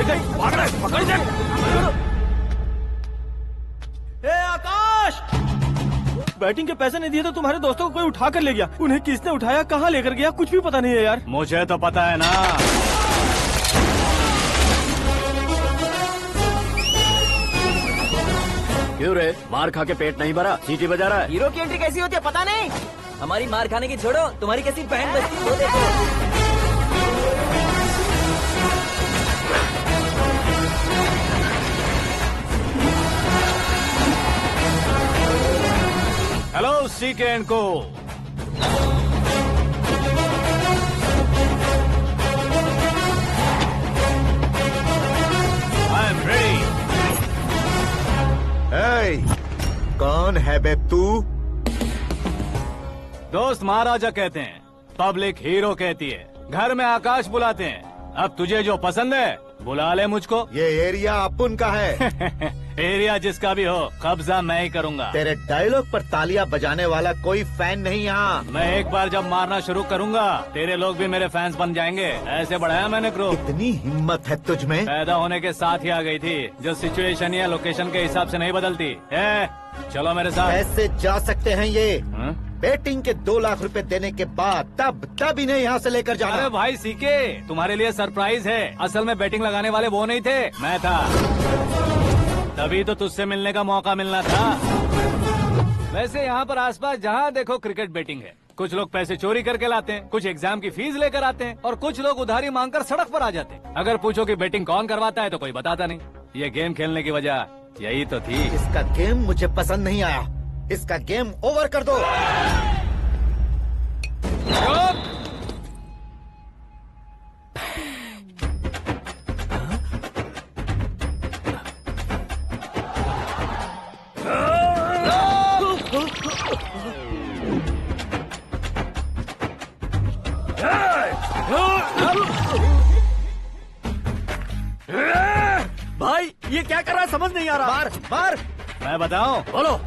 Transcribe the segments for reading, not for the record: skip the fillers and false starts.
भाग रहा है, पकड़ इसे। ए आकाश, बैटिंग के पैसे नहीं दिए तो तुम्हारे दोस्तों को कोई उठा कर ले गया। उन्हें किसने उठाया, कहाँ लेकर गया, कुछ भी पता नहीं है यार। मुझे तो पता है ना। क्यों रे, मार खा के पेट नहीं भरा, सीटी बजा रहा है? हीरो की एंट्री कैसी होती है पता नहीं। हमारी मार खाने की छोड़ो, तुम्हारी कैसी बहन बचती है वो देखो। हेलो सीके एंड को। I am ready. कौन है बे तू? दोस्त महाराजा कहते हैं, पब्लिक हीरो कहती है, घर में आकाश बुलाते हैं। अब तुझे जो पसंद है बुला ले मुझको। ये एरिया अपुन का है। एरिया जिसका भी हो, कब्जा मैं ही करूंगा। तेरे डायलॉग पर तालियां बजाने वाला कोई फैन नहीं यहाँ। मैं एक बार जब मारना शुरू करूंगा, तेरे लोग भी मेरे फैंस बन जाएंगे। ऐसे बढ़ाया मैंने ग्रुप। इतनी हिम्मत है तुझ में? पैदा होने के साथ ही आ गई थी, जो सिचुएशन या लोकेशन के हिसाब से नहीं बदलती। चलो मेरे साथ। कैसे जा सकते हैं ये? हाँ? बेटिंग के 2 लाख रुपए देने के बाद तब इन्हें यहाँ से लेकर जाना। अरे भाई सीके, तुम्हारे लिए सरप्राइज है। असल में बैटिंग लगाने वाले वो नहीं थे, मैं था। तभी तो तुझसे मिलने का मौका मिलना था। वैसे यहाँ पर आसपास जहाँ देखो क्रिकेट बैटिंग है। कुछ लोग पैसे चोरी करके लाते हैं, कुछ एग्जाम की फीस लेकर आते हैं, और कुछ लोग उधारी मांगकर सड़क पर आ जाते हैं। अगर पूछो कि बैटिंग कौन करवाता है तो कोई बताता नहीं। ये गेम खेलने की वजह यही तो थी। इसका गेम मुझे पसंद नहीं आया। इसका गेम ओवर कर दो। भाई ये क्या कर रहा है, समझ नहीं आ रहा। मार मार। मैं बताऊं? बोलो।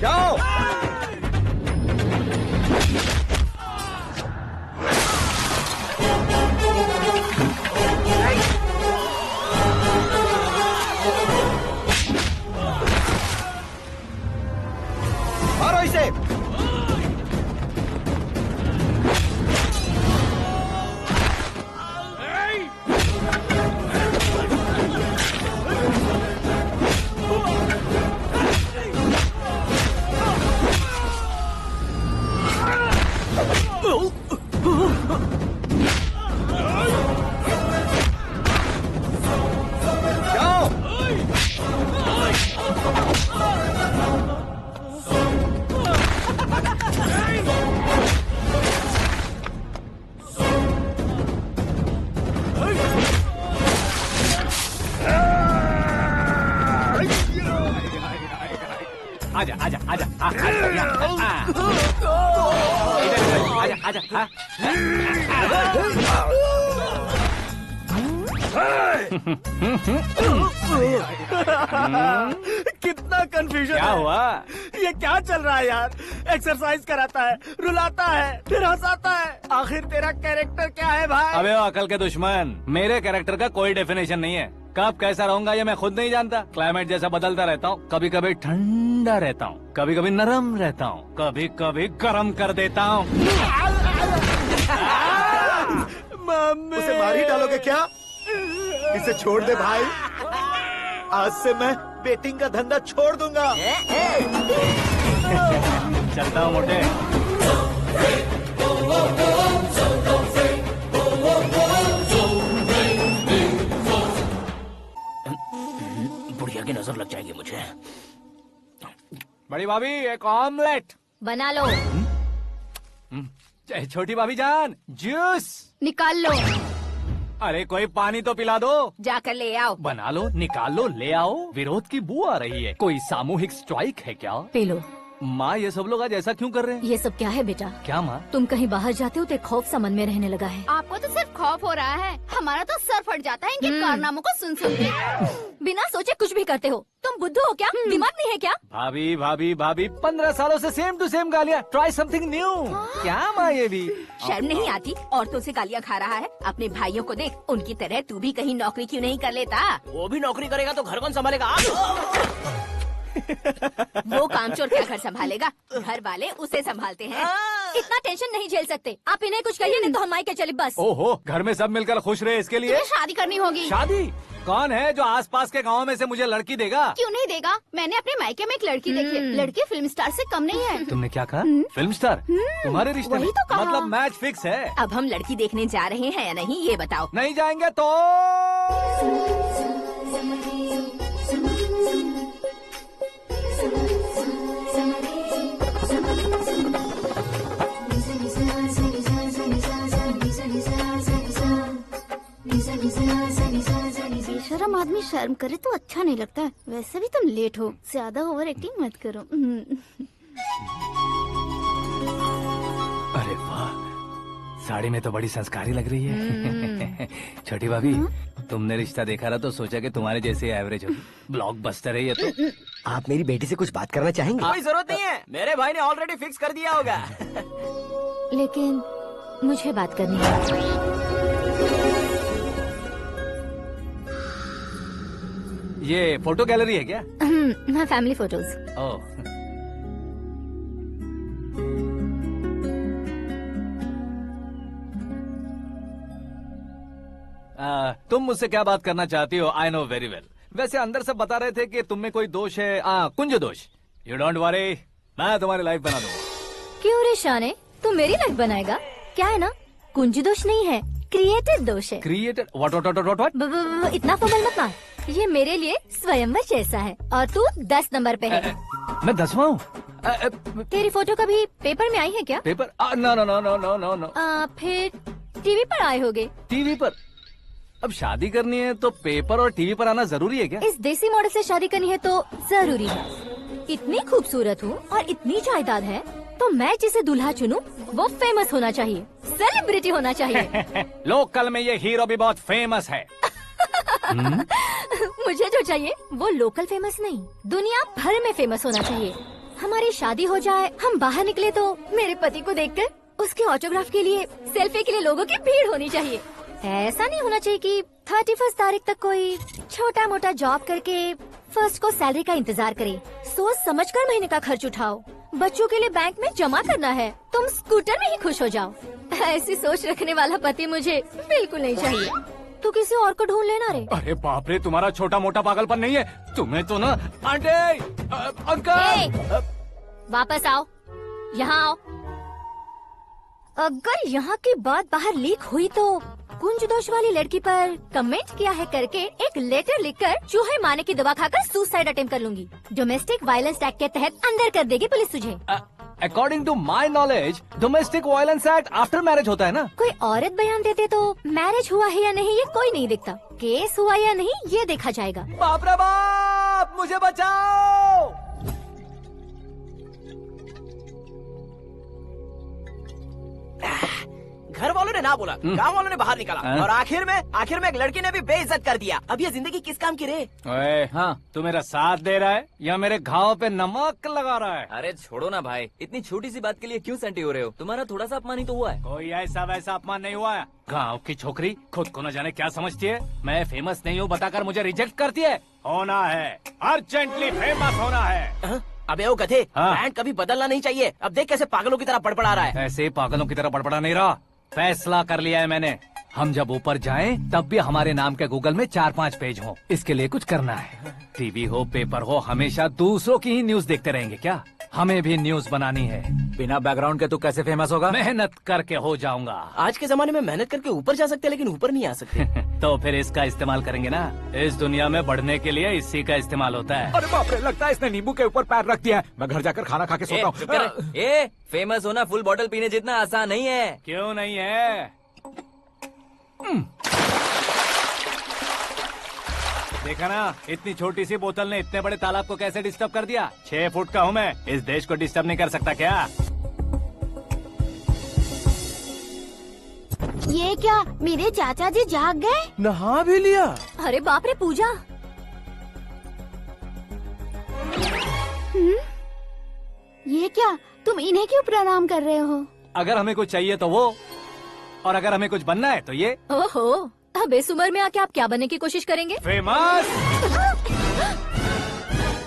जाओ। मारो इसे। आजा आजा आजा आजा आजा आजा। कितना कंफ्यूजन क्या है। हुआ? ये क्या चल रहा है यार? एक्सरसाइज कराता है, रुलाता है, फिर हंसाता है। आखिर तेरा कैरेक्टर क्या है भाई? अबे ओ अकल के दुश्मन, मेरे कैरेक्टर का कोई डेफिनेशन नहीं है। कब कैसा रहूंगा ये मैं खुद नहीं जानता। क्लाइमेट जैसा बदलता रहता हूँ। कभी कभी ठंडा रहता हूँ, कभी कभी नरम रहता हूँ, कभी कभी गर्म कर देता हूँ। उसे मार ही डालोगे क्या? इसे छोड़ दे भाई। आज से मैं बेटिंग का धंधा छोड़ दूंगा। चलता हूँ मोटे। बुढ़िया की नजर लग जाएगी मुझे। बड़ी भाभी एक ऑमलेट बना लो। छोटी भाभी जान जूस निकाल लो। अरे कोई पानी तो पिला दो। जाकर ले आओ। बना लो, निकाल लो, ले आओ। विरोध की बू आ रही है। कोई सामूहिक स्ट्राइक है क्या? P low. माँ ये सब लोग आज ऐसा क्यों कर रहे हैं? ये सब क्या है बेटा? क्या माँ? तुम कहीं बाहर जाते हो तो एक खौफ सा मन में रहने लगा है। आपको तो सिर्फ खौफ हो रहा है, हमारा तो सर फट जाता है इनके कारनामों को सुन सुन के। बिना सोचे कुछ भी करते हो। तुम बुद्धू हो क्या? दिमाग नहीं है क्या? भाभी भाभी भाभी 15 सालों से सेम टू सेम गालियाँ। Try something new. क्या माँ ये भी? शर्म नहीं आती? औरतों से गालियाँ खा रहा है। अपने भाइयों को देख, उनकी तरह तू भी कहीं नौकरी क्यों नहीं कर लेता? वो भी नौकरी करेगा तो घर कौन संभालेगा? वो कामचोर क्या घर संभालेगा? घर वाले उसे संभालते हैं। इतना टेंशन नहीं झेल सकते। आप इन्हें कुछ कहिए नहीं तो हम मायके चले बस। ओहो, घर में सब मिलकर खुश रहे इसके लिए। तुम्हें शादी करनी होगी। शादी? कौन है जो आसपास के गाँव में से मुझे लड़की देगा? क्यों नहीं देगा? मैंने अपने मायके में एक लड़की देखी है। लड़की फिल्म स्टार से कम नहीं है। तुमने क्या कहा? Film star? तुम्हारे रिश्ते में? वही तो कहा। मतलब मैच फिक्स है? अब हम लड़की देखने जा रहे हैं या नहीं, ये बताओ। नहीं जाएंगे तो? बेशरम आदमी शर्म करे तो अच्छा नहीं लगता है। वैसे भी तुम लेट हो, ज्यादा ओवर एक्टिंग मत करो। अरे वाह, साड़ी में तो बड़ी संस्कारी लग रही है। छोटी भाभी, तुमने रिश्ता देखा रहा तो सोचा कि तुम्हारे जैसे एवरेज होगी। ब्लॉकबस्टर है ये तो। आप मेरी बेटी से कुछ बात करना चाहेंगे? कोई जरूरत नहीं है, मेरे भाई ने ऑलरेडी फिक्स कर दिया होगा। लेकिन मुझे बात करनी है। ये फोटो गैलरी है क्या? हाँ, फैमिली फोटोज। ओह, तुम मुझसे क्या बात करना चाहती हो? I know very well. वैसे अंदर से बता रहे थे कि तुम में कोई दोष है, कुंज दोष। यू डोंट वरी, मैं तुम्हारी लाइफ बना दूंगा। क्यों रे शाने, तू मेरी लाइफ बनाएगा? क्या है ना, कुंज दोष नहीं है, क्रिएटेड दोष है। क्रिएटेड? व्हाट? इतना फबल मत मार। ये मेरे लिए स्वयंवर जैसा है और तू 10 नंबर पे है। मैं 10वां हूँ? तेरी फोटो कभी पेपर में आई है क्या? Paper? No no no no no no no. फिर टीवी पर आए होगे। टीवी पर? अब शादी करनी है तो पेपर और टीवी पर आना जरूरी है क्या? इस देसी मॉडल से शादी करनी है तो जरूरी है। इतनी खूबसूरत हूँ और इतनी जायदाद है तो मैं जिसे दूल्हा चुनूं वो फेमस होना चाहिए, सेलिब्रिटी होना चाहिए। लोकल में ये हीरो भी बहुत फेमस है। मुझे जो चाहिए वो लोकल फेमस नहीं, दुनिया भर में फेमस होना चाहिए। हमारी शादी हो जाए, हम बाहर निकले तो मेरे पति को देखकर उसके ऑटोग्राफ के लिए, सेल्फी के लिए लोगों की भीड़ होनी चाहिए। ऐसा नहीं होना चाहिए कि 31 तारीख तक कोई छोटा मोटा जॉब करके फर्स्ट को सैलरी का इंतजार करे। सोच समझकर महीने का खर्च उठाओ। बच्चों के लिए बैंक में जमा करना है, तुम स्कूटर में ही खुश हो जाओ। ऐसी सोच रखने वाला पति मुझे बिल्कुल नहीं चाहिए। तू किसी और को ढूंढ लेना रे। अरे बाप रे, तुम्हारा छोटा मोटा पागलपन नहीं है? तुम्हें तो ना आंटी, अंकल। वापस आओ, यहाँ आओ। अगर यहाँ की बात बाहर लीक हुई तो कुंज दोष वाली लड़की पर कमेंट किया है करके एक लेटर लिखकर चूहे मारने की दवा खाकर सुसाइड अटेम्प्ट कर लूंगी। डोमेस्टिक वायलेंस एक्ट के तहत अंदर कर देगी पुलिस तुझे। According to my knowledge domestic violence act after marriage होता है ना? कोई औरत बयान देते तो मैरिज हुआ है या नहीं ये कोई नहीं देखता, केस हुआ या नहीं ये देखा जाएगा। बाप रे बाप, मुझे बचाओ। घर वालों ने ना बोला, गांव वालों ने बाहर निकाला और आखिर में एक लड़की ने भी बेइज्जत कर दिया। अब ये जिंदगी किस काम की रे? ओए, हाँ, तू मेरा साथ दे रहा है या मेरे घाव पे नमक लगा रहा है? अरे छोड़ो ना भाई, इतनी छोटी सी बात के लिए क्यों सेंटी हो रहे हो? तुम्हारा थोड़ा सा अपमान ही तो हुआ है। कोई ऐसा वैसा अपमान नहीं हुआ है। गाँव की छोकरी खुद को न जाने क्या समझती है। मैं फेमस नहीं हूँ बताकर मुझे रिजेक्ट करती है। होना है, अर्जेंटली फेमस होना है। अबे ओ गधे, हाँ। ब्रांड कभी बदलना नहीं चाहिए। अब देख कैसे पागलों की तरह बड़बड़ा रहा है। ऐसे पागलों की तरह बड़बड़ा नहीं रहा। फैसला कर लिया है मैंने। हम जब ऊपर जाएं तब भी हमारे नाम के गूगल में 4-5 पेज हो। इसके लिए कुछ करना है। टीवी हो, पेपर हो, हमेशा दूसरों की ही न्यूज देखते रहेंगे क्या? हमें भी न्यूज बनानी है। बिना बैकग्राउंड के तू कैसे फेमस होगा? मेहनत करके हो जाऊंगा। आज के जमाने में मेहनत करके ऊपर जा सकते हैं लेकिन ऊपर नहीं आ सकते। तो फिर इसका इस्तेमाल करेंगे ना। इस दुनिया में बढ़ने के लिए इसी का इस्तेमाल होता है। अरे बाप रे, लगता है इसने नींबू के ऊपर पैर रख दिया है। मैं घर जाकर खाना खा के सोता हूँ। ए, फेमस होना फुल बॉटल पीने जितना आसान नहीं है। क्यों नहीं है? देखा ना, इतनी छोटी सी बोतल ने इतने बड़े तालाब को कैसे डिस्टर्ब कर दिया। 6 फुट का हूँ मैं, इस देश को डिस्टर्ब नहीं कर सकता क्या? ये क्या, मेरे चाचा जी जाग गए? नहा भी लिया? अरे बाप रे पूजा, ये क्या, तुम इन्हें क्यों प्रणाम कर रहे हो? अगर हमें कुछ चाहिए तो वो, और अगर हमें कुछ बनना है तो ये। ओहो, अब इस उम्र में आके आप क्या बनने की कोशिश करेंगे? फेमस।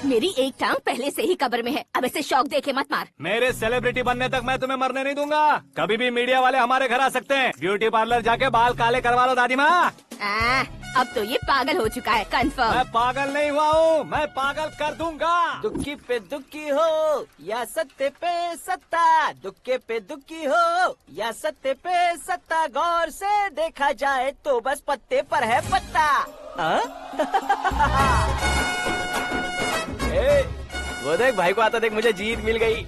मेरी एक टांग पहले से ही कब्र में है, अब ऐसे शौक देके मत मार। मेरे सेलिब्रिटी बनने तक मैं तुम्हें मरने नहीं दूंगा। कभी भी मीडिया वाले हमारे घर आ सकते हैं। ब्यूटी पार्लर जाके बाल काले करवा लो दादी माँ। अब तो ये पागल हो चुका है, कंफर्म। मैं पागल नहीं हुआ हूँ, मैं पागल कर दूंगा। दुखी पे दुखी हो या सत्ते पे सत्ता, दुखे पे दुखी हो या सत्ते पे सत्ता, गौर से देखा जाए तो बस पत्ते पर है पत्ता। वो देख भाई को आता देख, मुझे जीत मिल गई।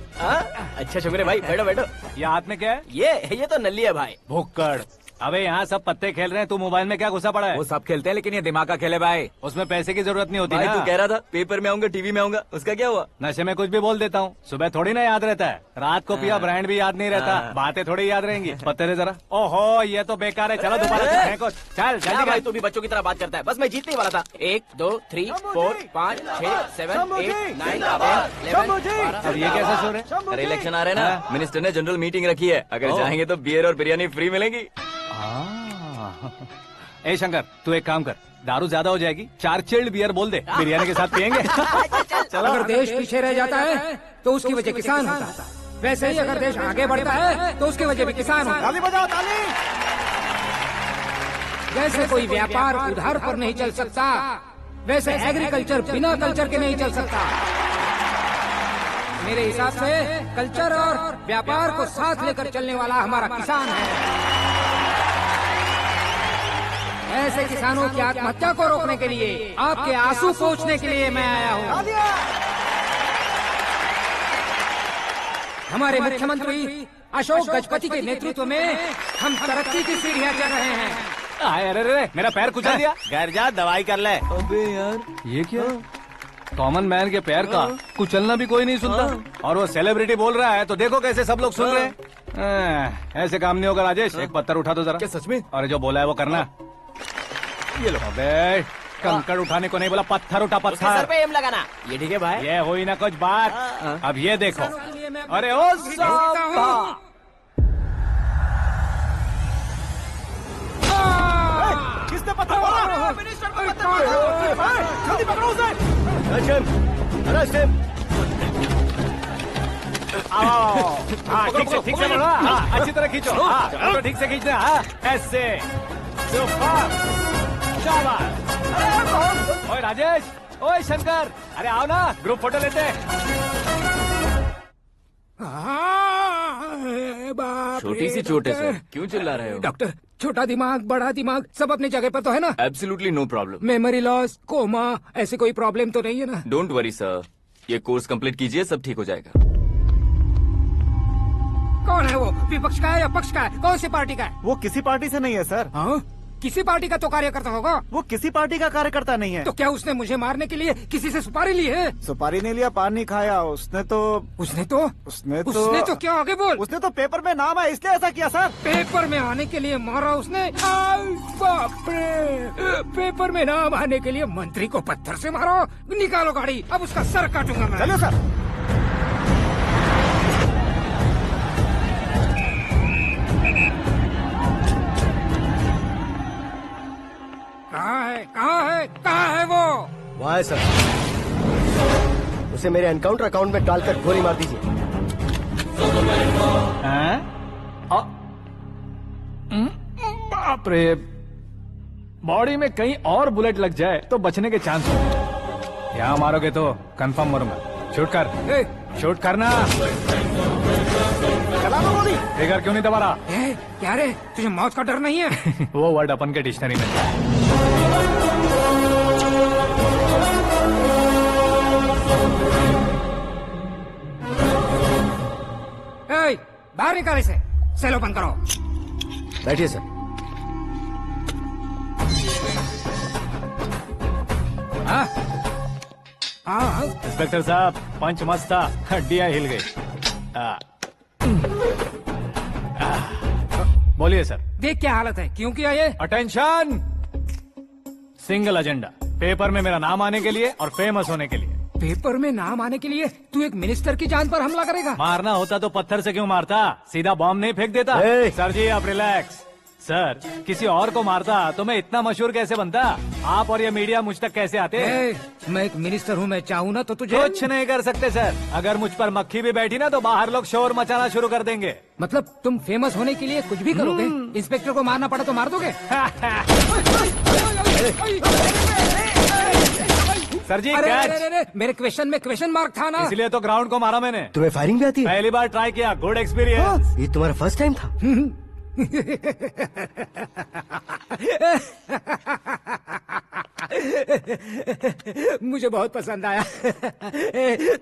अच्छा शुक्र है भाई, बैठो बैठो। ये हाथ में क्या है? ये तो नल्ली है भाई। भुक्कड़। अबे यहाँ सब पत्ते खेल रहे हैं, तू मोबाइल में क्या घुसा पड़ा है? वो सब खेलते हैं लेकिन ये दिमाग का खेल है भाई। उसमें पैसे की जरूरत नहीं होती भाई ना। तू कह रहा था पेपर में आऊंगा, टीवी में आऊंगा, उसका क्या हुआ? नशे में कुछ भी बोल देता हूँ, सुबह थोड़ी ना याद रहता है। रात को पिया ब्रांड भी याद नहीं रहता, बातें थोड़ी याद रहेंगी। पत्ते दे जरा। ओहो ये तो बेकार है, चलो दोबारा से फेंको। चल क्या जल्दी भाई, कर। तू भी बच्चों की तरह बात करता है। बस मैं जीतने ही वाला था। 1 2 3 4 5 6 7 8 9 10 11 अब ये कैसे सो रहे? अरे इलेक्शन आ रहे हैं ना, मिनिस्टर ने जनरल मीटिंग रखी है, अगर जाएंगे तो बियर और बिरयानी फ्री मिलेगी। ए शंकर, तू एक काम कर, दारू ज्यादा हो जाएगी, 4 चिल्ड बियर बोल दे, बिरयानी के साथ पियेंगे। चलो। अगर देश पीछे रह जाता है तो उसकी वजह किसान होता है, वैसे ही अगर देश आगे बढ़ता है तो उसकी वजह भी किसान होता है। ताली बजाओ ताली। जैसे कोई व्यापार उधार पर नहीं चल सकता, वैसे एग्रीकल्चर बिना कल्चर के नहीं चल सकता। मेरे हिसाब से कल्चर और व्यापार को साथ लेकर चलने वाला हमारा किसान है। ऐसे किसानों की आत्महत्या को रोकने के लिए, आपके आंसू पोंछने के लिए मैं आया हूँ। हमारे मुख्यमंत्री अशोक गजपति के नेतृत्व में हम तरक्की की सीढ़ियाँ चढ़ रहे हैं। अरे अरे मेरा पैर कुचल दिया। घर जा दवाई कर ले। अबे यार ये क्या? कॉमन मैन के पैर का कुचलना भी कोई नहीं सुनता, और वो सेलिब्रिटी बोल रहा है तो देखो कैसे सब लोग सुन रहे हैं। ऐसे काम नहीं होगा राजेश, एक पत्थर उठा दो जरा। क्या सच में? और जो बोला है वो करना। ये लो। अबे कंकड़ उठाने को नहीं बोला, पत्थर उठा, उसके सर पत्थर। पे एम लगाना। ये ठीक है भाई। ये हुई ना कुछ बात। अब ये देखो। अरे ओ साहब, किसने पत्थर मारा? मिनिस्टर को पत्थर मारा। जल्दी पकड़ो उसे। हाँ ठीक से पकड़ो। हाँ अच्छी तरह खींचो। हाँ चलो ठीक से खींचना। हाँ ऐसे। सुपर। शाबाश। ओए राजेश, ओए शंकर, अरे आओ ना, ग्रुप फोटो लेते हैं। छोटी सी चोट है सर, क्यों चिल्ला रहे हो? डॉक्टर, छोटा दिमाग बड़ा दिमाग सब अपनी जगह पर तो है ना? Absolutely no problem. Memory loss, coma, ऐसी कोई प्रॉब्लम तो नहीं है ना? डोंट वरी सर, ये कोर्स कंप्लीट कीजिए, सब ठीक हो जाएगा। कौन है वो? विपक्ष का है या पक्ष का है? कौन सी पार्टी का है? वो किसी पार्टी से नहीं है सर। हाँ? किसी पार्टी का तो कार्यकर्ता होगा। वो किसी पार्टी का कार्यकर्ता नहीं है। तो क्या उसने मुझे मारने के लिए किसी से सुपारी ली है? सुपारी नहीं लिया, पान नहीं खाया। उसने तो क्या आगे बोल? उसने तो पेपर में नाम है इसलिए ऐसा किया सर। पेपर में आने के लिए मारा उसने? आई बाप रे! पेपर में नाम आने के लिए मंत्री को पत्थर से मारो? निकालो गाड़ी, अब उसका सर काटूंगा मैं। चलो सर। कहाँ है वो? वहाँ है सर, उसे मेरे एनकाउंटर अकाउंट में डालकर गोली मार दीजिए। बाप रे, बॉडी में कहीं और बुलेट लग जाए तो बचने के चांस हो। यहाँ मारोगे तो कंफर्म मरूंगा। शूट कर, शूट करना। चला दो गोली। फिगर क्यों नहीं दबा रहा? क्या रे, तुझे मौत का डर नहीं है? वो वर्ड अपन के डिक्शनरी में है। बाहर निकाल इसे, सेल ओपन करो। बैठिए सर। हाँ हाँ इंस्पेक्टर साहब पंच मस्त था, हड्डियां हिल गई। बोलिए सर। देख क्या हालत है, क्यों किया ये? अटेंशन, सिंगल एजेंडा, पेपर में मेरा नाम आने के लिए और फेमस होने के लिए। पेपर में नाम आने के लिए तू एक मिनिस्टर की जान पर हमला करेगा? मारना होता तो पत्थर से क्यों मारता, सीधा बॉम्ब नहीं फेंक देता। सर जी आप रिलैक्स। सर किसी और को मारता तो मैं इतना मशहूर कैसे बनता, आप और ये मीडिया मुझ तक कैसे आते? मैं एक मिनिस्टर हूँ, मैं चाहूँ ना तो तुझे कुछ नहीं कर सकते सर। अगर मुझ पर मक्खी भी बैठी ना तो बाहर लोग शोर मचाना शुरू कर देंगे। मतलब तुम फेमस होने के लिए कुछ भी करोगे? इंस्पेक्टर को मारना पड़ा तो मार दोगे? सर जी अरे, मेरे क्वेश्चन में क्वेश्चन मार्क था ना, इसलिए तो ग्राउंड को मारा मैंने। तुम्हें फायरिंग भी आती है? पहली बार ट्राई किया, गुड एक्सपीरियंस। ये तुम्हारा फर्स्ट टाइम था? मुझे बहुत पसंद आया।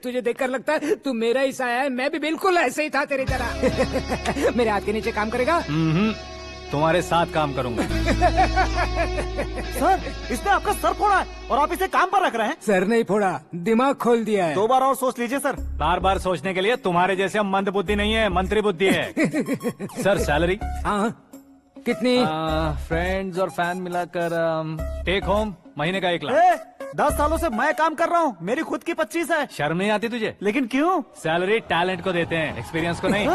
तुझे देखकर लगता है तू मेरा ही साया है, मैं भी बिल्कुल ऐसे ही था तेरी तरह। मेरे हाथ के नीचे काम करेगा? तुम्हारे साथ काम करूंगा। सर इसने आपका सर फोड़ा है और आप इसे काम पर रख रहे हैं। सर नहीं फोड़ा, दिमाग खोल दिया है। 2 बार और सोच लीजिए सर। बार बार सोचने के लिए तुम्हारे जैसे मंद बुद्धि नहीं है, मंत्री बुद्धि है। Sir salary? हाँ कितनी? फ्रेंड्स और फैन मिलाकर टेक होम महीने का 1 लाख। 10 सालों से मैं काम कर रहा हूँ, मेरी खुद की 25 है। शर्म नहीं आती तुझे? लेकिन क्यों? सैलरी टैलेंट को देते हैं, एक्सपीरियंस को नहीं।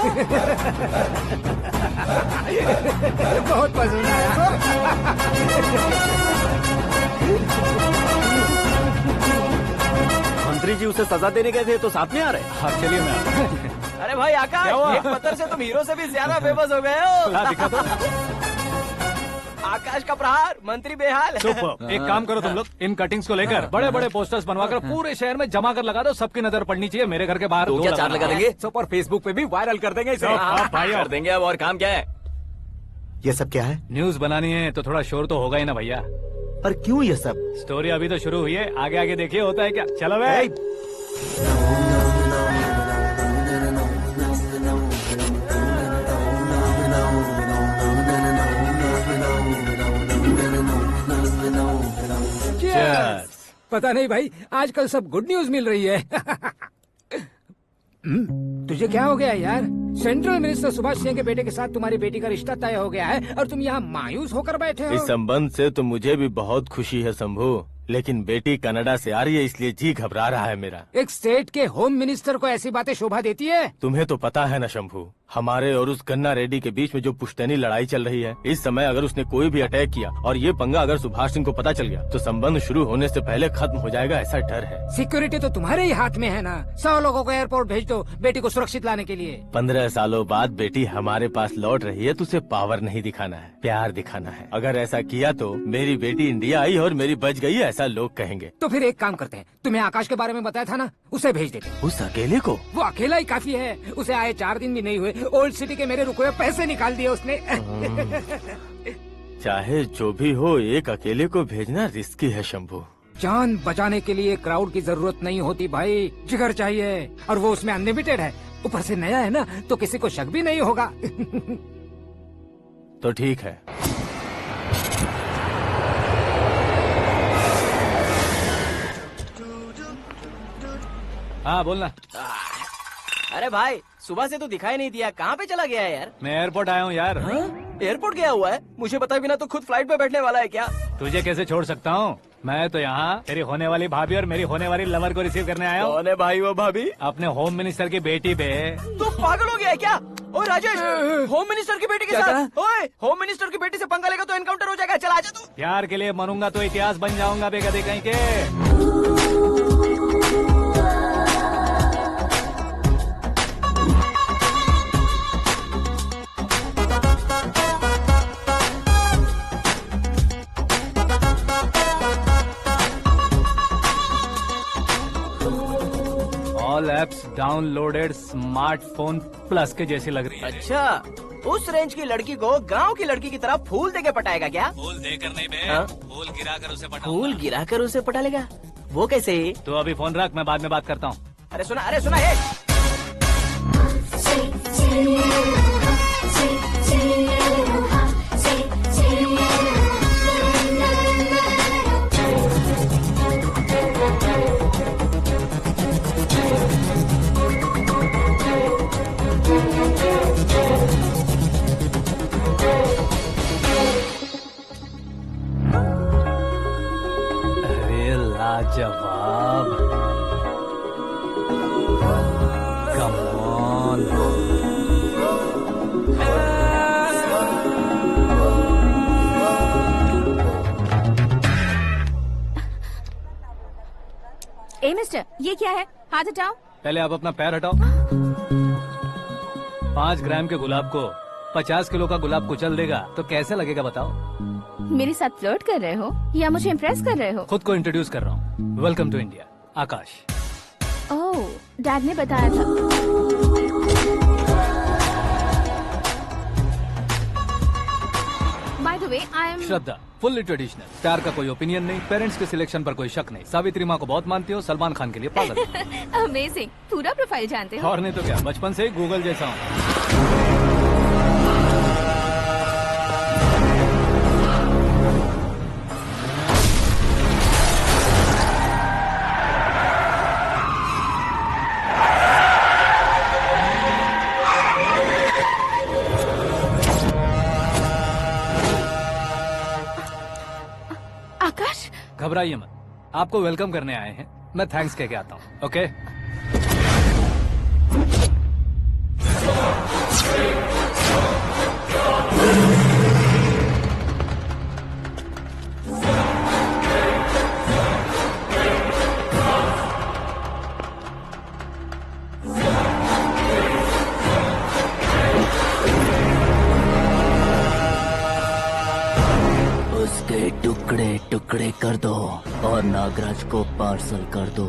बहुत पसंद आया। मंत्री जी उसे सजा देने गए थे तो साथ में आ रहे। हाँ चलिए मैं। अरे भाई आकाश, एक पत्थर से तुम हीरो से भी ज्यादा फेमस हो गए हो। दिखा दो। आकाश का प्रहार, मंत्री बेहाल। सुपर। एक काम करो तुम लोग, इन कटिंग्स को लेकर बड़े बड़े पोस्टर्स बनवाकर पूरे शहर में जमा कर लगा दो, सबकी नजर पड़नी चाहिए। मेरे घर के बाहर तो क्या 4 लगा देंगे? सुपर, फेसबुक पे भी वायरल कर देंगे इसे। भाई कर देंगे। अब और काम क्या है? ये सब क्या है? न्यूज बनानी है तो थोड़ा शोर तो होगा ही ना भैया। पर क्यों ये सब? स्टोरी अभी तो शुरू हुई है, आगे आगे देखिए होता है क्या। चलो भाई। पता नहीं भाई, आजकल सब गुड न्यूज मिल रही है। तुझे क्या हो गया यार? सेंट्रल मिनिस्टर सुभाष सिंह के बेटे के साथ तुम्हारी बेटी का रिश्ता तय हो गया है और तुम यहाँ मायूस होकर बैठे हो। इस संबंध से तो मुझे भी बहुत खुशी है शंभू, लेकिन बेटी कनाडा से आ रही है इसलिए जी घबरा रहा है मेरा। एक स्टेट के होम मिनिस्टर को ऐसी बातें शोभा देती है? तुम्हें तो पता है ना शंभू, हमारे और उस गन्ना रेड्डी के बीच में जो पुश्तैनी लड़ाई चल रही है, इस समय अगर उसने कोई भी अटैक किया और ये पंगा अगर सुभाष सिंह को पता चल गया तो संबंध शुरू होने से पहले खत्म हो जाएगा, ऐसा डर है। सिक्योरिटी तो तुम्हारे ही हाथ में है ना। 100 लोगों को एयरपोर्ट भेज दो बेटी को सुरक्षित लाने के लिए। 15 सालों बाद बेटी हमारे पास लौट रही है तो उसे पावर नहीं दिखाना है, प्यार दिखाना है। अगर ऐसा किया तो मेरी बेटी इंडिया आई और मेरी बच गई, ऐसा लोग कहेंगे। तो फिर एक काम करते हैं, तुम्हें आकाश के बारे में बताया था ना, उसे भेज देते। उस अकेले को? वो अकेला ही काफी है, उसे आए 4 दिन भी नहीं हुए, ओल्ड सिटी के मेरे रुके हुए पैसे निकाल दिए उसने। चाहे जो भी हो, एक अकेले को भेजना रिस्की है शंभू। जान बचाने के लिए क्राउड की जरूरत नहीं होती भाई, जिगर चाहिए, और वो उसमें अनलिमिटेड है। ऊपर से नया है ना तो किसी को शक भी नहीं होगा। तो ठीक है। हाँ बोलना। अरे भाई सुबह से तो दिखाई नहीं दिया, कहाँ पे चला गया है यार? मैं एयरपोर्ट आया हूँ यार। एयरपोर्ट गया हुआ है? मुझे बताए बिना तो खुद फ्लाइट पे बैठने वाला है क्या? तुझे कैसे छोड़ सकता हूँ? मैं तो यहाँ तेरी होने वाली भाभी और मेरी होने वाली लवर को रिसीव करने आया हूँ। कौन है भाई वो भाभी? अपने होम मिनिस्टर की बेटी पे। तू पागल हो गया है क्या? ओए राजेश, होम मिनिस्टर की बेटी के साथ? ओए होम मिनिस्टर की बेटी से पंगा लेगा तो एनकाउंटर हो जाएगा, चल आजा तू। प्यार के लिए मरूंगा तो इतिहास बन जाऊंगा बेगदे कहीं के। All apps downloaded smartphone plus के जैसी लग रही है। अच्छा, उस रेंज की लड़की को गांव की लड़की की तरह फूल देके पटाएगा क्या? फूल देकर नहीं बे, फूल गिराकर उसे पटा। फूल गिराकर उसे पटा लेगा? वो कैसे? तो अभी फोन रख, मैं बाद में बात करता हूँ। अरे सुना है। ए मिस्टर, ये क्या है? हाथ हटाओ। पहले आप अपना पैर हटाओ। 5 ग्राम के गुलाब को 50 किलो का गुलाब कुचल देगा तो कैसे लगेगा बताओ? मेरे साथ फ्लर्ट कर रहे हो या मुझे इम्प्रेस कर रहे हो? खुद को इंट्रोड्यूस कर रहा हूँ। Welcome to India, Akash. Oh, dad ने बताया था। By the way, I am Shraddha, fully traditional. प्यार का कोई ओपिनियन नहीं, पेरेंट्स के सिलेक्शन पर कोई शक नहीं। सावित्री माँ को बहुत मानती हो, सलमान खान के लिए पागल। अमेजिंग, पूरा प्रोफाइल जानते हो। और नहीं तो क्या, बचपन से ही गूगल जैसा हूँ। आकाश, घबराइए मत, आपको वेलकम करने आए हैं। मैं थैंक्स कह के आता हूँ। ओके? उसके टुकड़े टुकड़े कर दो और नागराज को पार्सल कर दो।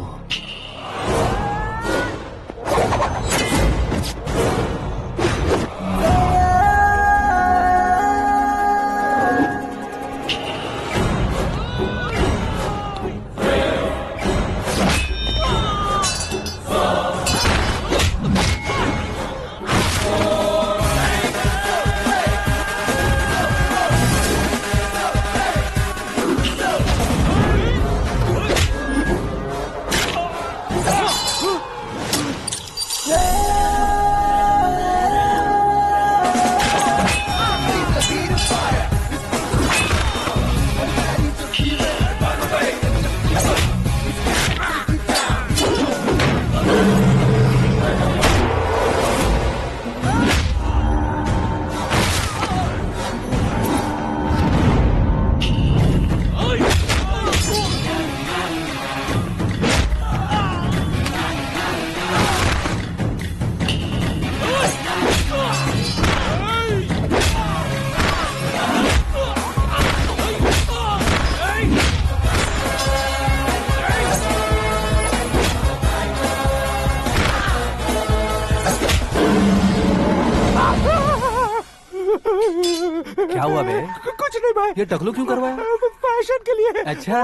क्या हुआ बे? कुछ नहीं भाई। ये टकलू क्यों करवाया? फैशन के लिए। अच्छा।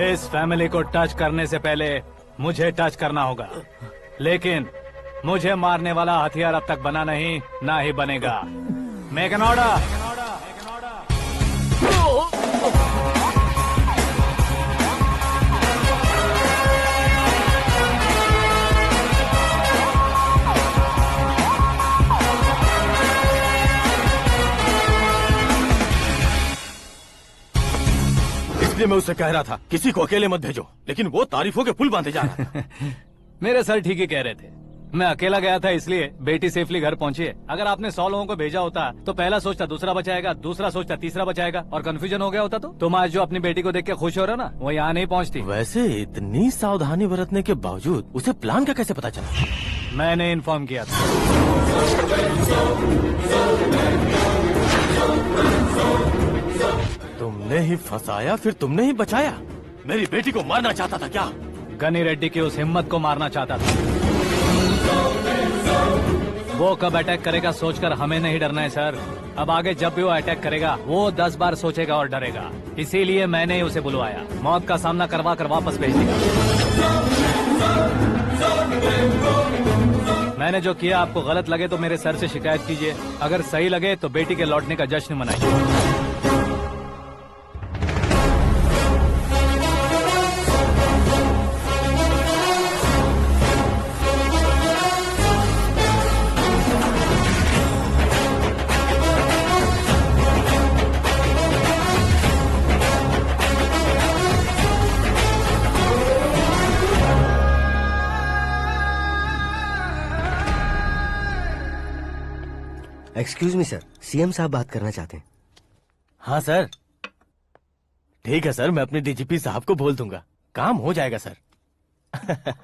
इस फैमिली को टच करने से पहले मुझे टच करना होगा, लेकिन मुझे मारने वाला हथियार अब तक बना नहीं, ना ही बनेगा। Make an order. इसलिए मैं उससे कह रहा था किसी को अकेले मत भेजो, लेकिन वो तारीफों के पुल बांधे जा रहा था। मेरे सर ठीक ही कह रहे थे। मैं अकेला गया था इसलिए बेटी सेफली घर पहुंची है। अगर आपने 100 लोगों को भेजा होता तो पहला सोचता दूसरा बचाएगा, दूसरा सोचता तीसरा बचाएगा, और कंफ्यूजन हो गया होता तो तुम आज जो अपनी बेटी को देख के खुश हो रहे हो ना, वो यहाँ नहीं पहुँचती। वैसे इतनी सावधानी बरतने के बावजूद उसे प्लान का कैसे पता चला? मैंने इन्फॉर्म किया था। तुमने ही फंसाया, फिर तुमने ही बचाया। मेरी बेटी को मारना चाहता था क्या? गनी रेड्डी की उस हिम्मत को मारना चाहता था। वो कब अटैक करेगा सोचकर हमें नहीं डरना है सर। अब आगे जब भी वो अटैक करेगा वो 10 बार सोचेगा और डरेगा। इसीलिए मैंने ही उसे बुलवाया। मौत का सामना करवा कर वापस भेज देगा। मैंने जो किया आपको गलत लगे तो मेरे सर से शिकायत कीजिए, अगर सही लगे तो बेटी के लौटने का जश्न मनाइए। एक्सक्यूज मी सर, सीएम साहब बात करना चाहते हैं। हाँ सर, ठीक है सर, मैं अपने डीजीपी साहब को बोल दूंगा, काम हो जाएगा सर।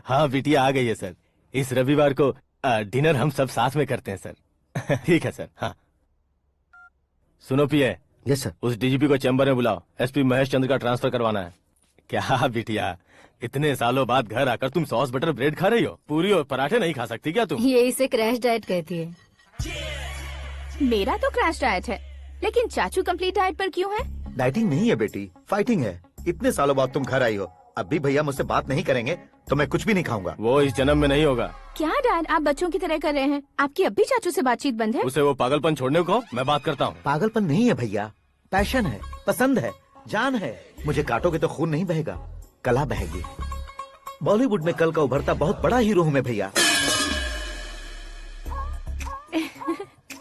हाँ बिटिया आ गई है सर। इस रविवार को डिनर हम सब साथ में करते हैं सर। ठीक है सर। हाँ सुनो पिए। Yes sir. उस डीजीपी को चैम्बर में बुलाओ, एसपी महेश चंद्र का ट्रांसफर करवाना है। क्या बिटिया, इतने सालों बाद घर आकर तुम सॉस बटर ब्रेड खा रही हो? पूरी और पराठे नहीं खा सकती क्या तुम? ये इसे क्रैश डाइट कहती है। मेरा तो क्रैश डाइट है, लेकिन चाचू कंप्लीट डाइट पर क्यों है? डाइटिंग नहीं है बेटी, फाइटिंग है। इतने सालों बाद तुम घर आई हो, अब भी भैया मुझसे बात नहीं करेंगे तो मैं कुछ भी नहीं खाऊंगा। वो इस जन्म में नहीं होगा। क्या डैड, आप बच्चों की तरह कर रहे हैं? आपकी अब भी चाचू से बातचीत बंद है? उसे वो पागलपन छोड़ने को मैं बात करता हूँ। पागलपन नहीं है भैया, पैशन है, पसंद है, जान है। मुझे काटोगे तो खून नहीं बहेगा, कला बहेगी। बॉलीवुड में कल का उभरता बहुत बड़ा हीरो हूँ मैं भैया।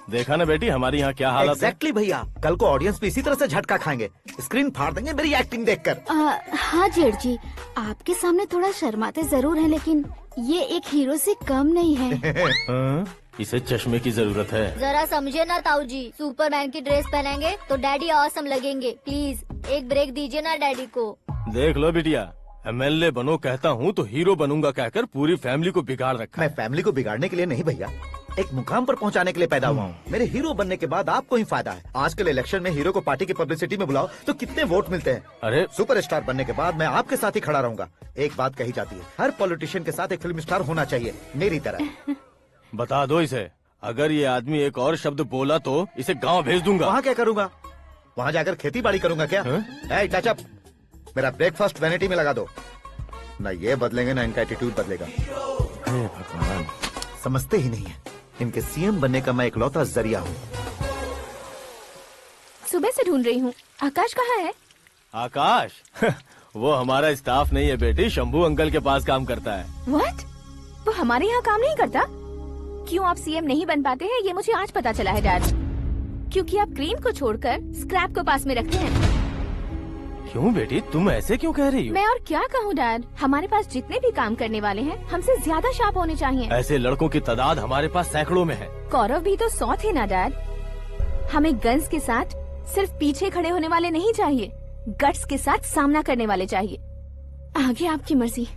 देखा ना बेटी हमारी यहाँ क्या हालत है। एग्जैक्टली भैया, कल को ऑडियंस भी इसी तरह से झटका खाएंगे, स्क्रीन फाड़ देंगे मेरी एक्टिंग देखकर। हाँ जेठ जी, आपके सामने थोड़ा शर्माते जरूर हैं, लेकिन ये एक हीरो से कम नहीं है। इसे चश्मे की जरूरत है। जरा समझे ना ताऊ जी, सुपरमैन की ड्रेस पहनेंगे तो डैडी ऑसम लगेंगे। प्लीज एक ब्रेक दीजिए ना डैडी को। देख लो बिटिया, एमएलए बनो कहता हूँ तो हीरो बनूंगा कहकर पूरी फैमिली को बिगाड़ रखा। मैं फैमिली को बिगाड़ने के लिए नहीं भैया, एक मुकाम पर पहुंचाने के लिए पैदा हुआ हूँ। मेरे हीरो बनने के बाद आपको ही फायदा है। आजकल इलेक्शन में हीरो को पार्टी की पब्लिसिटी में बुलाओ तो कितने वोट मिलते हैं। अरे सुपरस्टार बनने के बाद मैं आपके साथ ही खड़ा रहूंगा। एक बात कही जाती है, हर पॉलिटिशियन के साथ एक फिल्म स्टार होना चाहिए, मेरी तरह। बता दो इसे, अगर ये आदमी एक और शब्द बोला तो इसे गाँव भेज दूंगा। वहाँ क्या करूँगा? वहाँ जाकर खेती बाड़ी करूँगा क्या? टच अप, मेरा ब्रेकफास्ट वैनिटी में लगा दो। न ये बदलेंगे न इनका एटीट्यूड बदलेगा। भगवान, समझते ही नहीं है, इनके सीएम बनने का मैं इकलौता जरिया हूँ। सुबह से ढूंढ रही हूँ, आकाश कहाँ है? आकाश? वो हमारा स्टाफ नहीं है बेटी, शंभू अंकल के पास काम करता है। व्हाट? वो हमारे यहाँ काम नहीं करता? क्यों आप सीएम नहीं बन पाते हैं ये मुझे आज पता चला है डैड। क्योंकि आप क्रीम को छोड़कर स्क्रैप को पास में रखते हैं। क्यों बेटी, तुम ऐसे क्यों कह रही हो? मैं और क्या कहूँ डैड, हमारे पास जितने भी काम करने वाले हैं हमसे ज्यादा शार्प होने चाहिए। ऐसे लड़कों की तादाद हमारे पास सैकड़ों में है। कौरव भी तो 100 थे ना डैड। हमें गन्स के साथ सिर्फ पीछे खड़े होने वाले नहीं चाहिए, गट्स के साथ सामना करने वाले चाहिए। आगे आपकी मर्जी।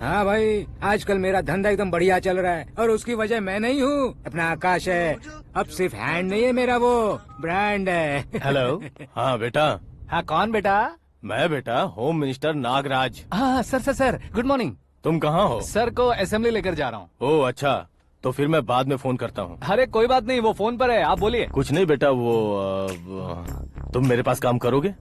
हाँ भाई, आजकल मेरा धंधा एकदम बढ़िया चल रहा है और उसकी वजह मैं नहीं हूँ, अपना आकाश है। अब सिर्फ हैंड नहीं है मेरा, वो ब्रांड है। हेलो। हाँ बेटा। हाँ कौन बेटा? मैं बेटा होम मिनिस्टर नागराज। हाँ सर गुड मॉर्निंग। तुम कहाँ हो? सर को असेंबली लेकर जा रहा हूँ। ओह अच्छा, तो फिर मैं बाद में फोन करता हूँ। अरे कोई बात नहीं, वो फोन पर है, आप बोलिए। कुछ नहीं बेटा, तुम मेरे पास काम करोगे?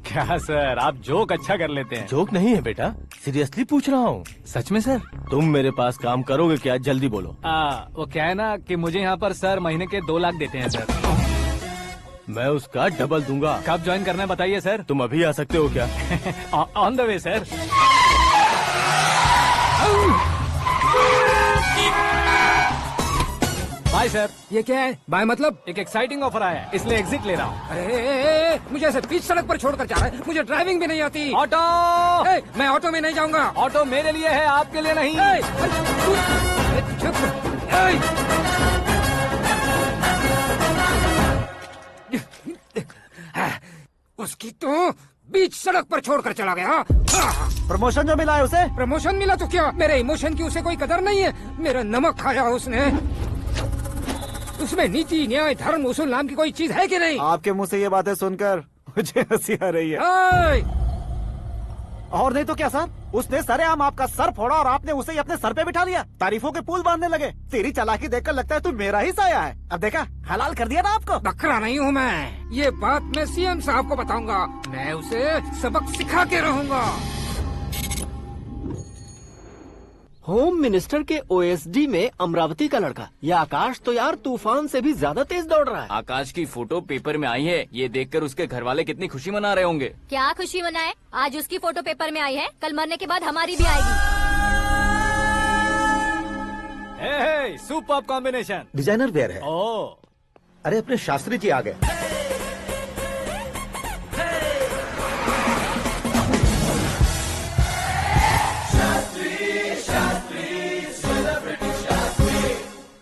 क्या सर, आप जोक अच्छा कर लेते हैं। जोक नहीं है बेटा, सीरियसली पूछ रहा हूँ। सच में सर? तुम मेरे पास काम करोगे क्या? जल्दी बोलो। वो क्या है ना कि मुझे यहाँ पर सर महीने के 2 लाख देते हैं सर। मैं उसका डबल दूंगा। कब ज्वाइन करना है बताइए सर। तुम अभी आ सकते हो क्या? On the way sir. Bye sir. ये क्या है? बाय मतलब? एक एक्साइटिंग ऑफर आया है, इसलिए एग्जिट ले रहा हूँ। अरे मुझे ऐसे बीच सड़क पर छोड़कर जा रहा है, मुझे ड्राइविंग भी नहीं आती। ऑटो! मैं ऑटो में नहीं जाऊंगा। ऑटो मेरे लिए है, आपके लिए नहीं। उसकी तो बीच सड़क पर छोड़कर चला गया। प्रमोशन जो मिला है उसे? प्रमोशन मिला तो क्या, मेरे इमोशन की उसे कोई कदर नहीं है। मेरा नमक खाया उसने। उसमें नीति, न्याय, धर्म, उसूल नाम की कोई चीज है कि नहीं? आपके मुंह से ये बातें सुनकर मुझे हंसी आ रही है। और नहीं तो क्या सर, उसने सरेआम आपका सर फोड़ा और आपने उसे ही अपने सर पे बिठा लिया। तारीफों के पुल बांधने लगे। तेरी चालाकी देखकर लगता है तू मेरा ही साया है। अब देखा, हलाल कर दिया ना आपको। बकरा नहीं हूँ मैं, ये बात मैं सीएम साहब को बताऊंगा। मैं उसे सबक सिखा के रहूंगा। होम मिनिस्टर के ओएसडी में अमरावती का लड़का, ये आकाश तो यार तूफान से भी ज्यादा तेज दौड़ रहा है। आकाश की फोटो पेपर में आई है, ये देखकर उसके घर वाले कितनी खुशी मना रहे होंगे। क्या खुशी मनाए? आज उसकी फोटो पेपर में आई है, कल मरने के बाद हमारी भी आएगी। Super combination. डिजाइनर वेयर है। ओह, अरे अपने शास्त्री जी आ गए।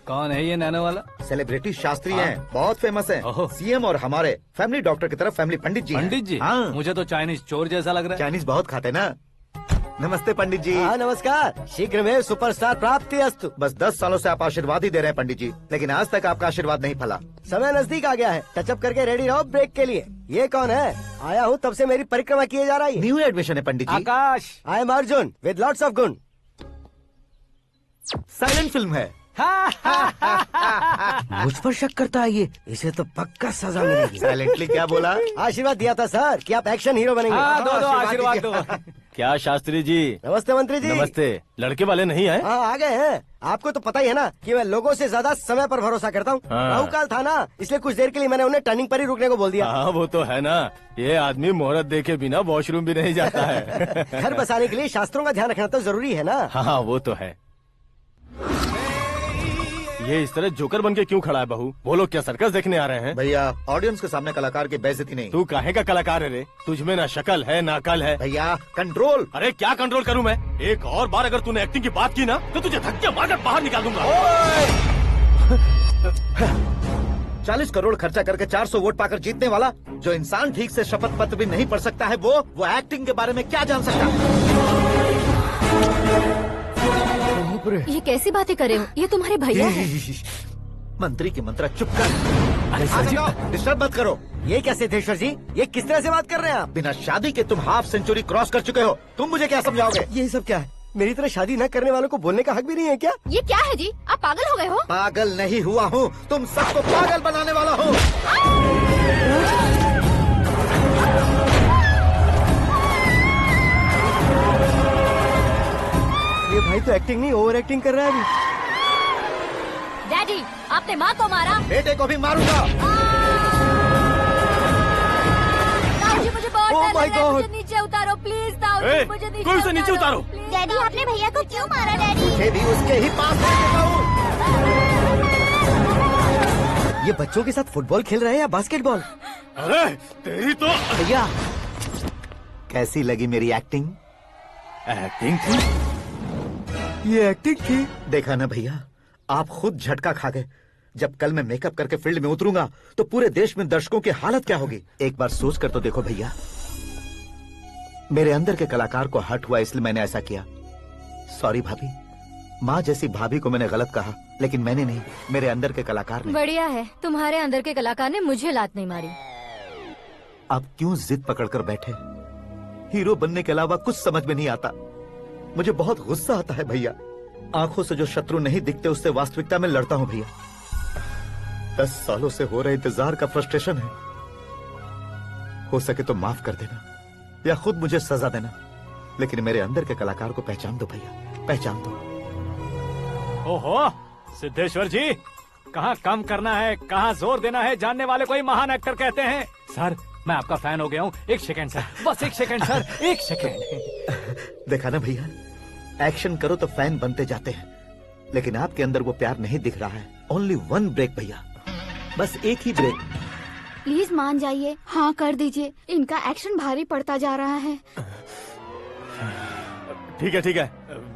कौन है ये नैनो वाला? सेलिब्रिटी शास्त्री हैं, बहुत फेमस हैं। सीएम और हमारे फैमिली डॉक्टर की तरफ फैमिली पंडित जी हैं। पंडित जी? हाँ। मुझे तो चाइनीज चोर जैसा लग रहा है। चाइनीज बहुत खाते ना। नमस्ते पंडित जी। हाँ नमस्कार, शीघ्र में सुपरस्टार प्राप्ति अस्तु। बस 10 सालों से आप आशीर्वाद ही दे रहे हैं पंडित जी, लेकिन आज तक आपका आशीर्वाद नहीं फला। समय नजदीक आ गया है, टचअप करके रेडी रहो ब्रेक के लिए। ये कौन है? आया हूँ तब से मेरी परिक्रमा किए जा रही है। न्यू एडमिशन है Pandit ji. Akash. I am Arjun with lots of गुण। साइलेंट फिल्म है। मुझ पर शक करता है ये, इसे तो पक्का सजा मिलेगी। साइलेंटली क्या बोला? आशीर्वाद दिया था सर कि आप एक्शन हीरो बनेंगे। दो आशीर्वाद दो। क्या शास्त्री जी? नमस्ते मंत्री जी। नमस्ते। लड़के वाले नहीं आए? हाँ आ गए हैं। आपको तो पता ही है ना कि मैं लोगों से ज्यादा समय पर भरोसा करता हूँ। हाँ। राहु काल था ना, इसलिए कुछ देर के लिए मैंने उन्हें टर्निंग पर ही रुकने को बोल दिया। हाँ वो तो है ना, ये आदमी मुहूर्त देखे बिना वॉशरूम भी नहीं जाता है। घर बसाने के लिए शास्त्रों का ध्यान रखना तो जरूरी है ना। हाँ वो तो है। ये इस तरह जोकर बन के क्यों खड़ा है बहू? वो लोग क्या सर्कस देखने आ रहे हैं? भैया ऑडियंस के सामने कलाकार की बेइज्जती नहीं। तू काहे का कलाकार है रे? तुझ में ना शक्ल है ना अकल है। भैया कंट्रोल। अरे क्या कंट्रोल करूं मैं? एक और बार अगर तूने एक्टिंग की बात की ना तो तुझे धक्के मारकर बाहर निकाल दूंगा। 40 करोड़ खर्चा करके 400 वोट पाकर जीतने वाला, जो इंसान ठीक से शपथ पत्र भी नहीं पढ़ सकता है, वो एक्टिंग के बारे में क्या जान सकता है? ये कैसी बातें कर रहे हो? ये तुम्हारे भैया हैं। मंत्री की मंत्रा चुप कर। डिस्टर्ब मत करो। ये क्या सिद्धेश्वर जी, ये किस तरह से बात कर रहे हैं आप? बिना शादी के तुम हाफ सेंचुरी क्रॉस कर चुके हो, तुम मुझे क्या समझाओगे? ये सब क्या है? मेरी तरह शादी न करने वालों को बोलने का हक भी नहीं है क्या? ये क्या है जी? आप पागल हो गए हो? पागल नहीं हुआ हूँ, तुम सबको पागल बनाने वाला हूँ। ये भाई तो एक्टिंग नहीं ओवर एक्टिंग कर रहा है अभी। डैडी, आपने माँ को मारा। बेटे को भी मारूंगा। ताऊजी मुझे बहुत Oh डर my लग रहा है, God! मुझे नीचे उतारो प्लीज। ताऊजी मुझे नीचे कोई उसे नीचे उतारो। डैडी आपने भैया को क्यों मारा डैडी? मुझे भी उसके ही पास लेके जाऊं। ये बच्चों के साथ फुटबॉल खेल रहे हैं या बास्केटबॉल? अरे तेरी तो भैया कैसी लगी मेरी एक्टिंग? एक्टिंग थी? ये एक्टिंग थी? देखा ना भैया, आप खुद झटका खा गए। जब कल मैं मेकअप करके फील्ड में उतरूंगा तो पूरे देश में दर्शकों की हालत क्या होगी? एक बार सोच कर तो देखो भैया। मेरे अंदर के कलाकार को हर्ट हुआ इसलिए मैंने ऐसा किया। सॉरी भाभी। माँ जैसी भाभी को मैंने गलत कहा, लेकिन मैंने नहीं, मेरे अंदर के कलाकार ने। बढ़िया है, तुम्हारे अंदर के कलाकार ने मुझे लात नहीं मारी। आप क्यों जिद पकड़कर बैठे? हीरो बनने के अलावा कुछ समझ में नहीं आता। मुझे बहुत गुस्सा आता है भैया। आंखों से जो शत्रु नहीं दिखते उससे वास्तविकता में लड़ता हूँ भैया। 10 सालों से हो रहे इंतजार का फ्रस्ट्रेशन है। हो सके तो माफ कर देना या खुद मुझे सजा देना, लेकिन मेरे अंदर के कलाकार को पहचान दो भैया, पहचान दो। ओहो सिद्धेश्वर जी, कहाँ कम करना है कहाँ जोर देना है जानने वाले को ही महान एक्टर कहते हैं। सर मैं आपका फैन हो गया हूँ। एक सेकंड सर, बस एक सेकंड सर, एक सेकंड। देखा ना भैया, एक्शन करो तो फैन बनते जाते हैं, लेकिन आपके अंदर वो प्यार नहीं दिख रहा है। ओनली 1 ब्रेक भैया, बस एक ही ब्रेक। प्लीज मान जाइए, हाँ कर दीजिए। इनका एक्शन भारी पड़ता जा रहा है। ठीक है,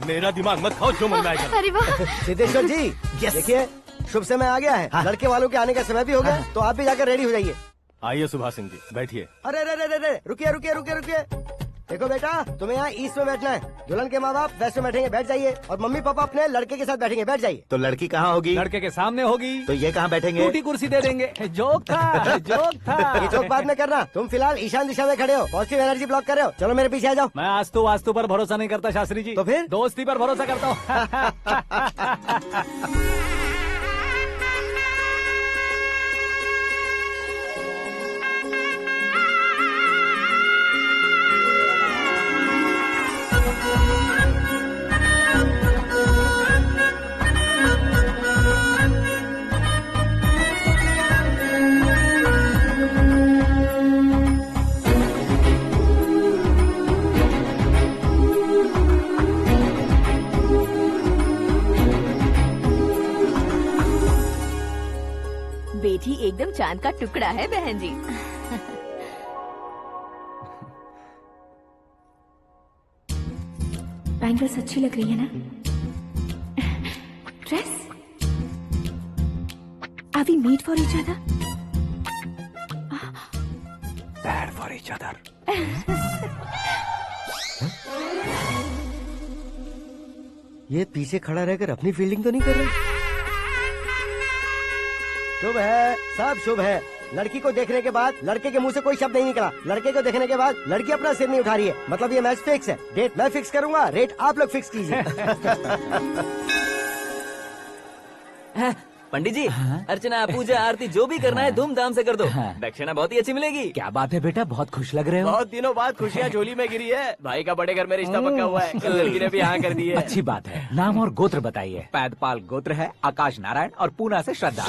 मेरा दिमाग मत खाओ, जो मन में आएगा। अरे वाह सिद्धेश्वर जी, देखिए शुभ समय आ गया है। लड़के वालों के आने का समय भी हो गया, तो आप भी जाकर रेडी हो जाइए। आइए सुभाष सिंह जी, बैठिए। अरे रुकिए। देखो बेटा, तुम्हें यहाँ ईस्ट में बैठना है। दुल्हन के माँ बाप वेस्ट में बैठेंगे, बैठ जाइए। और मम्मी पापा अपने लड़के के साथ बैठेंगे, बैठ जाइए। तो लड़की कहाँ होगी? लड़के के सामने होगी। तो ये कहाँ बैठेंगे? टूटी कुर्सी दे देंगे। जोक था, जोक था। ये जोक बाद में करना। तुम फिलहाल ईशान दिशा में खड़े हो, पॉजिटिव एनर्जी ब्लॉक कर रहे हो। चलो मेरे पीछे आ जाओ। मैं आस्तु वास्तु पर भरोसा नहीं करता शास्त्री जी। तो फिर? दोस्ती पर भरोसा करता हूँ। बेटी एकदम चांद का टुकड़ा है बहन जी। बैंगल्स अच्छी लग रही है ना? Dress? Are we made for each other? Bad for each other. ये पीछे खड़ा रहकर अपनी फील्डिंग तो नहीं कर रहा? शुभ है, सब शुभ है। लड़की को देखने के बाद लड़के के मुंह से कोई शब्द नहीं निकला। लड़के को देखने के बाद लड़की अपना सिर नहीं उठा रही है। मतलब ये मैच फिक्स है। डेट मैं फिक्स करूंगा, रेट आप लोग फिक्स कीजिए। पंडित जी, अर्चना पूजा आरती जो भी करना है धूमधाम से कर दो। दक्षिणा बहुत ही अच्छी मिलेगी। क्या बात है बेटा, बहुत खुश लग रहे हो। बहुत दिनों बाद खुशियाँ झोली में गिरी है। भाई का बड़े घर में रिश्ता पक्का हुआ है। कल लड़की ने भी हाँ कर दी है। अच्छी बात है। नाम और गोत्र बताइए। पैदपाल गोत्र है, आकाश नारायण और पूना से श्रद्धा।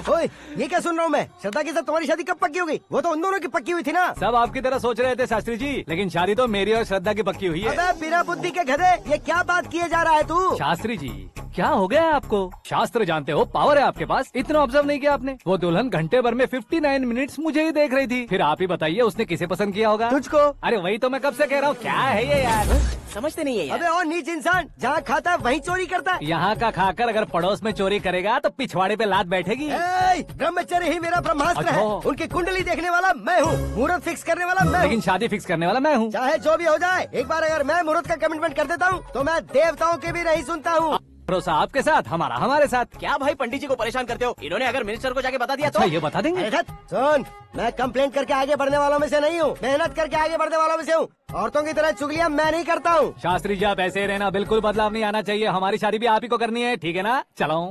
ओए, ये क्या सुन रहा हूँ मैं? श्रद्धा के साथ तुम्हारी शादी कब पक्की हो गई? वो तो उन दोनों की पक्की हुई थी ना। सब आपकी तरह सोच रहे थे शास्त्री जी, लेकिन शादी तो मेरी और श्रद्धा की पक्की हुई है। अबे बिना बुद्धि के गधे, ये क्या बात किए जा रहा है तू? शास्त्री जी, क्या हो गया है आपको? शास्त्र जानते हो, पावर है आपके पास। इतना ऑब्जर्व नहीं किया आपने? वो दुल्हन घंटे भर में 59 मिनट्स मुझे ही देख रही थी। फिर आप ही बताइए उसने किसे पसंद किया होगा? तुझको। अरे वही तो मैं कब से कह रहा हूँ, क्या है ये यार? समझते नहीं है यार। अबे और नीच इंसान, जहाँ खाता है वहीं चोरी करता है। यहाँ का खाकर अगर पड़ोस में चोरी करेगा तो पिछवाड़े पे लात बैठेगी। ब्रह्मचर्य ही मेरा ब्रह्मास्त्र है। अच्छा। उनकी कुंडली देखने वाला मैं हूँ, मुहूर्त फिक्स करने वाला मैं हूँ। लेकिन शादी फिक्स करने वाला मैं हूँ। चाहे जो भी हो जाए, एक बार अगर मैं मुहूर्त का कमिटमेंट कर देता हूँ तो मैं देवताओं के भी नहीं सुनता हूँ। भरोसा आपके साथ, हमारा हमारे साथ। क्या भाई पंडित जी को परेशान करते हो? इन्होंने अगर मिनिस्टर को जाके बता दिया अच्छा, तो ये बता देंगे? अरे सुन, मैं कंप्लेंट करके आगे बढ़ने वालों में से नहीं हूँ, मेहनत करके आगे बढ़ने वालों में से हूँ। औरतों की तरह चुगलियाँ मैं नहीं करता हूँ। शास्त्री जी आप ऐसे ही रहना, बिल्कुल बदलाव नहीं आना चाहिए। हमारी शादी भी आप ही को करनी है, ठीक है ना? चलो।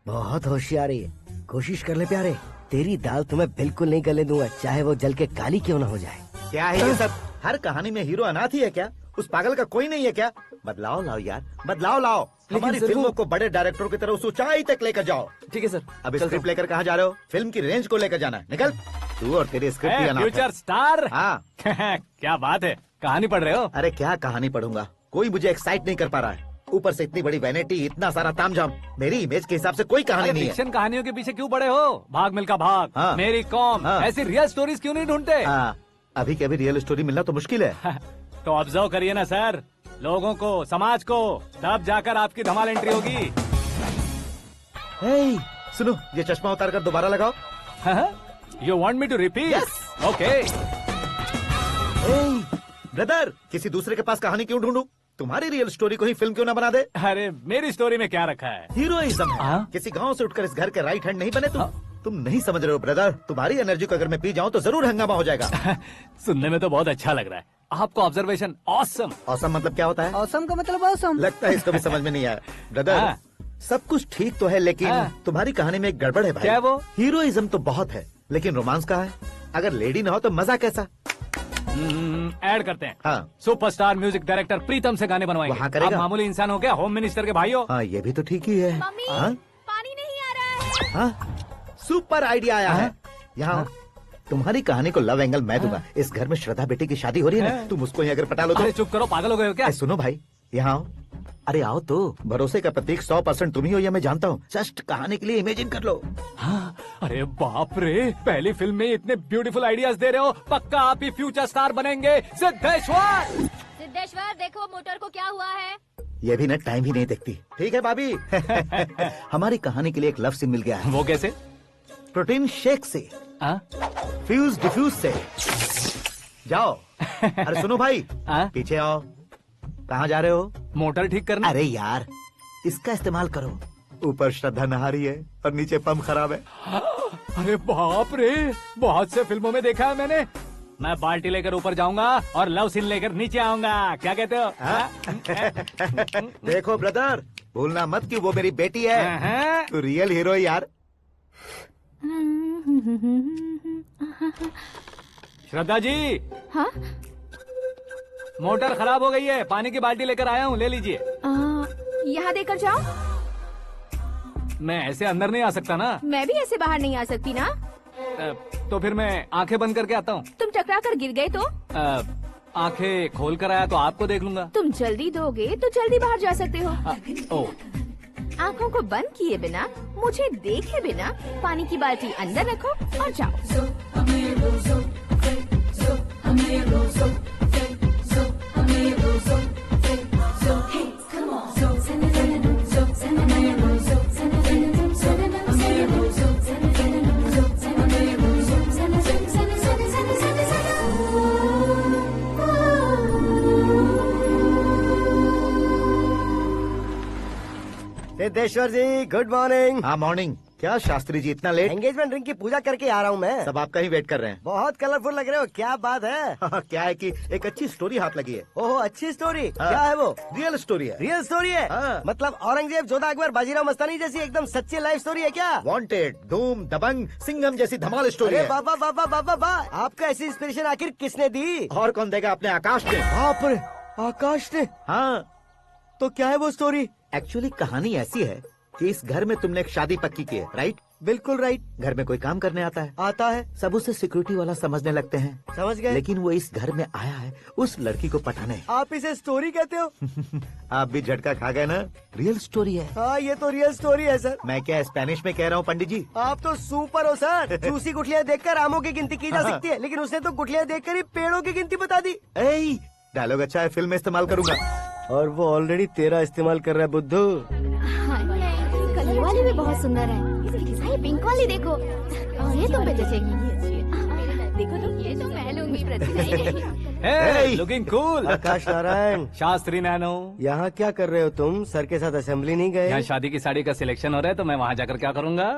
बहुत होशियारी है, कोशिश कर ले प्यारे। तेरी दाल तुम्हें बिल्कुल नहीं गलने दूंगा, चाहे वो जल के काली क्यों न हो जाए। क्या है ये सब? हर कहानी में हीरो अनाथ ही है क्या? उस पागल का कोई नहीं है क्या? बदलाव लाओ यार, बदलाव लाओ। हमारी फिल्मों को बड़े डायरेक्टरों की तरह उस ऊंचाई तक लेकर जाओ। ठीक है सर। अब स्क्रिप्ट लेकर कहाँ जा रहे हो? फिल्म की रेंज को लेकर जाना है। निकल तू और तेरी स्क्रिप्ट भी अनाथ है। Future star. हाँ। क्या बात है, कहानी पढ़ रहे हो? अरे क्या कहानी पढ़ूंगा, कोई मुझे एक्साइट नहीं कर पा रहा है। ऊपर से इतनी बड़ी वैनिटी, इतना सारा तामझाम। मेरी इमेज के हिसाब से कोई कहानी नहीं है। फिक्शन कहानियों के पीछे क्यों पड़े हो? भाग मिल्खा भाग, हाँ। मेरी कॉम, हाँ। ऐसी रियल स्टोरीज क्यों नहीं ढूंढते? हाँ, अभी के अभी रियल स्टोरी मिलना तो मुश्किल है। तो ऑब्जर्व करिए ना सर, लोगों को, समाज को, तब जाकर आपकी धमाल एंट्री होगी। सुनो, ये चश्मा उतार कर दोबारा लगाओ। You want me to repeat? Okay. Brother, किसी दूसरे के पास कहानी क्यों ढूंढूं? तुम्हारी रियल स्टोरी को ही फिल्म क्यों ना बना दे? अरे मेरी स्टोरी में क्या रखा है? हीरोइज्म है। किसी गांव से उठकर इस घर के राइट हैंड नहीं बने तुम। तुम नहीं समझ रहे हो ब्रदर, तुम्हारी एनर्जी को अगर मैं पी जाऊं तो जरूर हंगामा हो जाएगा। सुनने में तो बहुत अच्छा लग रहा है। आपको ऑब्जर्वेशन ऑसम। ऑसम मतलब क्या होता है? औसम का मतलब औसम। लगता है इसको भी समझ में नहीं आया। ब्रदर, सब कुछ ठीक तो है, लेकिन तुम्हारी कहानी में एक गड़बड़ है भाई। क्या वो? हीरोइज्म तो बहुत है, लेकिन रोमांस कहाँ है? अगर लेडी ना हो तो मजा कैसा? ऐड करते हैं। हाँ। सुपरस्टार म्यूजिक डायरेक्टर प्रीतम से गाने बनवाएंगे। वहाँ करेगा? आप मामूली इंसान हो क्या, होम मिनिस्टर के भाई हो? हाँ, ये भी तो ठीक ही है। मम्मी, हाँ? पानी नहीं आ रहा है। हाँ? सुपर आइडिया आया है। यहाँ तुम्हारी कहानी को लव एंगल मैं दूंगा। इस घर में श्रद्धा बेटी की शादी हो रही है ना, तुम उसको ही अगर पटा लो तो। अरे चुप करो, पागल हो गए हो क्या? सुनो भाई, यहाँ आओ। अरे आओ तो। भरोसे का प्रतीक 100% तुम ही हो, ये मैं जानता हूँ। जस्ट कहानी के लिए इमेजिन कर लो। हाँ, अरे बाप रे, पहली फिल्म में इतने ब्यूटीफुल आइडियाज दे रहे हो, पक्का आप ही फ्यूचर स्टार बनेंगे। सिद्धेश्वर, सिद्धेश्वर देखो मोटर को क्या हुआ है। ये भी ना टाइम ही नहीं देखती। ठीक है भाभी। हमारी कहानी के लिए एक लव सीन मिल गया है। वो कैसे? प्रोटीन शेक से फ्यूज डिफ्यूज से जाओ। अरे सुनो भाई, पीछे आओ। कहाँ जा रहे हो? मोटर ठीक करना। अरे यार, इसका इस्तेमाल करो। ऊपर श्रद्धा नहा रही है और नीचे पंप खराब है। अरे बाप रे, बहुत से फिल्मों में देखा है मैंने। मैं बाल्टी लेकर ऊपर जाऊंगा और लव सीन लेकर नीचे आऊंगा। क्या कहते हो? देखो ब्रदर, भूलना मत कि वो मेरी बेटी है। तू रियल हीरो है यार। श्रद्धा जी। हाँ? मोटर खराब हो गई है, पानी की बाल्टी लेकर आया हूँ, ले लीजिए। यहाँ देकर जाओ। मैं ऐसे अंदर नहीं आ सकता ना। मैं भी ऐसे बाहर नहीं आ सकती ना। तो फिर मैं आंखें बंद करके आता हूँ। तुम टकरा कर गिर गए तो? आंखें खोल कर आया तो आपको देख लूंगा। तुम जल्दी दोगे तो जल्दी बाहर जा सकते हो। आँखों को बंद किए बिना, मुझे देखे बिना पानी की बाल्टी अंदर रखो और जाओ। सिद्धेश्वर जी, गुड मॉर्निंग। हाँ मॉर्निंग। क्या शास्त्री जी इतना लेट? एंगेजमेंट रिंग की पूजा करके आ रहा हूँ मैं। सब आपका ही वेट कर रहे हैं। बहुत कलरफुल लग रहे हो, क्या बात है? क्या है कि एक अच्छी स्टोरी हाथ लगी है। ओह, अच्छी स्टोरी। क्या है वो? रियल स्टोरी है। रियल स्टोरी है? मतलब औरंगजेब, जोधा अकबर, बाजीराव मस्तानी जैसी एकदम सच्ची लाइफ स्टोरी है क्या? वांटेड, धूम, दबंग, सिंघम जैसी धमाल स्टोरी है। बाबा बाबा बाबा बा, आपको ऐसी इंस्पिरेशन आखिर किसने दी? और कौन देगा? अपने आकाश ने। बाप रे, आकाश ने? हाँ। तो क्या है वो स्टोरी? एक्चुअली कहानी ऐसी है कि इस घर में तुमने एक शादी पक्की की है, राइट? बिल्कुल राइट। घर में कोई काम करने आता है? आता है। सब उसे सिक्योरिटी वाला समझने लगते हैं। समझ गए। लेकिन वो इस घर में आया है उस लड़की को पटाने। आप इसे स्टोरी कहते हो? आप भी झटका खा गए ना। रियल स्टोरी है। हाँ, ये तो रियल स्टोरी है सर। मैं क्या स्पेनिश में कह रहा हूँ पंडित जी? आप तो सुपर हो सर। चूसी गुठलियाँ देखकर आमों की गिनती की जा सकती है, लेकिन उसने तो गुठलियाँ देखकर ही पेड़ों की गिनती बता दी। डायलॉग अच्छा है, फिल्म में इस्तेमाल करूंगा। और वो ऑलरेडी तेरा इस्तेमाल कर रहा है बुद्धू। ये वाली भी बहुत सुंदर है। ये पिंक वाली देखो, ये तुम पे जचेगी। देखो तो, ये तो मैं लूंगी। Looking cool. Akash Narayan. Shastri nano. यहाँ क्या कर रहे हो तुम? सर के साथ असेंबली नहीं गए? यहाँ शादी की साड़ी का सिलेक्शन हो रहा है, तो मैं वहाँ जाकर क्या करूँगा?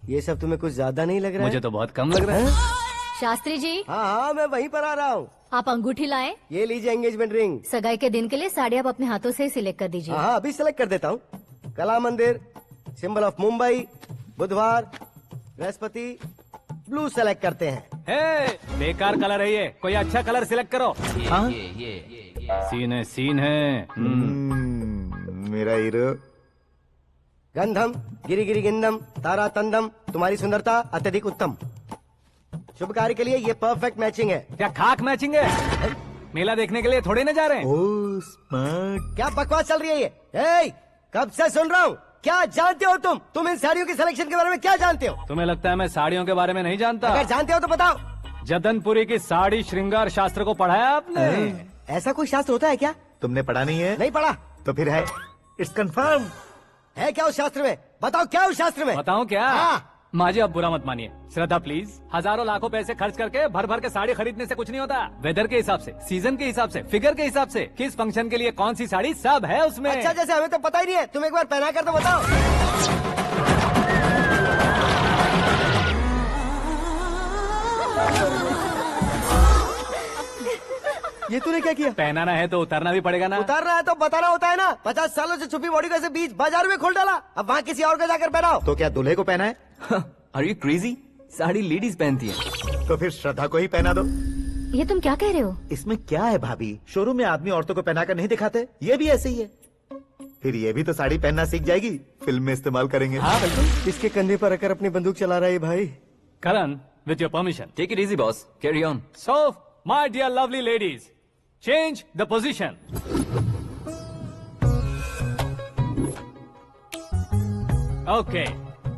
ये सब तुम्हें कुछ ज्यादा नहीं लग रहा है? मुझे तो बहुत कम लग रहा है। शास्त्री जी। हाँ, मैं वहीं पर आ रहा हूँ। आप अंगूठी लाए। ये लीजिए एंगेजमेंट रिंग। सगाई के दिन के लिए साड़ी आप अपने हाथों से सिलेक्ट कर दीजिए। हाँ, अभी सिलेक्ट कर देता हूँ। कला मंदिर, सिंबल ऑफ मुंबई, बुधवार, बृहस्पति, ब्लू सेलेक्ट करते हैं। बेकार कलर है ये, कोई अच्छा कलर सिलेक्ट करो। सीन है। मेरा हीरो। गंधम, गिरी गिरी गिंदम, तारा तंदम, तुम्हारी सुंदरता अत्यधिक उत्तम। शुभ कार्य के लिए ये परफेक्ट मैचिंग है। क्या खाक मैचिंग है? मेला देखने के लिए थोड़े न जा रहे हैं। Oh smart. क्या बकवास चल रही है ये? कब से सुन रहा हूँ। क्या जानते हो तुम इन साड़ियों की सिलेक्शन के बारे में क्या जानते हो? तुम्हें लगता है मैं साड़ियों के बारे में नहीं जानता? अगर जानते हो तो बताओ। जदनपुरी की साड़ी श्रृंगार शास्त्र को पढ़ा है आपने? ऐसा कोई शास्त्र होता है क्या? तुमने पढ़ा नहीं है? नहीं पढ़ा। तो फिर है, इट्स कंफर्म। है क्या उस शास्त्र में? बताओ क्या उस शास्त्र में? बताऊं क्या? हाँ। माजी, अब बुरा मत मानिए। श्रद्धा प्लीज, हजारों लाखों पैसे खर्च करके भर भर के साड़ी खरीदने से कुछ नहीं होता। वेदर के हिसाब से, सीजन के हिसाब से, फिगर के हिसाब से, किस फंक्शन के लिए कौन सी साड़ी, सब है उसमें। अच्छा, जैसे हमें तो पता ही नहीं है। तुम एक बार पहना कर तो बताओ। ये तूने क्या किया? पहनाना है तो उतारना भी पड़ेगा ना। उतारना है तो बताना होता है ना। 50 सालों से छुपी बॉडी को ऐसे बीच बाजार में खोल डाला, अब वहाँ किसी और को जाकर पहनाओ। तो क्या दूल्हे को पहना है? Are you crazy? Sari ladies पहनती है। तो फिर श्रद्धा को ही पहना दो। ये तुम क्या कह रहे हो? इसमें क्या है भाभी? शोरूम में आदमी औरतों को पहनाकर नहीं दिखाते? ये भी ऐसे ही है। फिर ये भी तो साड़ी पहनना सीख जाएगी, फिल्म में इस्तेमाल करेंगे। हाँ बिल्कुल। इसके कंधे पर रखकर अपनी बंदूक चला रहा है भाई। Karan, with your permission. Take it easy boss, carry on. So my dear lovely ladies, change the position. Okay,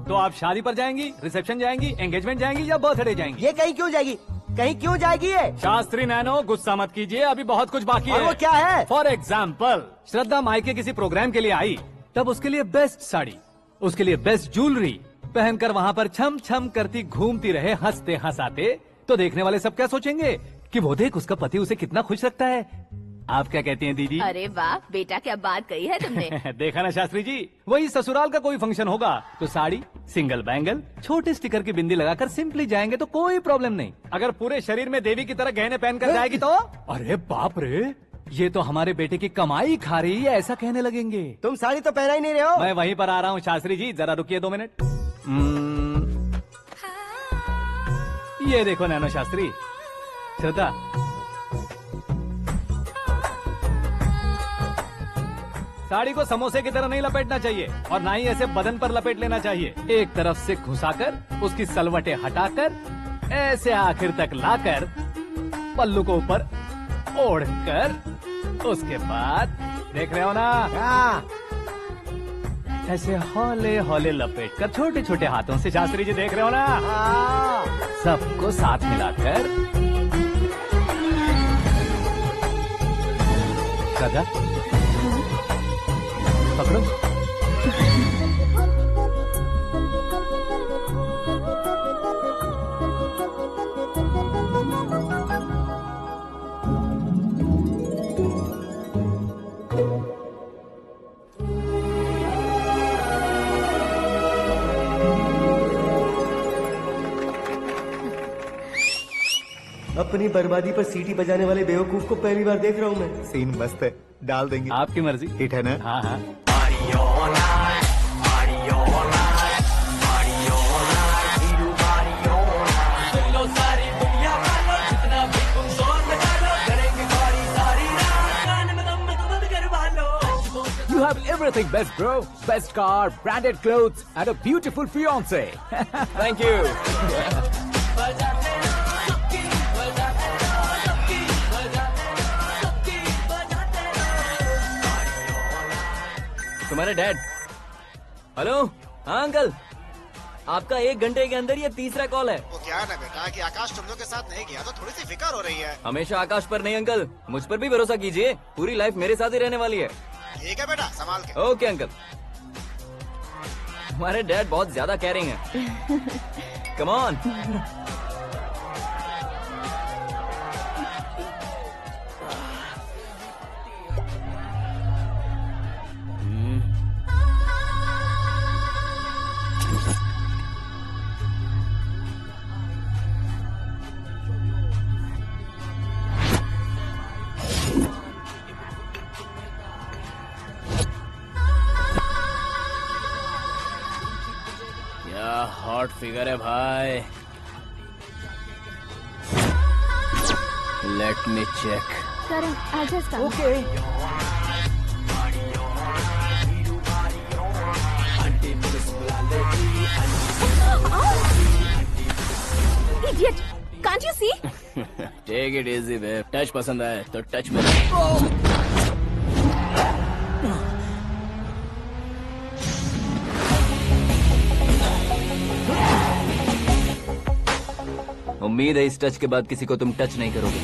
तो आप शादी पर जाएंगी, रिसेप्शन जाएंगी, एंगेजमेंट जाएंगी या बर्थडे जाएंगी? ये कहीं क्यों जाएगी? कहीं क्यों जाएगी ये? शास्त्री नैनो, गुस्सा मत कीजिए, अभी बहुत कुछ बाकी है। और वो क्या है? फॉर एग्जाम्पल, श्रद्धा मायके किसी प्रोग्राम के लिए आई, तब उसके लिए बेस्ट साड़ी, उसके लिए बेस्ट ज्वेलरी, पहनकर वहाँ पर छम छम करती घूमती रहे हंसते हंसाते, तो देखने वाले सब क्या सोचेंगे कि वो देख उसका पति उसे कितना खुश रखता है। आप क्या कहती हैं दीदी? अरे वाह बेटा, क्या बात कही है तुमने। देखा ना शास्त्री जी, वही ससुराल का कोई फंक्शन होगा तो साड़ी, सिंगल बैंगल, छोटे स्टिकर की बिंदी लगाकर सिंपली जाएंगे तो कोई प्रॉब्लम नहीं। अगर पूरे शरीर में देवी की तरह गहने पहनकर जाएगी तो अरे बाप रे, ये तो हमारे बेटे की कमाई खा रही है, ऐसा कहने लगेंगे। तुम साड़ी तो पहना ही नहीं रहे हो। मैं वहीं पर आ रहा हूँ शास्त्री जी, जरा रुकिए 2 मिनट। ये देखो नैनो शास्त्री, श्रद्धा, साड़ी को समोसे की तरह नहीं लपेटना चाहिए और ना ही ऐसे बदन पर लपेट लेना चाहिए। एक तरफ से घुसाकर उसकी सलवटें हटाकर ऐसे आखिर तक लाकर पल्लू को ऊपर ओढ़कर, उसके बाद देख रहे हो ना, ऐसे हौले हौले लपेटकर छोटे छोटे हाथों से, शास्त्री जी देख रहे हो ना, सबको साथ मिलाकर, राजा पकड़ो। अपनी बर्बादी पर सीटी बजाने वाले बेवकूफ को पहली बार देख रहा हूँ मैं। सीन मस्त है, डाल देंगे। आपकी मर्जी। हिट है ना? हाँ हाँ। You have everything best, bro. Best car, branded clothes, and a beautiful fiance. Thank you. तुम्हारे डैड। हेलो, हाँ अंकल, आपका 1 घंटे के अंदर ये 3रा कॉल है। वो क्या है ना बेटा कि आकाश तुम लोग के साथ नहीं गया तो थोड़ी सी फिक्र हो रही है। हमेशा आकाश पर नहीं अंकल, मुझ पर भी भरोसा कीजिए, पूरी लाइफ मेरे साथ ही रहने वाली है। ठीक है बेटा, संभाल के। Okay uncle. हमारे डैड बहुत ज्यादा केयरिंग है। Come on. हॉट फिगर है भाई। Let me check. Karan, adjust कर। Okay. Idiot! Can't you see? Take it easy babe. Touch पसंद आए तो टच में। उम्मीद है इस टच के बाद किसी को तुम टच नहीं करोगे।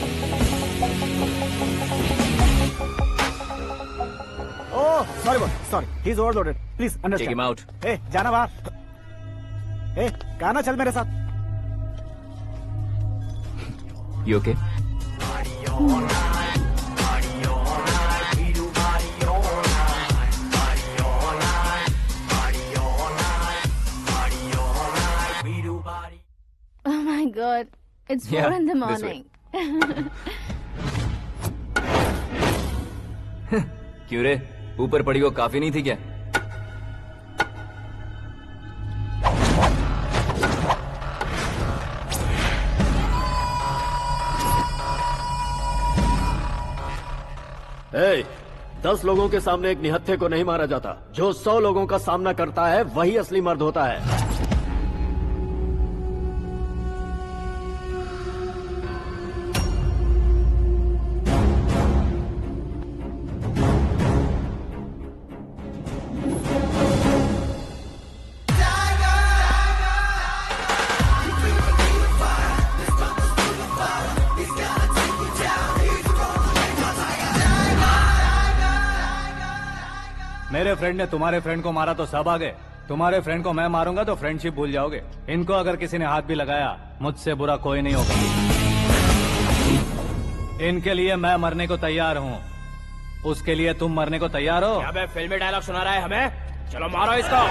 Oh sorry sorry, he is overloaded, please understand. Take him out. ए जाना बाहर। ए गाना चल मेरे साथ। You okay? Oh my God, it's 4 in the morning. क्यों रे, ऊपर पड़ी वो काफी नहीं थी क्या? ए, 10 लोगों के सामने एक निहत्थे को नहीं मारा जाता। जो 100 लोगों का सामना करता है वही असली मर्द होता है। मेरे फ्रेंड ने तुम्हारे फ्रेंड को मारा तो सब आ गए, तुम्हारे फ्रेंड को मैं मारूंगा तो फ्रेंडशिप भूल जाओगे। इनको अगर किसी ने हाथ भी लगाया, मुझसे बुरा कोई नहीं होगा। इनके लिए मैं मरने को तैयार हूँ, उसके लिए तुम मरने को तैयार हो? क्या बे फिल्मी डायलॉग सुना रहा है हमें? चलो मारो इसको।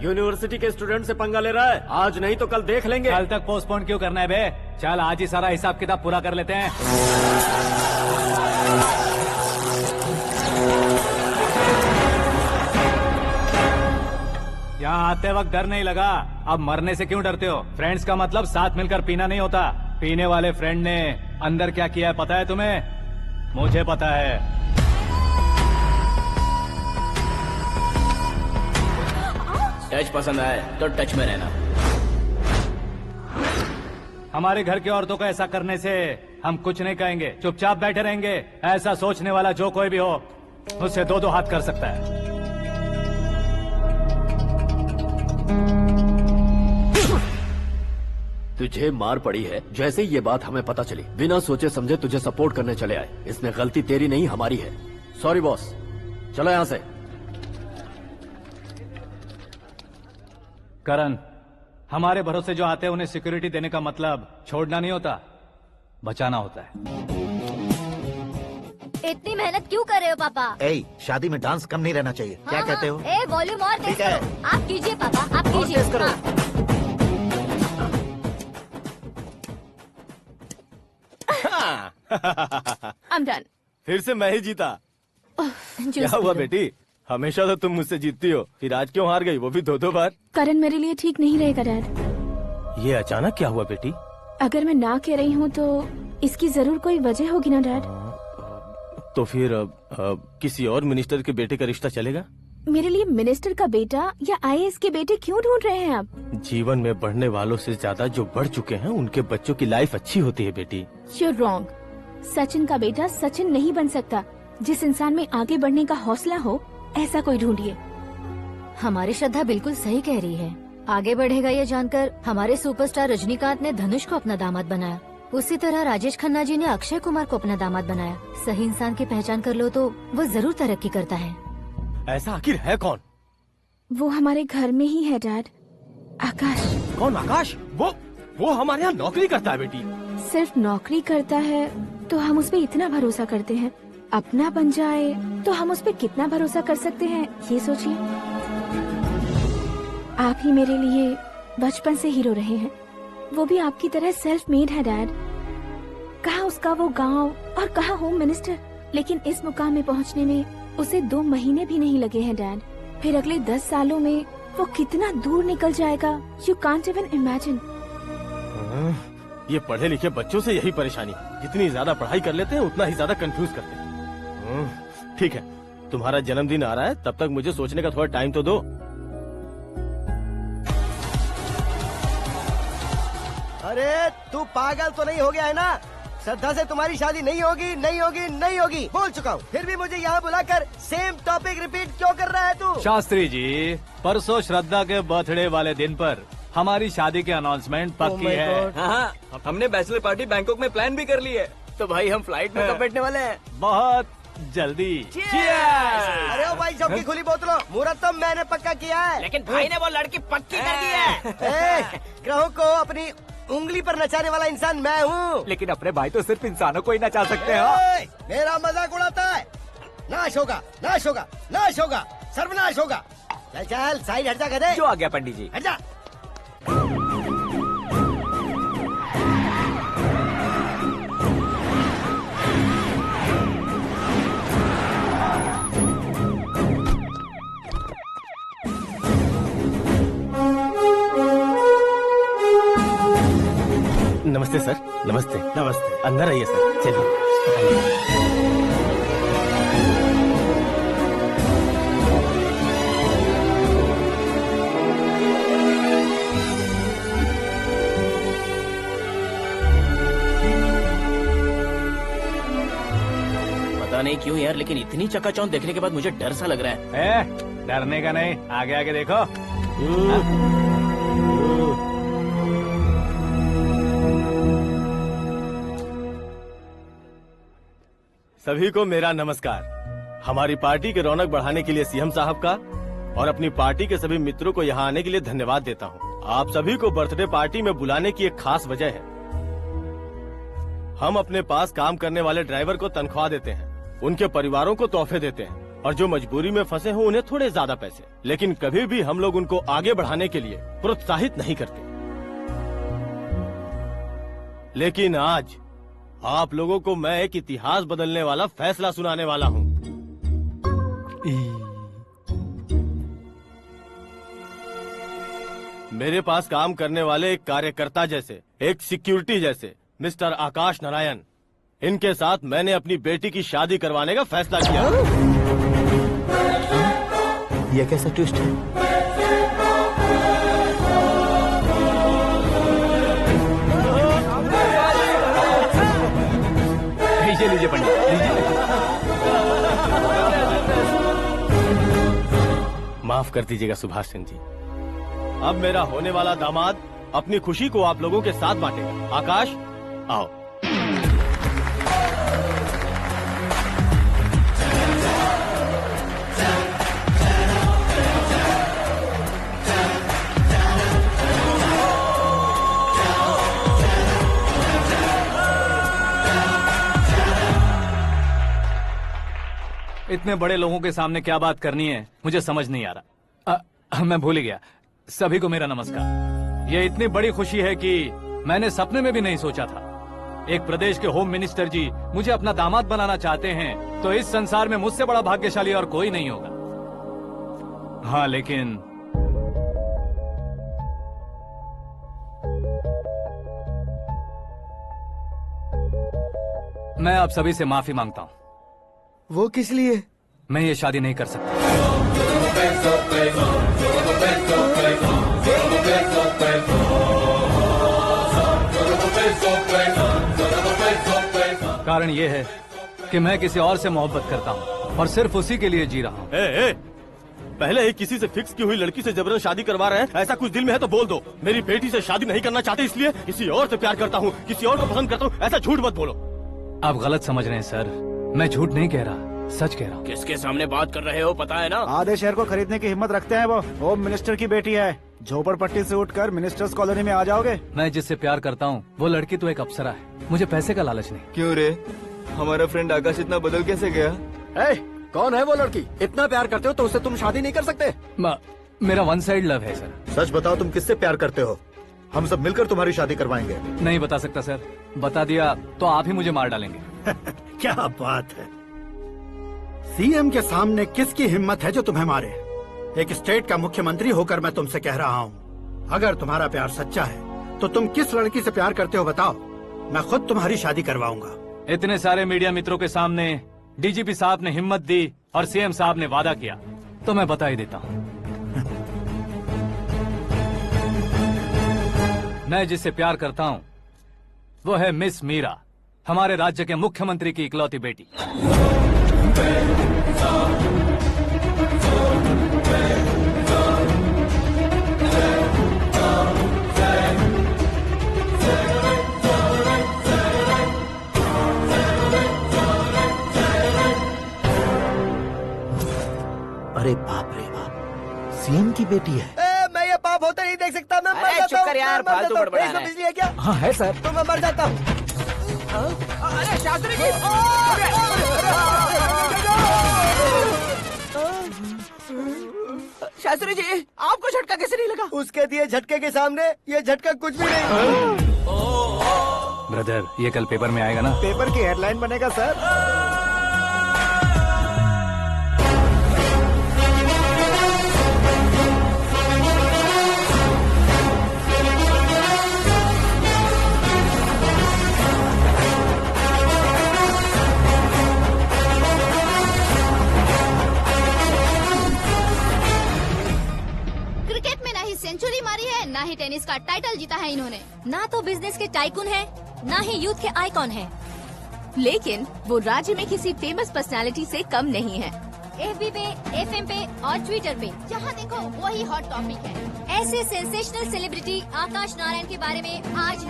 यूनिवर्सिटी के स्टूडेंट से पंगा ले रहा है, आज नहीं तो कल देख लेंगे। कल तक पोस्टपोन क्यों करना है बे? चल आज ही सारा हिसाब किताब पूरा कर लेते हैं। यहाँ आते वक्त डर नहीं लगा, अब मरने से क्यों डरते हो? फ्रेंड्स का मतलब साथ मिलकर पीना नहीं होता। पीने वाले फ्रेंड ने अंदर क्या किया है पता है तुम्हें? मुझे पता है। टच पसंद आए तो टच में रहना। हमारे घर की औरतों को ऐसा करने से हम कुछ नहीं कहेंगे, चुपचाप बैठे रहेंगे। ऐसा सोचने वाला जो कोई भी हो, उससे दो दो हाथ कर सकता है। तुझे मार पड़ी है। जैसे ही ये बात हमें पता चली, बिना सोचे समझे तुझे सपोर्ट करने चले आए। इसमें गलती तेरी नहीं हमारी है। सॉरी बॉस, चलो यहाँ से। करण, हमारे भरोसे जो आते हैं उन्हें सिक्योरिटी देने का मतलब छोड़ना नहीं होता, बचाना होता है। इतनी मेहनत क्यों कर रहे हो पापा? ए, शादी में डांस कम नहीं रहना चाहिए। क्या कहते हो? ए, वॉल्यूम और तेज ठीक है। करो। आप कीजिए पापा, आप कीजिए। तेज करो। I'm done. फिर से मैं ही जीता। क्या हुआ बेटी? हमेशा तो तुम मुझसे जीतती हो, फिर आज क्यों हार गई, वो भी दो दो बार? करण मेरे लिए ठीक नहीं रहेगा डैड। ये अचानक क्या हुआ बेटी? अगर मैं ना कह रही हूँ तो इसकी जरूर कोई वजह होगी ना डैड। तो फिर किसी और मिनिस्टर के बेटे का रिश्ता चलेगा? मेरे लिए मिनिस्टर का बेटा या आईएएस के बेटे क्यों ढूंढ रहे हैं आप? जीवन में बढ़ने वालों से ज्यादा जो बढ़ चुके हैं उनके बच्चों की लाइफ अच्छी होती है बेटी। You're wrong. सचिन का बेटा सचिन नहीं बन सकता। जिस इंसान में आगे बढ़ने का हौसला हो, ऐसा कोई ढूंढिए। हमारी श्रद्धा बिल्कुल सही कह रही है। आगे बढ़ेगा ये जानकर हमारे सुपरस्टार रजनीकांत ने धनुष को अपना दामाद बनाया। उसी तरह राजेश खन्ना जी ने अक्षय कुमार को अपना दामाद बनाया। सही इंसान की पहचान कर लो तो वो जरूर तरक्की करता है। ऐसा आखिर है कौन? वो हमारे घर में ही है डैड, आकाश। कौन आकाश? वो हमारे यहाँ नौकरी करता है बेटी। सिर्फ नौकरी करता है तो हम उस पे इतना भरोसा करते हैं, अपना बन जाए तो हम उस पे कितना भरोसा कर सकते हैं, ये सोचिए। आप ही मेरे लिए बचपन से हीरो रहे हैं, वो भी आपकी तरह सेल्फ मेड है डैड। कहाँ उसका वो गांव और कहाँ होम मिनिस्टर, लेकिन इस मुकाम में पहुँचने में उसे 2 महीने भी नहीं लगे हैं डैड। फिर अगले 10 सालों में वो कितना दूर निकल जाएगा, यू कांट इवन इमेजिन। ये पढ़े लिखे बच्चों से यही परेशानी, जितनी ज्यादा पढ़ाई कर लेते हैं उतना ही ज्यादा कंफ्यूज करते हैं। ठीक है, तुम्हारा जन्मदिन आ रहा है, तब तक मुझे सोचने का थोड़ा टाइम तो दो। अरे तू पागल तो नहीं हो गया है ना? श्रद्धा से तुम्हारी शादी नहीं होगी, नहीं होगी, नहीं होगी, बोल चुका हूँ। फिर भी मुझे यहाँ बुलाकर सेम टॉपिक रिपीट क्यों कर रहा है तू? शास्त्री जी, परसों श्रद्धा के बर्थडे वाले दिन पर हमारी शादी की अनाउंसमेंट पक्की है। हाँ, हमने बैचलर पार्टी बैंकॉक में प्लान भी कर ली है। तो भाई हम फ्लाइट में कब बैठने वाले हैं? बहुत जल्दी। अरे ओ भाई, सबकी खुली बोतलों, मुहूर्त तो मैंने पक्का किया है। लेकिन भाई ने वो लड़की पक्की कर दी है। ग्रहों को अपनी उंगली पर नचाने वाला इंसान मैं हूँ। लेकिन अपने भाई तो सिर्फ इंसानों को ही नचा सकते हैं। मेरा मजाक उड़ाता है? नाश होगा, नाश होगा, नाश होगा, सर्वनाश होगा। चल चल साइड हट जा गधे। जो आ गया पंडित जी। हट जा। नमस्ते सर। नमस्ते। नमस्ते। अंदर आइए सर, चलिए। पता नहीं क्यों यार, लेकिन इतनी चकाचौंध देखने के बाद मुझे डर सा लग रहा है। डरने का नहीं, आगे आगे देखो। सभी को मेरा नमस्कार। हमारी पार्टी के रौनक बढ़ाने के लिए सीएम साहब का और अपनी पार्टी के सभी मित्रों को यहाँ आने के लिए धन्यवाद देता हूँ। आप सभी को बर्थडे पार्टी में बुलाने की एक खास वजह है। हम अपने पास काम करने वाले ड्राइवर को तनख्वाह देते हैं, उनके परिवारों को तोहफे देते हैं और जो मजबूरी में फंसे हो उन्हें थोड़े ज्यादा पैसे, लेकिन कभी भी हम लोग उनको आगे बढ़ाने के लिए प्रोत्साहित नहीं करते। लेकिन आज आप लोगों को मैं एक इतिहास बदलने वाला फैसला सुनाने वाला हूँ। मेरे पास काम करने वाले एक कार्यकर्ता जैसे, एक सिक्योरिटी जैसे मिस्टर आकाश नारायण, इनके साथ मैंने अपनी बेटी की शादी करवाने का फैसला किया। यह कैसा ट्विस्ट है? लीजिए पंडित, लीजिए। माफ कर दीजिएगा सुभाष सिंह जी। अब मेरा होने वाला दामाद अपनी खुशी को आप लोगों के साथ बांटेगा। आकाश, आओ। इतने बड़े लोगों के सामने क्या बात करनी है मुझे समझ नहीं आ रहा। मैं भूल ही गया। सभी को मेरा नमस्कार। ये इतनी बड़ी खुशी है कि मैंने सपने में भी नहीं सोचा था। एक प्रदेश के होम मिनिस्टर जी मुझे अपना दामाद बनाना चाहते हैं तो इस संसार में मुझसे बड़ा भाग्यशाली और कोई नहीं होगा। हाँ, लेकिन मैं आप सभी से माफी मांगता हूँ। वो किस लिए? मैं ये शादी नहीं कर सकता। कारण ये है कि मैं किसी और से मोहब्बत करता हूँ और सिर्फ उसी के लिए जी रहा हूँ। पहले ही किसी से फिक्स की हुई लड़की से जबरन शादी करवा रहे हैं, ऐसा कुछ दिल में है तो बोल दो। मेरी बेटी से शादी नहीं करना चाहते इसलिए किसी और से प्यार करता हूँ, किसी और को पसंद करता हूँ, ऐसा झूठ मत बोलो। आप गलत समझ रहे हैं सर। मैं झूठ नहीं कह रहा, सच कह रहा हूँ। किसके सामने बात कर रहे हो पता है ना? आधे शहर को खरीदने की हिम्मत रखते हैं वो। होम मिनिस्टर की बेटी है। झोपड़पट्टी से उठकर मिनिस्टर्स कॉलोनी में आ जाओगे। मैं जिससे प्यार करता हूँ वो लड़की तो एक अप्सरा है। मुझे पैसे का लालच नहीं। क्यों रे, हमारा फ्रेंड आकाश इतना बदल कैसे गया? कौन है वो लड़की? इतना प्यार करते हो तो उससे तुम शादी नहीं कर सकते? मेरा वन साइड लव है सर। सच बताओ, तुम किससे प्यार करते हो? हम सब मिलकर तुम्हारी शादी करवाएंगे। नहीं बता सकता सर। बता दिया तो आप ही मुझे मार डालेंगे। क्या बात है, सीएम के सामने किसकी हिम्मत है जो तुम्हें मारे? एक स्टेट का मुख्यमंत्री होकर मैं तुमसे कह रहा हूँ, अगर तुम्हारा प्यार सच्चा है तो तुम किस लड़की से प्यार करते हो बताओ, मैं खुद तुम्हारी शादी करवाऊंगा। इतने सारे मीडिया मित्रों के सामने डीजीपी साहब ने हिम्मत दी और सीएम साहब ने वादा किया तो मैं बता ही देता हूँ। मैं जिससे प्यार करता हूँ वो है मिस मीरा, हमारे राज्य के मुख्यमंत्री की इकलौती बेटी। अरे बाप रे बाप, सीएम की बेटी है। मैं ये पाप होते नहीं देख सकता। मैं मर जाता हूँ। यार, फालतू बड़बड़ा रहा है। बिजली है क्या? हाँ है सर। तो मैं मर जाता हूँ। अरे शास्त्री जी, शास्त्री जी, आपको झटका कैसे नहीं लगा? उसके दिए झटके के सामने ये झटका कुछ भी नहीं। ब्रदर, ये कल पेपर में आएगा ना? पेपर की हेडलाइन बनेगा सर। क्रिकेट में ना ही सेंचुरी मारी है, ना ही टेनिस का टाइटल जीता है इन्होंने। ना तो बिजनेस के टाइकून है, ना ही यूथ के आइकॉन है। लेकिन वो राज्य में किसी फेमस पर्सनालिटी से कम नहीं है। FB पे, FM पे और ट्विटर पे जहाँ देखो वही हॉट टॉपिक है। ऐसे सेंसेशनल सेलिब्रिटी आकाश नारायण के बारे में आज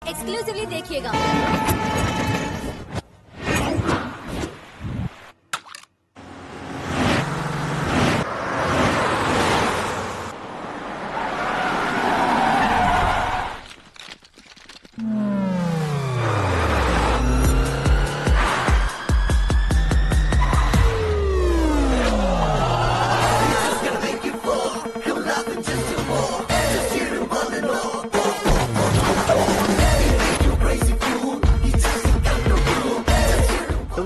एक्सक्लूसिवली देखिएगा।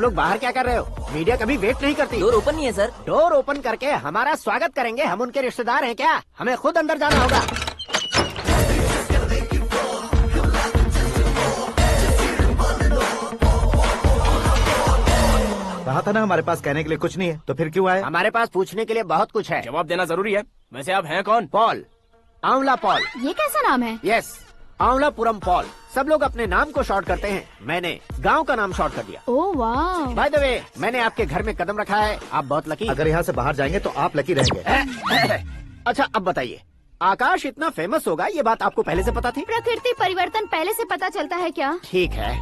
तुम लोग बाहर क्या कर रहे हो? मीडिया कभी वेट नहीं करती। डोर ओपन नहीं है सर। डोर ओपन करके हमारा स्वागत करेंगे? हम उनके रिश्तेदार हैं क्या? हमें खुद अंदर जाना होगा। कहा था ना हमारे पास कहने के लिए कुछ नहीं है, तो फिर क्यों आए? हमारे पास पूछने के लिए बहुत कुछ है। जवाब देना जरूरी है। वैसे आप हैं कौन? पॉल, आंवला पॉल। ये कैसा नाम है? Yes, Aanwalapuram Paul. सब लोग अपने नाम को शॉर्ट करते हैं, मैंने गांव का नाम शॉर्ट कर दिया। ओह वाह। बाय द वे, मैंने आपके घर में कदम रखा है, आप बहुत लकी। अगर यहाँ से बाहर जाएंगे तो आप लकी रहेंगे। अच्छा अब बताइए, आकाश इतना फेमस होगा ये बात आपको पहले से पता थी? प्रकृति परिवर्तन पहले से पता चलता है क्या? ठीक है,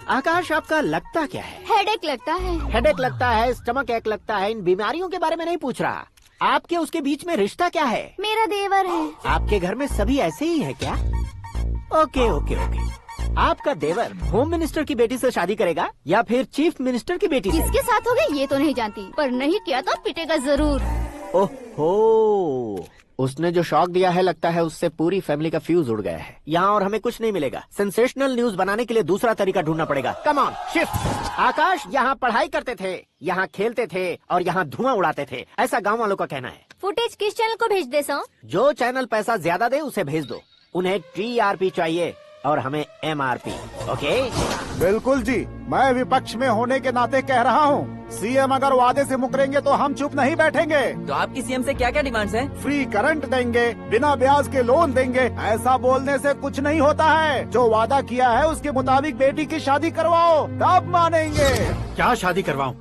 आकाश आपका लगता क्या है? हेडेक लगता है। हेडेक लगता है, स्टमक एक लगता है, इन बीमारियों के बारे में नहीं पूछ रहा। आपके उसके बीच में रिश्ता क्या है? मेरा देवर है। आपके घर में सभी ऐसे ही है क्या? Okay okay okay. आपका देवर होम मिनिस्टर की बेटी से शादी करेगा या फिर चीफ मिनिस्टर की बेटी से? किसके साथ होगा ये तो नहीं जानती, पर नहीं किया तो पिटेगा जरूर। ओहो, उसने जो शॉक दिया है लगता है उससे पूरी फैमिली का फ्यूज उड़ गया है। यहाँ और हमें कुछ नहीं मिलेगा। सेंसेशनल न्यूज बनाने के लिए दूसरा तरीका ढूंढना पड़ेगा। Come on shift. आकाश यहाँ पढ़ाई करते थे, यहाँ खेलते थे और यहाँ धुआं उड़ाते थे, ऐसा गाँव वालों का कहना है। फुटेज किस चैनल को भेज दे सो? जो चैनल पैसा ज्यादा दे उसे भेज दो। उन्हें TRP चाहिए और हमें MRP। ओके? बिल्कुल जी, मैं विपक्ष में होने के नाते कह रहा हूँ, सीएम अगर वादे से मुकरेंगे तो हम चुप नहीं बैठेंगे। तो आपकी सीएम से क्या क्या डिमांड्स हैं? फ्री करंट देंगे, बिना ब्याज के लोन देंगे। ऐसा बोलने से कुछ नहीं होता है। जो वादा किया है उसके मुताबिक बेटी की शादी करवाओ, तब मानेंगे। क्या शादी करवाऊं?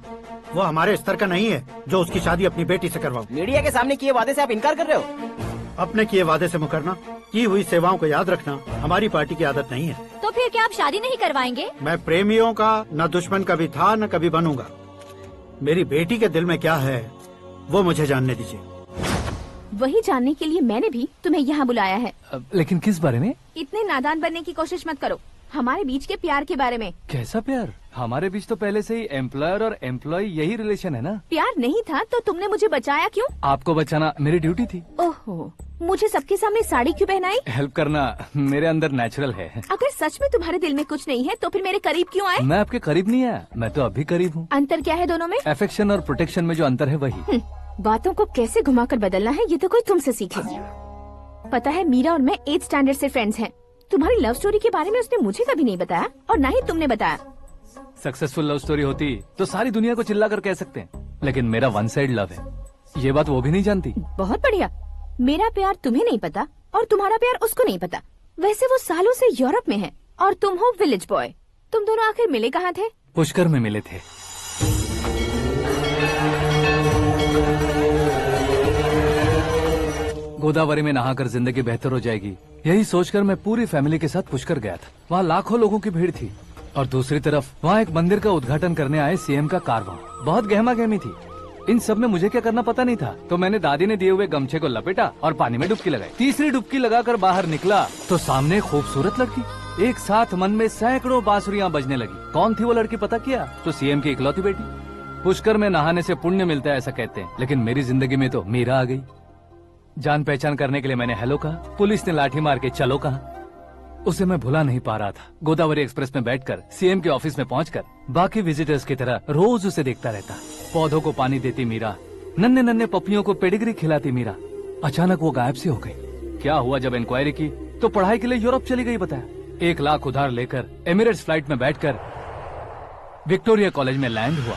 वो हमारे स्तर का नहीं है जो उसकी शादी अपनी बेटी से करवाऊं। मीडिया के सामने किए वादे से आप इनकार कर रहे हो? अपने किए वादे से मुकरना, की हुई सेवाओं को याद रखना हमारी पार्टी की आदत नहीं है। तो फिर क्या आप शादी नहीं करवाएंगे? मैं प्रेमियों का न दुश्मन कभी था न कभी बनूंगा। मेरी बेटी के दिल में क्या है वो मुझे जानने दीजिए। वही जानने के लिए मैंने भी तुम्हें यहाँ बुलाया है। लेकिन किस बारे में? इतने नादान बनने की कोशिश मत करो। हमारे बीच के प्यार के बारे में। कैसा प्यार? हमारे बीच तो पहले से ही एम्प्लॉयर और एम्प्लॉय यही रिलेशन है ना। प्यार नहीं था तो तुमने मुझे बचाया क्यों? आपको बचाना मेरी ड्यूटी थी। ओहो, मुझे सबके सामने साड़ी क्यों पहनाई? हेल्प करना मेरे अंदर नेचुरल है। अगर सच में तुम्हारे दिल में कुछ नहीं है तो फिर मेरे करीब क्यों आए? मैं आपके करीब नहीं आया, मैं तो अभी करीब हूँ। अंतर क्या है दोनों में? अफेक्शन और प्रोटेक्शन में जो अंतर है वही। बातों को कैसे घुमाकर बदलना है ये तो कोई तुमसे सीखे। पता है मीरा और मैं 8th स्टैंडर्ड से फ्रेंड्स हैं। तुम्हारी लव स्टोरी के बारे में उसने मुझे कभी नहीं बताया और न ही तुमने बताया। सक्सेसफुल लव स्टोरी होती तो सारी दुनिया को चिल्ला कर कह सकते हैं, लेकिन मेरा वन साइड लव है, ये बात वो भी नहीं जानती। बहुत बढ़िया। मेरा प्यार तुम्हें नहीं पता और तुम्हारा प्यार उसको नहीं पता। वैसे वो सालों से यूरोप में है और तुम हो विलेज बॉय। तुम दोनों आखिर मिले कहाँ थे? पुष्कर में मिले थे। गोदावरी में नहाकर जिंदगी बेहतर हो जाएगी, यही सोचकर मैं पूरी फैमिली के साथ पुष्कर गया था। वहाँ लाखों लोगों की भीड़ थी और दूसरी तरफ वहाँ एक मंदिर का उद्घाटन करने आए सीएम का कारवां। बहुत गहमा गहमी थी। इन सब में मुझे क्या करना पता नहीं था, तो मैंने दादी ने दिए हुए गमछे को लपेटा और पानी में डुबकी लगाई। तीसरी डुबकी लगाकर बाहर निकला तो सामने खूबसूरत लड़की। एक साथ मन में सैकड़ों बांसुरियां बजने लगी। कौन थी वो लड़की पता किया? तो सीएम की इकलौती बेटी। पुष्कर में नहाने से पुण्य मिलता है ऐसा कहते हैं, लेकिन मेरी जिंदगी में तो मीरा आ गई। जान पहचान करने के लिए मैंने हेलो कहा, पुलिस ने लाठी मार के चलो कहा। उसे मैं भुला नहीं पा रहा था। गोदावरी एक्सप्रेस में बैठकर सीएम के ऑफिस में पहुंचकर बाकी विजिटर्स की तरह रोज उसे देखता रहता। पौधों को पानी देती मीरा, नन्हे नन्हे पपियों को पेडिग्री खिलाती मीरा। अचानक वो गायब सी हो गई। क्या हुआ? जब इंक्वायरी की तो पढ़ाई के लिए यूरोप चली गई बताया। 1 लाख उधार लेकर एमिरेट्स फ्लाइट में बैठकर विक्टोरिया कॉलेज में लैंड हुआ।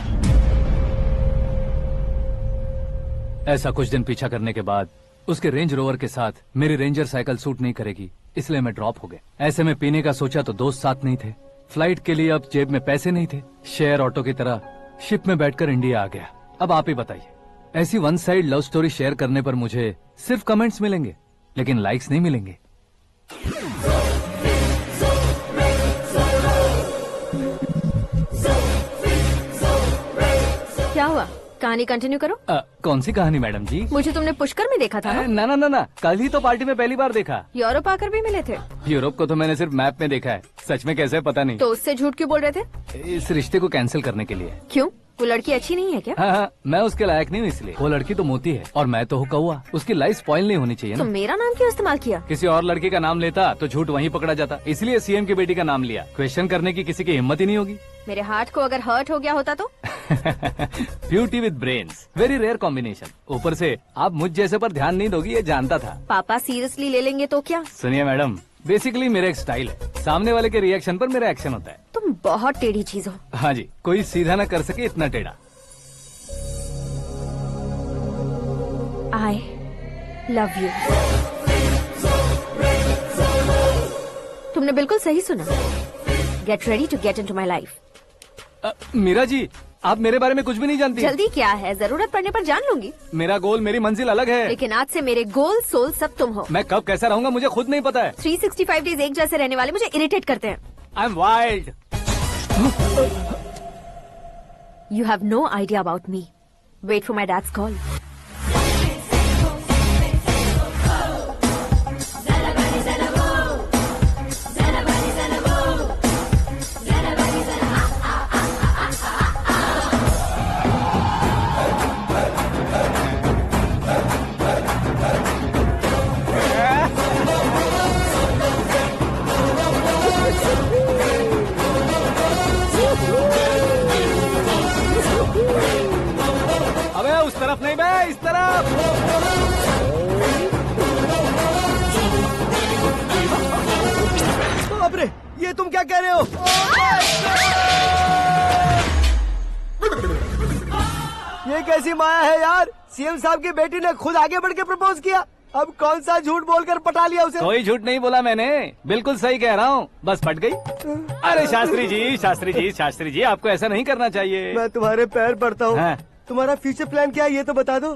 ऐसा कुछ दिन पीछा करने के बाद उसके रेंज रोवर के साथ मेरी रेंजर साइकिल सूट नहीं करेगी, इसलिए मैं ड्रॉप हो गया। ऐसे में पीने का सोचा तो दोस्त साथ नहीं थे। फ्लाइट के लिए अब जेब में पैसे नहीं थे। शेयर ऑटो की तरह शिप में बैठकर इंडिया आ गया। अब आप ही बताइए, ऐसी one side love story share करने पर मुझे सिर्फ कमेंट्स मिलेंगे, लेकिन लाइक्स नहीं मिलेंगे। क्या हुआ? कहानी कंटिन्यू करो। कौन सी कहानी मैडम जी? मुझे तुमने पुष्कर में देखा था ना? ना ना ना, कल ही तो पार्टी में पहली बार देखा। यूरोप आकर भी मिले थे? यूरोप को तो मैंने सिर्फ मैप में देखा है, सच में कैसे पता नहीं। तो उससे झूठ क्यों बोल रहे थे? इस रिश्ते को कैंसिल करने के लिए। क्यों? वो लड़की अच्छी नहीं है क्या? हाँ, मैं उसके लायक नहीं हूँ इसलिए। वो लड़की तो मोती है और मैं तो हूँ कौवा। उसकी लाइफ स्पॉइल नहीं होनी चाहिए ना। तो मेरा नाम क्यों इस्तेमाल किया? किसी और लड़की का नाम लेता तो झूठ वहीं पकड़ा जाता, इसलिए सीएम की बेटी का नाम लिया। क्वेश्चन करने की किसी की हिम्मत ही नहीं होगी। मेरे हार्ट को अगर हर्ट हो गया होता तो? Beauty with brains, very rare combination. ऊपर से आप मुझ जैसे पर ध्यान नहीं दोगी ये जानता था। पापा सीरियसली ले लेंगे तो क्या? सुनिए मैडम, बेसिकली मेरा एक स्टाइल है, सामने वाले के रिएक्शन पर मेरा एक्शन होता है। तुम बहुत टेढ़ी चीज हो। हाँ जी, कोई सीधा ना कर सके इतना टेढ़ा। I love you. तुमने बिल्कुल सही सुना। Get ready to get into my life. Meera ji, आप मेरे बारे में कुछ भी नहीं जानती। जल्दी क्या है, जरूरत पड़ने पर जान लूंगी। मेरा गोल, मेरी मंजिल अलग है। लेकिन आज से मेरे गोल सोल सब तुम हो। मैं कब कैसा रहूंगा मुझे खुद नहीं पता है। 365 डेज एक जैसे रहने वाले मुझे इरिटेट करते हैं। I'm wild. You have no idea about me. Wait for my dad's call. अबे उस तरफ नहीं बे, इस तरफ। बाप रे, ये तुम क्या कह रहे हो? ये कैसी माया है यार? सीएम साहब की बेटी ने खुद आगे बढ़ के प्रपोज किया। अब कौन सा झूठ बोलकर पटा लिया उसे? कोई झूठ नहीं बोला मैंने, बिल्कुल सही कह रहा हूँ, बस पट गई। अरे शास्त्री जी, शास्त्री जी, शास्त्री जी, आपको ऐसा नहीं करना चाहिए। मैं तुम्हारे पैर पड़ता हूँ। हाँ। तुम्हारा फ्यूचर प्लान क्या है ये तो बता दो।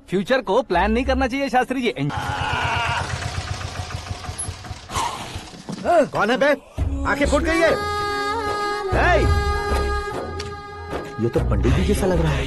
फ्यूचर को प्लान नहीं करना चाहिए शास्त्री जी। कौन है बे? आंखें फूट गई है। हे! ये तो पंडित जी जैसा लग रहा है।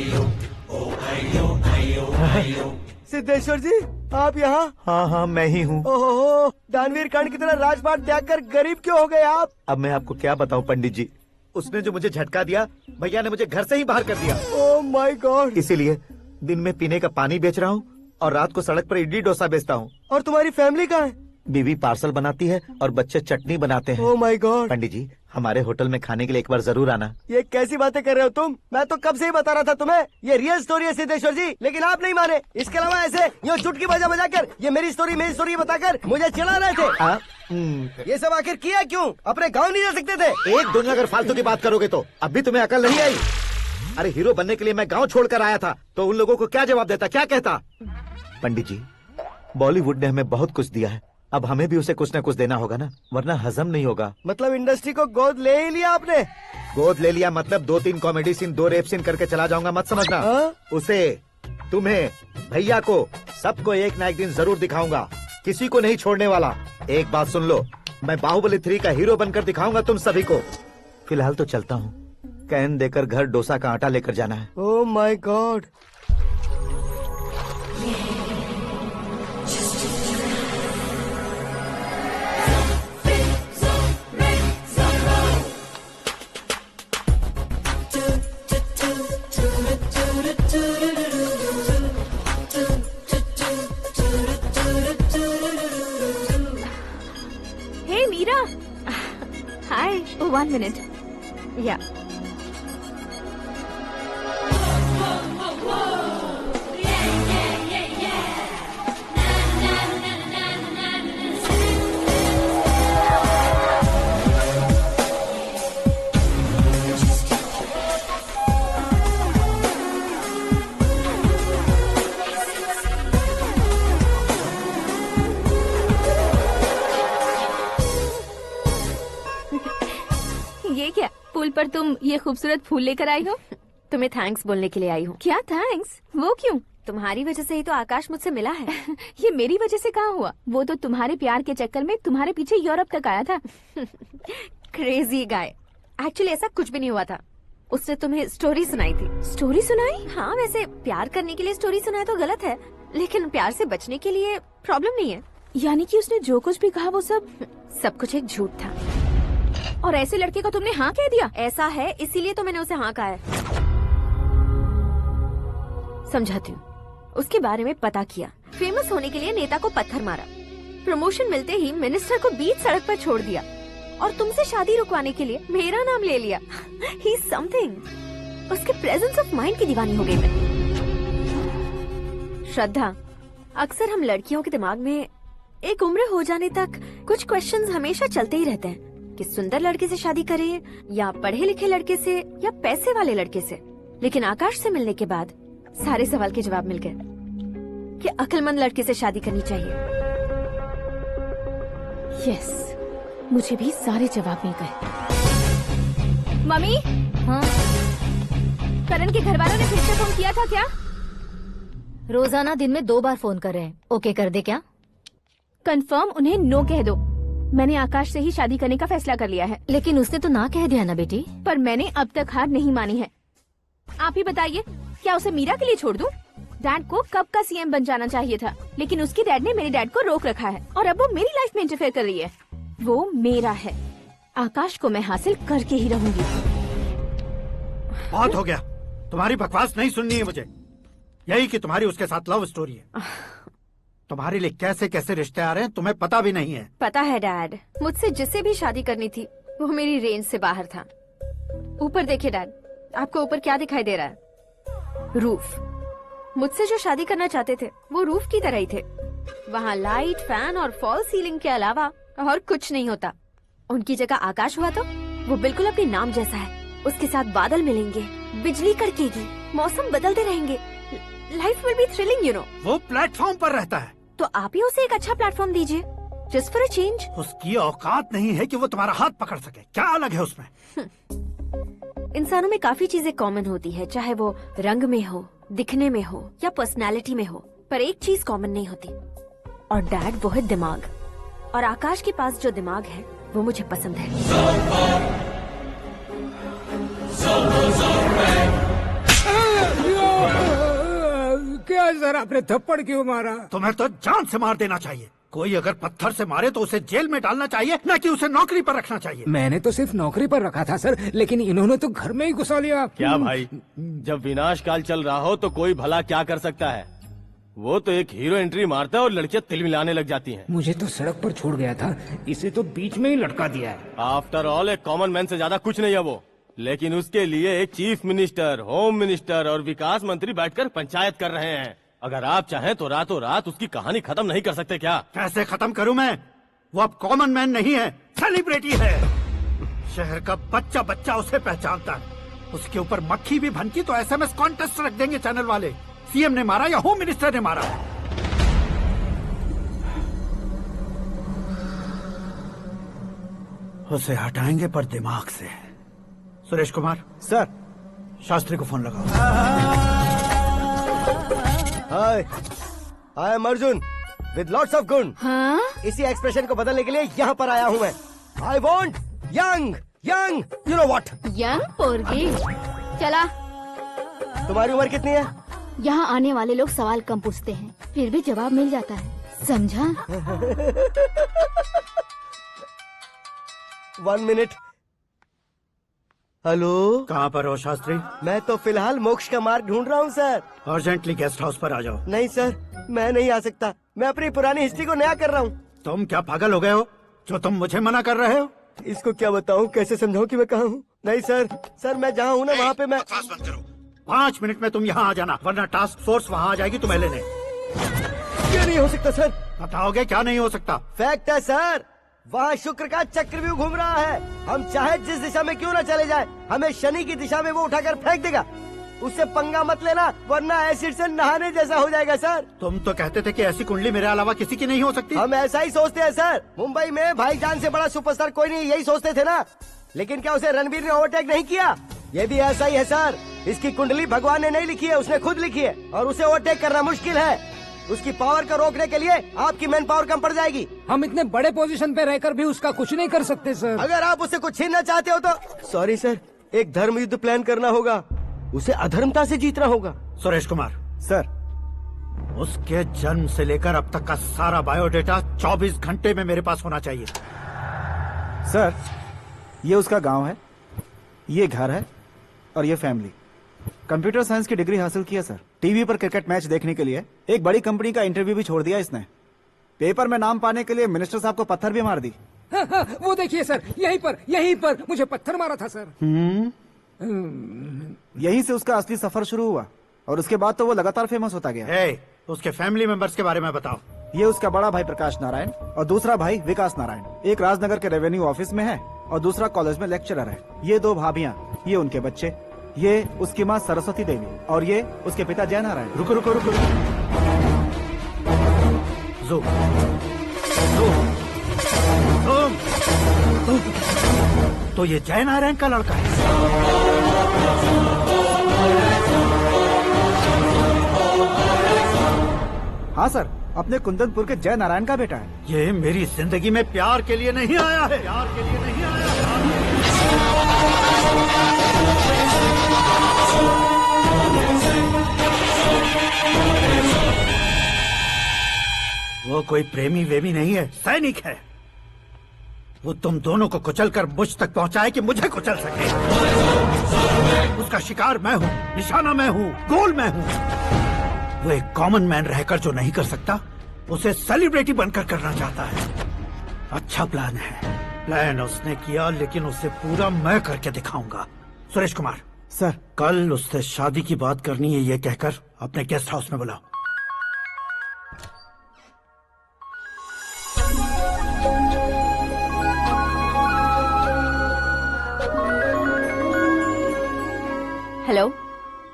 सिद्धेश्वर जी, आप यहाँ? हाँ हाँ, मैं ही हूँ। ओहो, दानवीर कर्ण की तरह राजपाट त्याग कर गरीब क्यों हो गए आप? अब मैं आपको क्या बताऊँ पंडित जी, उसने जो मुझे झटका दिया, भैया ने मुझे घर से ही बाहर कर दिया। Oh my God. इसीलिए दिन में पीने का पानी बेच रहा हूँ और रात को सड़क पर इडली डोसा बेचता हूँ। और तुम्हारी फैमिली कहाँ है? बीवी पार्सल बनाती है और बच्चे चटनी बनाते हैं। Oh my God. पंडित जी, हमारे होटल में खाने के लिए एक बार जरूर आना। ये कैसी बातें कर रहे हो तुम? मैं तो कब से ही बता रहा था तुम्हें, ये रियल स्टोरी है सिद्धेश्वर जी, लेकिन आप नहीं माने। इसके अलावा ऐसे यूँ चुटकी बजा बजा कर ये मेरी स्टोरी बताकर मुझे चिढ़ा रहे थे। ये सब आखिर किया क्यों? अपने गाँव नहीं जा सकते थे? एक दुनिया अगर फालतू की बात करोगे तो अब भी तुम्हें अकल नहीं आई। अरे हीरो बनने के लिए मैं गाँव छोड़कर आया था तो उन लोगों को क्या जवाब देता, क्या कहता? पंडित जी, बॉलीवुड ने हमें बहुत कुछ दिया है, अब हमें भी उसे कुछ न कुछ देना होगा ना, वरना हजम नहीं होगा। मतलब इंडस्ट्री को गोद ले ही लिया आपने? गोद ले लिया मतलब 2-3 कॉमेडी सीन, 2 रेप सीन करके चला जाऊंगा मत समझना। उसे, तुम्हें, भैया को, सबको एक ना एक दिन जरूर दिखाऊंगा, किसी को नहीं छोड़ने वाला। एक बात सुन लो, मैं बाहुबली 3 का हीरो बनकर दिखाऊंगा तुम सभी को। फिलहाल तो चलता हूँ, कैन देकर घर डोसा का आटा लेकर जाना है। Oh my God. Hey Meera. Hi. Oh, 1 minute. Yeah. ये क्या, पुल पर तुम ये खूबसूरत फूल लेकर आई हो? तुम्हें थैंक्स बोलने के लिए आई हूँ। क्या थैंक्स? वो क्यों? तुम्हारी वजह से ही तो आकाश मुझसे मिला है। ये मेरी वजह से कहाँ हुआ? वो तो तुम्हारे प्यार के चक्कर में तुम्हारे पीछे यूरोप तक आया था। Crazy guy. एक्चुअली ऐसा कुछ भी नहीं हुआ था, उसने तुम्हें स्टोरी सुनाई थी। स्टोरी सुनाई? हाँ, वैसे प्यार करने के लिए स्टोरी सुनाए तो गलत है, लेकिन प्यार से बचने के लिए प्रॉब्लम नहीं है। यानी कि उसने जो कुछ भी कहा वो सब कुछ एक झूठ था। और ऐसे लड़के को तुमने हाँ कह दिया? ऐसा है इसीलिए तो मैंने उसे हाँ कहा है। समझाती हूँ। उसके बारे में पता किया, फेमस होने के लिए नेता को पत्थर मारा, प्रमोशन मिलते ही मिनिस्टर को बीच सड़क पर छोड़ दिया, और तुमसे शादी रुकवाने के लिए मेरा नाम ले लिया। ही समथिंग। उसके प्रेजेंस ऑफ माइंड की दीवानी हो गई मैं। श्रद्धा, अक्सर हम लड़कियों के दिमाग में एक उम्र हो जाने तक कुछ क्वेश्चंस हमेशा चलते ही रहते हैं कि सुंदर लड़के से शादी करें या पढ़े लिखे लड़के से या पैसे वाले लड़के से। लेकिन आकाश से मिलने के बाद सारे सवाल के जवाब मिल गए कि अक्लमंद लड़के से शादी करनी चाहिए। यस, मुझे भी सारे जवाब मिल गए। मम्मी, हाँ? करण के घर वालों ने फिर से फोन किया था क्या? रोजाना दिन में 2 बार फोन कर रहे हैं। ओके कर दे क्या? कंफर्म उन्हें नो कह दो। मैंने आकाश से ही शादी करने का फैसला कर लिया है। लेकिन उसने तो ना कह दिया ना बेटी। पर मैंने अब तक हार नहीं मानी है। आप ही बताइए, क्या उसे मीरा के लिए छोड़ दूं? डैड को कब का सीएम बन जाना चाहिए था, लेकिन उसकी डैड ने मेरे डैड को रोक रखा है और अब वो मेरी लाइफ में इंटरफेयर कर रही है। वो मेरा है, आकाश को मैं हासिल करके ही रहूंगी। बहुत हो गया, तुम्हारी बकवास नहीं सुननी है मुझे। यही कि तुम्हारी उसके साथ लव स्टोरी है। तुम्हारे लिए कैसे कैसे रिश्ते आ रहे हैं तुम्हें पता भी नहीं है। पता है डैड, मुझसे जिससे भी शादी करनी थी वो मेरी रेंज से बाहर था। ऊपर देखिए डैड, आपको ऊपर क्या दिखाई दे रहा है? रूफ। मुझसे जो शादी करना चाहते थे वो रूफ की तरह ही थे। वहाँ लाइट, फैन और फॉल सीलिंग के अलावा और कुछ नहीं होता। उनकी जगह आकाश हुआ तो वो बिल्कुल अपने नाम जैसा है। उसके साथ बादल मिलेंगे, बिजली कड़केगी, मौसम बदलते रहेंगे। Life will be thrilling, you know. वो प्लेटफॉर्म पर रहता है तो आप ही उसे एक अच्छा प्लेटफॉर्म दीजिए, जस्ट फॉर अ चेंज। उसकी औकात नहीं है कि वो तुम्हारा हाथ पकड़ सके। क्या अलग है उसमें? इंसानों में काफी चीजें कॉमन होती है, चाहे वो रंग में हो, दिखने में हो या पर्सनालिटी में हो, पर एक चीज कॉमन नहीं होती, और डैड वो है दिमाग। और आकाश के पास जो दिमाग है वो मुझे पसंद है। क्या सर, आपने थप्पड़ क्यों मारा? तुम्हें तो जान से मार देना चाहिए। कोई अगर पत्थर से मारे तो उसे जेल में डालना चाहिए, न कि उसे नौकरी पर रखना चाहिए। मैंने तो सिर्फ नौकरी पर रखा था सर, लेकिन इन्होंने तो घर में ही घुसा लिया। क्या भाई, जब विनाश काल चल रहा हो तो कोई भला क्या कर सकता है? वो तो एक हीरो एंट्री मारता है और लड़कियां तिल मिलाने लग जाती हैं। मुझे तो सड़क पर छोड़ गया था, इसे तो बीच में ही लटका दिया है। आफ्टर ऑल एक कॉमन मैन से ज्यादा कुछ नहीं है वो, लेकिन उसके लिए एक चीफ मिनिस्टर, होम मिनिस्टर और विकास मंत्री बैठकर पंचायत कर रहे हैं। अगर आप चाहें तो रातों रात उसकी कहानी खत्म नहीं कर सकते क्या? कैसे खत्म करूं मैं? वो अब कॉमन मैन नहीं है, सेलिब्रिटी है। शहर का बच्चा बच्चा उसे पहचानता है। उसके ऊपर मक्खी भी भनकी तो SMS कॉन्टेस्ट रख देंगे चैनल वाले। सीएम ने मारा या होम मिनिस्टर ने मारा? उसे हटाएंगे पर दिमाग से। सुरेश कुमार सर, शास्त्री को फोन लगाओ। Hi, I am Arjun with lots of गुण। हाँ? इसी एक्सप्रेशन को बदलने के लिए यहाँ पर आया हूँ मैं। I want young young, you know what? Young पोरगी। चला। तुम्हारी उम्र कितनी है? यहाँ आने वाले लोग सवाल कम पूछते हैं, फिर भी जवाब मिल जाता है, समझा? 1 मिनट। हेलो, कहाँ पर हो शास्त्री? मैं तो फिलहाल मोक्ष का मार्ग ढूंढ रहा हूँ सर। अर्जेंटली गेस्ट हाउस पर आ जाओ। नहीं सर, मैं नहीं आ सकता। मैं अपनी पुरानी हिस्ट्री को नया कर रहा हूँ। तुम क्या पागल हो गए हो जो तुम मुझे मना कर रहे हो? इसको क्या बताऊँ, कैसे समझाऊँ कि मैं कहाँ हूँ? नहीं सर, सर मैं जहाँ हूँ ना वहाँ पे मैं। 5 मिनट में तुम यहाँ आ जाना, वरना टास्क फोर्स वहाँ आ जाएगी तुम्हें लेने। क्या नहीं हो सकता सर? बताओगे क्या नहीं हो सकता? फैक्ट है सर, वहाँ शुक्र का चक्रव्यूह घूम रहा है। हम चाहे जिस दिशा में क्यों न चले जाए, हमें शनि की दिशा में वो उठाकर फेंक देगा। उससे पंगा मत लेना, वरना एसिड से नहाने जैसा हो जाएगा सर। तुम तो कहते थे कि ऐसी कुंडली मेरे अलावा किसी की नहीं हो सकती। हम ऐसा ही सोचते हैं सर। मुंबई में भाईजान से बड़ा सुपरस्टार कोई नहीं, यही सोचते थे ना। लेकिन क्या उसे रणबीर ने ओवरटेक नहीं किया? ये भी ऐसा ही है सर। इसकी कुंडली भगवान ने नहीं लिखी है, उसने खुद लिखी है, और उसे ओवरटेक करना मुश्किल है। उसकी पावर को रोकने के लिए आपकी मैन पावर कम पड़ जाएगी। हम इतने बड़े पोजीशन पे रहकर भी उसका कुछ नहीं कर सकते सर। अगर आप उससे कुछ छीनना चाहते हो तो सॉरी सर, एक धर्म युद्ध प्लान करना होगा। उसे अधर्मता से जीतना होगा। सुरेश कुमार सर, उसके जन्म से लेकर अब तक का सारा बायोडेटा 24 घंटे में मेरे पास होना चाहिए। सर, ये उसका गांव है, ये घर है और ये फैमिली। कंप्यूटर साइंस की डिग्री हासिल किया सर। टीवी पर क्रिकेट मैच देखने के लिए एक बड़ी कंपनी का इंटरव्यू भी छोड़ दिया इसने। पेपर में नाम पाने के लिए मिनिस्टर साहब को पत्थर भी मार दी। हाँ, हाँ, वो देखिए सर, यहीं पर मुझे पत्थर मारा था सर। यहीं से उसका असली सफर शुरू हुआ और उसके बाद तो वो लगातार फेमस होता गया। उसके फैमिली मेंबर्स के बारे में बताओ। ये उसका बड़ा भाई प्रकाश नारायण और दूसरा भाई विकास नारायण, एक राजनगर के रेवेन्यू ऑफिस में है और दूसरा कॉलेज में लेक्चरर है। ये 2 भाभियाँ, ये उनके बच्चे, ये उसकी माँ सरस्वती देवी और ये उसके पिता जय नारायण। रुको रुको रुको, ज़ूम। तो ये जय नारायण का लड़का है। हाँ सर, अपने कुंदनपुर के जय नारायण का बेटा है। ये मेरी जिंदगी में प्यार के लिए नहीं आया है, प्यार के लिए नहीं आया वो कोई प्रेमी वेमी नहीं है, सैनिक है। वो तुम दोनों को कुचलकर मुझ तक पहुंचाए कि मुझे कुचल सके। उसका शिकार मैं हूँ, निशाना मैं हूँ, गोल मैं हूँ। वो एक कॉमन मैन रहकर जो नहीं कर सकता, उसे सेलिब्रिटी बनकर करना चाहता है। अच्छा प्लान है, प्लान उसने किया, लेकिन उसे पूरा मैं करके दिखाऊंगा। सुरेश कुमार सर, कल उससे शादी की बात करनी है, ये कहकर अपने गेस्ट हाउस में बुलाओ। हेलो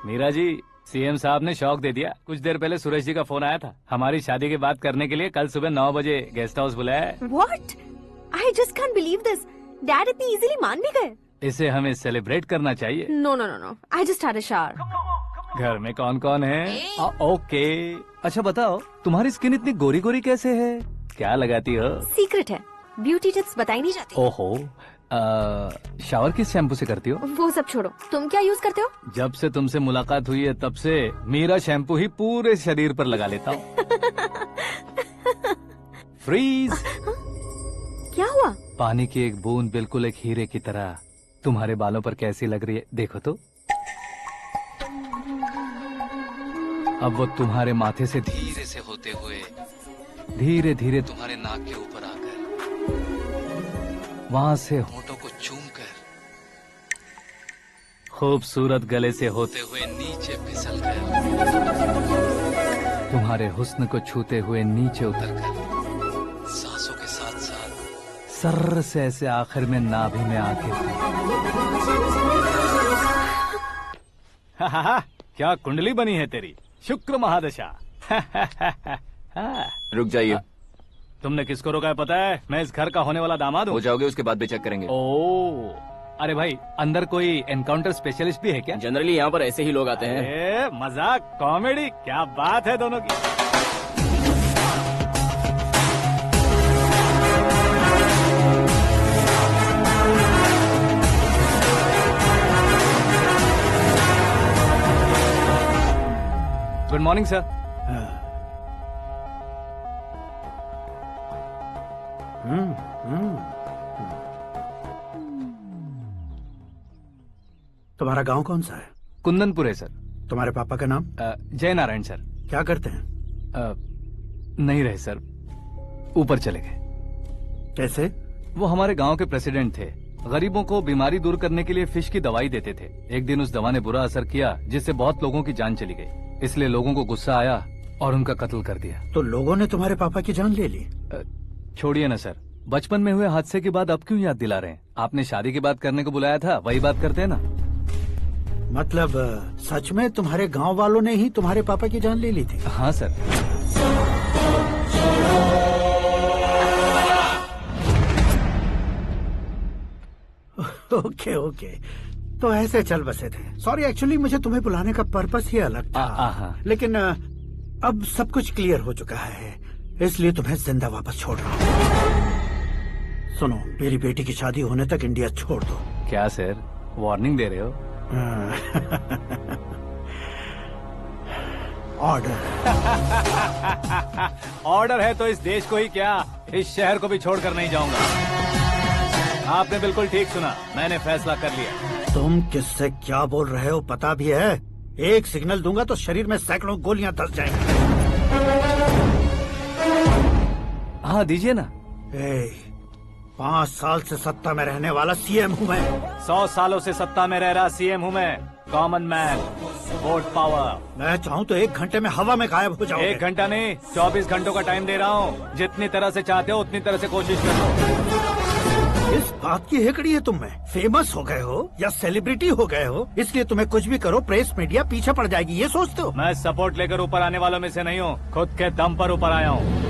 मीरा जी, सीएम साहब ने शौक दे दिया। कुछ देर पहले सुरेश जी का फोन आया था, हमारी शादी की बात करने के लिए कल सुबह 9 बजे गेस्ट हाउस बुलाया है। What? I just can't believe this. Dad इतनी इजीली मान भी गए। इसे हमें सेलिब्रेट करना चाहिए। No. I just had a shower. घर में कौन कौन है? ओके। अच्छा बताओ, तुम्हारी स्किन इतनी गोरी गोरी कैसे है? क्या लगाती हो? सीक्रेट है, ब्यूटी टिप्स बताई नहीं जाती। ओहो, शावर किस शैम्पू से करती हो? वो सब छोड़ो, तुम क्या यूज करते हो? जब से तुमसे मुलाकात हुई है तब से मीरा शैम्पू ही पूरे शरीर पर लगा लेता हूँ। फ्रीज। क्या हुआ? पानी की एक बूंद बिल्कुल एक हीरे की तरह तुम्हारे बालों पर कैसी लग रही है, देखो तो। अब वो तुम्हारे माथे से धीरे से होते हुए धीरे धीरे तुम्हारे नाक के ऊपर आकर वहां से होठों को चूमकर खूबसूरत गले से होते हुए नीचे फिसलकर तुम्हारे हुस्न को छूते हुए नीचे उतरकर सांसों के साथ साथ सर्र से ऐसे आखिर में नाभि में आके क्या कुंडली बनी है तेरी, शुक्र महादशा। रुक जाइए। तुमने किसको रोका है पता है? मैं इस घर का होने वाला दामाद हूँ। हो जाओगे उसके बाद भी चेक करेंगे। ओ, अरे भाई, अंदर कोई एनकाउंटर स्पेशलिस्ट भी है क्या? जनरली यहाँ पर ऐसे ही लोग आते हैं। मजाक, कॉमेडी, क्या बात है दोनों की। Good morning sir. तुम्हारा गांव कौन सा है? कुंदनपुर है सर। तुम्हारे पापा का नाम? जय नारायण सर। क्या करते हैं? नहीं रहे सर, ऊपर चले गए। कैसे? वो हमारे गांव के प्रेसिडेंट थे। गरीबों को बीमारी दूर करने के लिए फिश की दवाई देते थे। एक दिन उस दवा ने बुरा असर किया, जिससे बहुत लोगों की जान चली गई। इसलिए लोगों को गुस्सा आया और उनका कत्ल कर दिया। तो लोगों ने तुम्हारे पापा की जान ले ली? छोड़िए ना सर, बचपन में हुए हादसे की बात अब क्यों याद दिला रहे हैं? आपने शादी की बात करने को बुलाया था, वही बात करते हैं ना। मतलब सच में तुम्हारे गांव वालों ने ही तुम्हारे पापा की जान ले ली थी? हाँ सर। ओके, तो ऐसे चल बसे थे। सॉरी, एक्चुअली मुझे तुम्हें बुलाने का पर्पस ही अलग था। लेकिन अब सब कुछ क्लियर हो चुका है, इसलिए तुम्हें जिंदा वापस छोड़ रहा हूँ। सुनो, मेरी बेटी की शादी होने तक इंडिया छोड़ दो। क्या सर, वार्निंग दे रहे हो? ऑर्डर। ऑर्डर है तो इस देश को ही क्या, इस शहर को भी छोड़कर नहीं जाऊंगा। आपने बिल्कुल ठीक सुना, मैंने फैसला कर लिया। तुम किससे क्या बोल रहे हो पता भी है? एक सिग्नल दूंगा तो शरीर में सैकड़ों गोलियां धस जाएंगी। हाँ दीजिए ना। 5 साल से सत्ता में रहने वाला सीएम हूँ मैं। 100 सालों से सत्ता में रह रहा सीएम हूँ मैं। Common man, vote power. मैं चाहूँ तो 1 घंटे में हवा में गायब हो जाऊंगा। 1 घंटा नहीं, 24 घंटों का टाइम दे रहा हूँ। जितनी तरह से चाहते हो उतनी तरह से कोशिश कर लो। इस बात की हेकड़ी है तुम में। फेमस हो गए हो या सेलिब्रिटी हो गए हो, इसलिए तुम्हें कुछ भी करो प्रेस मीडिया पीछे पड़ जाएगी, ये सोचते हो? मैं सपोर्ट लेकर ऊपर आने वालों में से नहीं हूँ, खुद के दम पर ऊपर आया हूँ।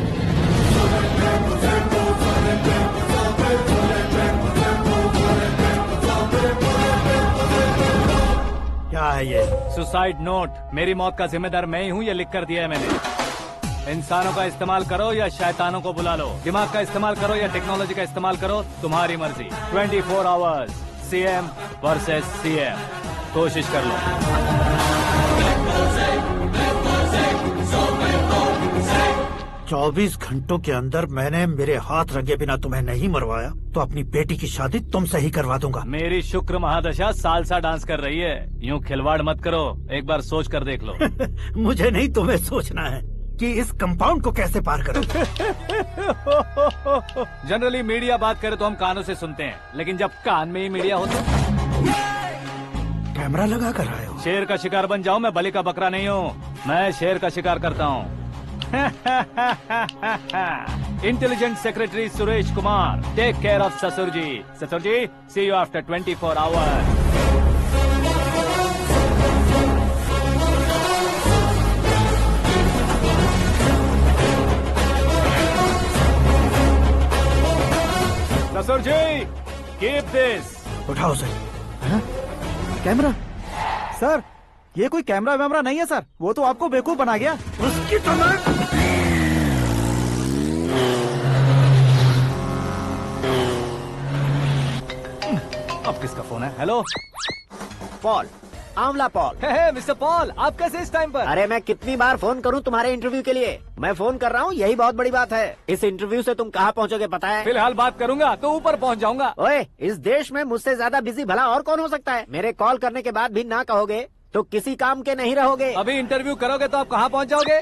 क्या है ये? Suicide note. मेरी मौत का जिम्मेदार मैं ही हूँ, ये लिख कर दिया है मैंने। इंसानों का इस्तेमाल करो या शैतानों को बुला लो, दिमाग का इस्तेमाल करो या टेक्नोलॉजी का इस्तेमाल करो, तुम्हारी मर्जी। 24 आवर्स, सीएम वर्सेस सीएम, कोशिश कर लो। 24 घंटों के अंदर मैंने मेरे हाथ रंगे बिना तुम्हें नहीं मरवाया तो अपनी बेटी की शादी तुमसे ही करवा दूंगा। मेरी शुक्र महादशा सालसा डांस कर रही है, यूँ खिलवाड़ मत करो, एक बार सोच कर देख लो। मुझे नहीं, तुम्हें सोचना है कि इस कंपाउंड को कैसे पार करो। जनरली मीडिया बात करे तो हम कानों से सुनते हैं, लेकिन जब कान में ही मीडिया हो तो कैमरा लगा कर आए हो। शेर का शिकार बन जाऊं, मैं बलि का बकरा नहीं हूँ, मैं शेर का शिकार करता हूँ। Intelligent secretary Suresh Kumar, take care of ससुर जी। ससुर जी, सी यू आफ्टर 24 आवर्स। ससुर जी, कीप दिस। उठाओ सर। कैमरा? सर, ये कोई कैमरा वैमरा नहीं है सर, वो तो आपको बेवकूफ बना गया। उसकी तो मैं... अब किसका फोन है? हेलो पॉल, आंवला पॉल। हे मिस्टर पॉल, आप कैसे इस टाइम पर? अरे मैं कितनी बार फोन करूं तुम्हारे इंटरव्यू के लिए? मैं फोन कर रहा हूं, यही बहुत बड़ी बात है। इस इंटरव्यू से तुम कहां पहुंचोगे पता है? फिलहाल बात करूंगा तो ऊपर पहुंच जाऊंगा। ओए, इस देश में मुझसे ज्यादा बिजी भला और कौन हो सकता है? मेरे कॉल करने के बाद भी ना कहोगे तो किसी काम के नहीं रहोगे। अभी इंटरव्यू करोगे तो आप कहाँ पहुँच जाओगे?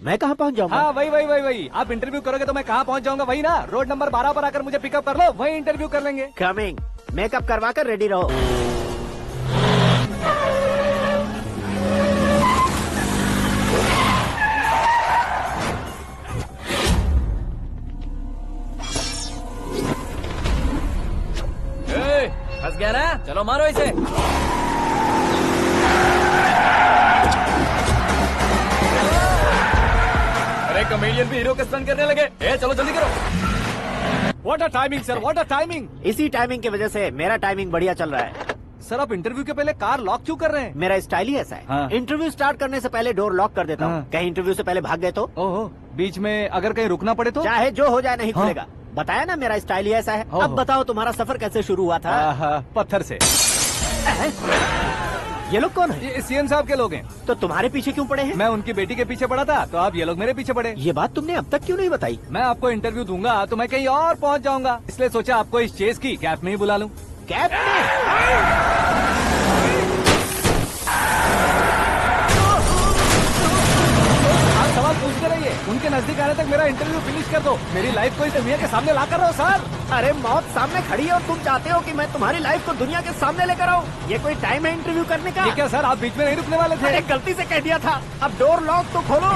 मैं कहाँ पहुँच जाऊंगा? हाँ, वही। आप इंटरव्यू करोगे तो मैं कहाँ पहुँच जाऊंगा? वही ना, रोड नंबर 12 पर आकर मुझे पिकअप कर लो, वही इंटरव्यू कर लेंगे। कमिंग। मेकअप करवा कर रेडी रहो। फंस गया ना? चलो मारो इसे। अरे कमेडियन भी हीरो का स्टंट करने लगे। चलो जल्दी करो। What a timing sir, what a timing. इसी टाइमिंग की वजह से मेरा टाइमिंग बढ़िया चल रहा है। सर, आप इंटरव्यू के पहले कार लॉक क्यों कर रहे हैं? मेरा स्टाइल ही ऐसा है। हाँ। इंटरव्यू स्टार्ट करने से पहले डोर लॉक कर देता हूँ। हाँ। कहीं इंटरव्यू से पहले भाग गए तो? ओहो, बीच में अगर कहीं रुकना पड़े तो? चाहे जो हो जाए नहीं हाँ। खुलेगा। बताया ना, मेरा स्टाइल ही ऐसा है। ओहो। अब बताओ तुम्हारा सफर कैसे शुरू हुआ था? पत्थर से। ये लोग कौन है? ये सीएम साहब के लोग हैं। तो तुम्हारे पीछे क्यों पड़े हैं? मैं उनकी बेटी के पीछे पड़ा था, तो आप ये लोग मेरे पीछे पड़े। ये बात तुमने अब तक क्यों नहीं बताई? मैं आपको इंटरव्यू दूंगा तो मैं कहीं और पहुंच जाऊंगा, इसलिए सोचा आपको इस चेस की कैप में ही बुला लूं। कैप में? आप सवाल पूछते रहिए, उनके नजदीक आने तक मेरा इंटरव्यू फिनिश कर दो। मेरी लाइफ को इस दुनिया के सामने ला कर रहो सर। अरे मौत सामने खड़ी है और तुम चाहते हो कि मैं तुम्हारी लाइफ को दुनिया के सामने लेकर आऊं? ये कोई टाइम है इंटरव्यू करने का? ये क्या सर, आप बीच में नहीं रुकने वाले थे? अरे गलती से कह दिया था। अब डोर लॉक तो खोलो।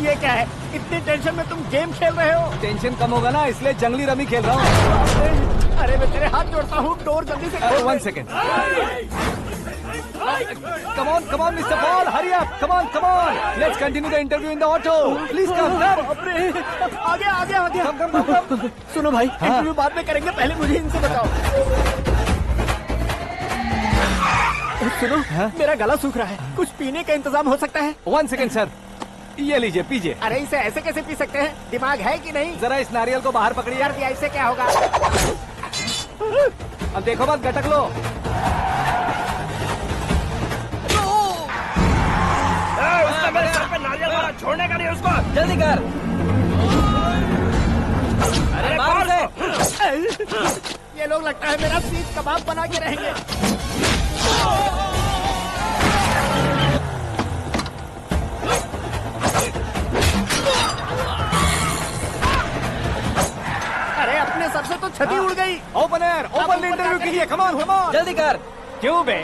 ये क्या है? इतनी टेंशन में तुम गेम खेल रहे हो? टेंशन कम होगा ना, इसलिए जंगली रमी खेल रहा हूँ। अरे मैं तेरे हाथ जोड़ता हूँ, डोर जल्दी से खोलो। 1 second. Come on, Mr. Paul, hurry up. Come on. Let's continue the interview in the auto. Please come. आगे। Come. सुनो भाई, इंटरव्यू बाद में करेंगे, पहले मुझे इनसे बताओ। सुनो, मेरा गला सूख रहा है, कुछ पीने का इंतजाम हो सकता है? 1 सेकेंड सर, ये लीजिए पीजिए। अरे इसे ऐसे कैसे पी सकते हैं? दिमाग है कि नहीं? जरा इस नारियल को बाहर पकड़िए। यार ऐसे क्या होगा? अब देखो मत, गटक लो। उसने मेरे सर पे नारियल मारा, छोड़ने का नहीं उसको। जल्दी कर। अरे मार उसे। ये लोग लगता है मेरा सीख कबाब बना के रहेंगे। अरे अपने सर से तो छती उड़ गई। ओपन एयर, ओपन इंटरव्यू के लिए, कम ऑन कम ऑन, जल्दी कर। क्यों बे?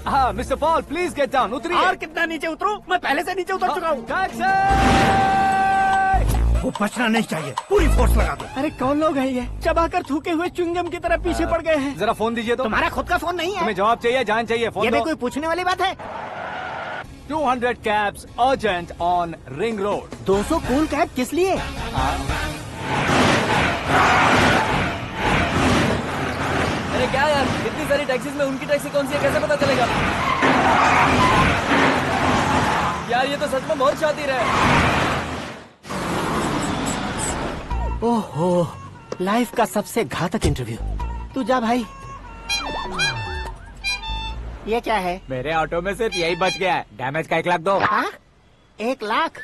हाँ mister Paul, please get down, उतरिए। और कितना नीचे उतरूं? मैं पहले से नीचे उतर चुका हूँ। वो बचना नहीं चाहिए, पूरी फोर्स लगा दो। अरे कौन लोग हैं ये? चबाकर थूके हुए च्युइंगम की तरह पीछे पड़ गए हैं। जरा फोन दीजिए तो। तुम्हारा खुद का फोन नहीं है? तुम्हें जवाब चाहिए, जान चाहिए, फोन ये भी दो। कोई पूछने वाली बात है? 200 cabs urgent on Ring Road. 200 cool cab किस लिए? अरे क्या यार, इतनी सारी टैक्सीज में उनकी टैक्सी कौन सी है कैसे पता चलेगा? यार ये तो सच में बहुत शातिर है। ओहो, लाइफ का सबसे घातक इंटरव्यू। तू जा भाई। ये क्या है? मेरे ऑटो में सिर्फ यही बच गया है, डैमेज का 1 लाख दो। 1 लाख?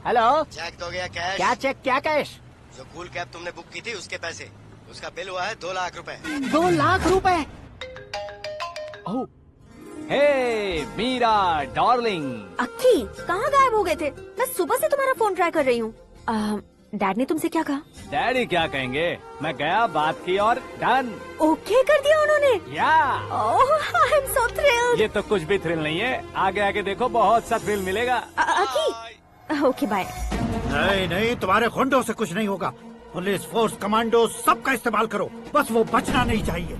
हेलो, चेक तो गया कैश। क्या चेक, क्या कैश? जो कूल कैब तुमने बुक की थी उसके पैसे, उसका बिल हुआ है 2 लाख रुपए। 2 लाख रुपए? ओह, हे मीरा डार्लिंग। अक्की, कहाँ गायब हो गए थे? मैं सुबह से तुम्हारा फोन ट्राई कर रही हूँ। डैड ने तुमसे क्या कहा? डैडी क्या कहेंगे, मैं गया, बात की और डन। ओके कर दिया उन्होंने? या। ओह, आई एम सो थ्रिल्ड। ये तो कुछ भी थ्रिल नहीं है, आगे आगे देखो बहुत सा थ्रिल मिलेगा। अक्की, ओके बाय। नहीं नहीं, तुम्हारे गुंडों से कुछ नहीं होगा। पुलिस फोर्स, कमांडो, सबका इस्तेमाल करो, बस वो बचना नहीं चाहिए।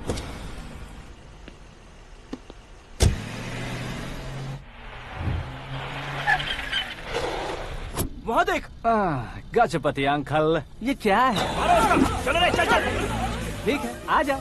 वहाँ देख। गजपति अंकल, ये क्या है? चलो रे, चल चल। ठीक है, आ जाओ।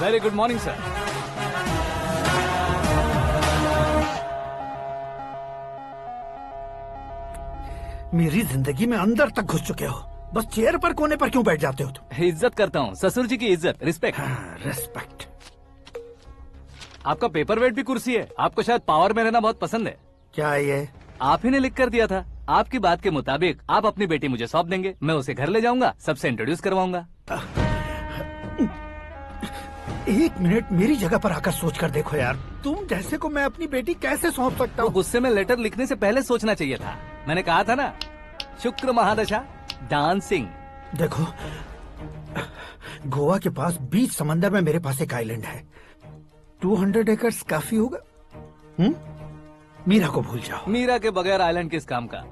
Very good morning sir. मेरी जिंदगी में अंदर तक घुस चुके हो, बस चेयर पर कोने पर क्यों बैठ जाते हो तुम? इज्जत करता हूँ, ससुर जी की इज्जत, रिस्पेक्ट। रिस्पेक्ट। आपका पेपर वेट भी कुर्सी है, आपको शायद पावर में रहना बहुत पसंद है। क्या ये? आप ही ने लिख कर दिया था, आपकी बात के मुताबिक आप अपनी बेटी मुझे सौंप देंगे, मैं उसे घर ले जाऊंगा, सबसे इंट्रोड्यूस करवाऊंगा। 1 मिनट मेरी जगह पर आकर सोच कर देखो यार, तुम जैसे को मैं अपनी बेटी कैसे सौंप सकता हूँ? गुस्से में लेटर लिखने से पहले सोचना चाहिए था। मैंने कहा था ना, शुक्र महादशा डांसिंग। देखो, गोवा के पास बीच समंदर में मेरे पास एक आइलैंड है। 200 एकर्स काफी होगा। मीरा को भूल जाओ। मीरा के बगैर आइलैंड किस काम का?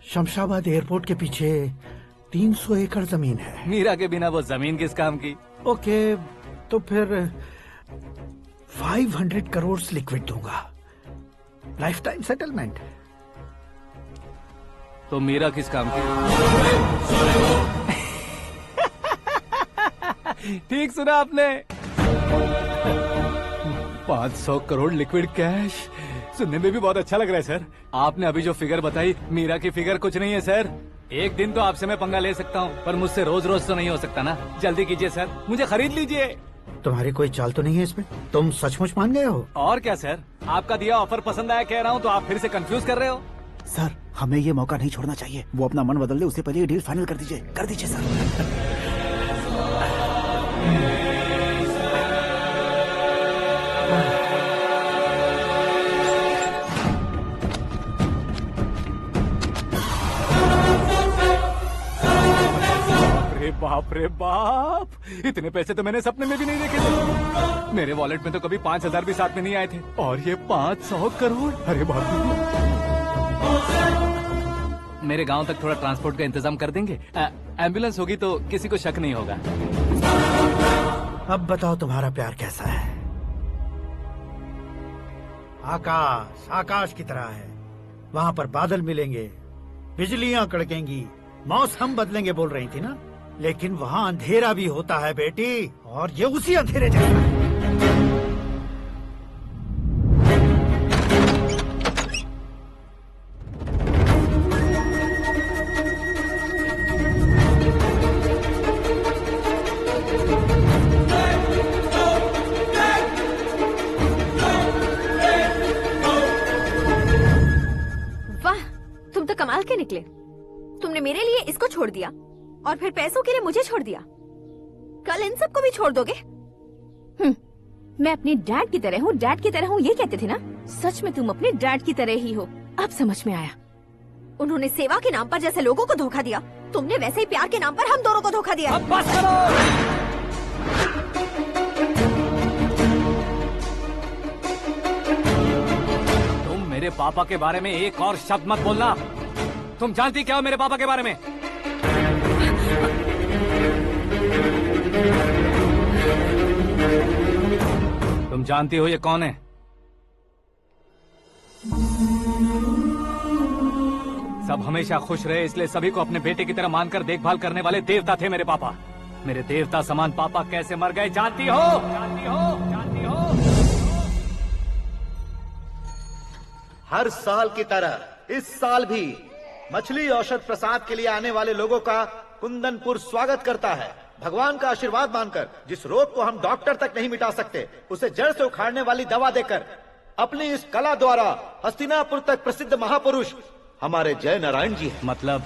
शमशाबाद एयरपोर्ट के पीछे 300 एकड़ जमीन है। मीरा के बिना वो जमीन किस काम की? ओके, तो फिर 500 करोड़ लिक्विड दूंगा, लाइफ टाइम सेटलमेंट। तो मीरा किस काम की? ठीक सुना आपने। 500 करोड़ लिक्विड कैश सुनने में भी बहुत अच्छा लग रहा है सर। आपने अभी जो फिगर बताई, मीरा की फिगर कुछ नहीं है सर। एक दिन तो आपसे मैं पंगा ले सकता हूँ, पर मुझसे रोज रोज तो नहीं हो सकता ना। जल्दी कीजिए सर, मुझे खरीद लीजिए। तुम्हारी कोई चाल तो नहीं है इसमें? तुम सचमुच मान गए हो? और क्या सर, आपका दिया ऑफर पसंद आया कह रहा हूँ, तो आप फिर से कंफ्यूज कर रहे हो। सर, हमें ये मौका नहीं छोड़ना चाहिए। वो अपना मन बदल दे, उससे पहले ये डील फाइनल कर दीजिए। कर दीजिए सर। बाप रे बाप, इतने पैसे तो मैंने सपने में भी नहीं देखे थे। मेरे वॉलेट में तो कभी 5,000 भी साथ में नहीं आए थे, और ये 500 करोड़। अरे बाप रे। मेरे गांव तक थोड़ा ट्रांसपोर्ट का इंतजाम कर देंगे? एम्बुलेंस होगी तो किसी को शक नहीं होगा। अब बताओ तुम्हारा प्यार कैसा है? आकाश आकाश की तरह है। वहाँ पर बादल मिलेंगे, बिजलियाँ कड़केंगी, मौसम बदलेंगे बोल रही थी ना। लेकिन वहाँ अंधेरा भी होता है बेटी, और ये उसी अंधेरे जैसा है। वाह, तुम तो कमाल के निकले। तुमने मेरे लिए इसको छोड़ दिया और फिर पैसों के लिए मुझे छोड़ दिया। कल इन सबको भी छोड़ दोगे? मैं अपने डैड की तरह हूँ, डैड की तरह हूँ, ये कहते थे ना। सच में तुम अपने डैड की तरह ही हो। अब समझ में आया। उन्होंने सेवा के नाम पर जैसे लोगों को धोखा दिया, तुमने वैसे ही प्यार के नाम पर हम दोनों को धोखा दिया। अब बस करो। तुम मेरे पापा के बारे में एक और शब्द मत बोलना। तुम जानती क्या हो मेरे पापा के बारे में? तुम जानती हो ये कौन है? सब हमेशा खुश रहे, इसलिए सभी को अपने बेटे की तरह मानकर देखभाल करने वाले देवता थे मेरे पापा। मेरे देवता समान पापा कैसे मर गए जानती हो? जानती हो? जानती हो? हर साल की तरह इस साल भी मछली औषध प्रसाद के लिए आने वाले लोगों का कुंदनपुर स्वागत करता है। भगवान का आशीर्वाद मानकर जिस रोग को हम डॉक्टर तक नहीं मिटा सकते, उसे जड़ से उखाड़ने वाली दवा देकर अपनी इस कला द्वारा हस्तिनापुर तक प्रसिद्ध महापुरुष हमारे जय नारायण जी हैं। मतलब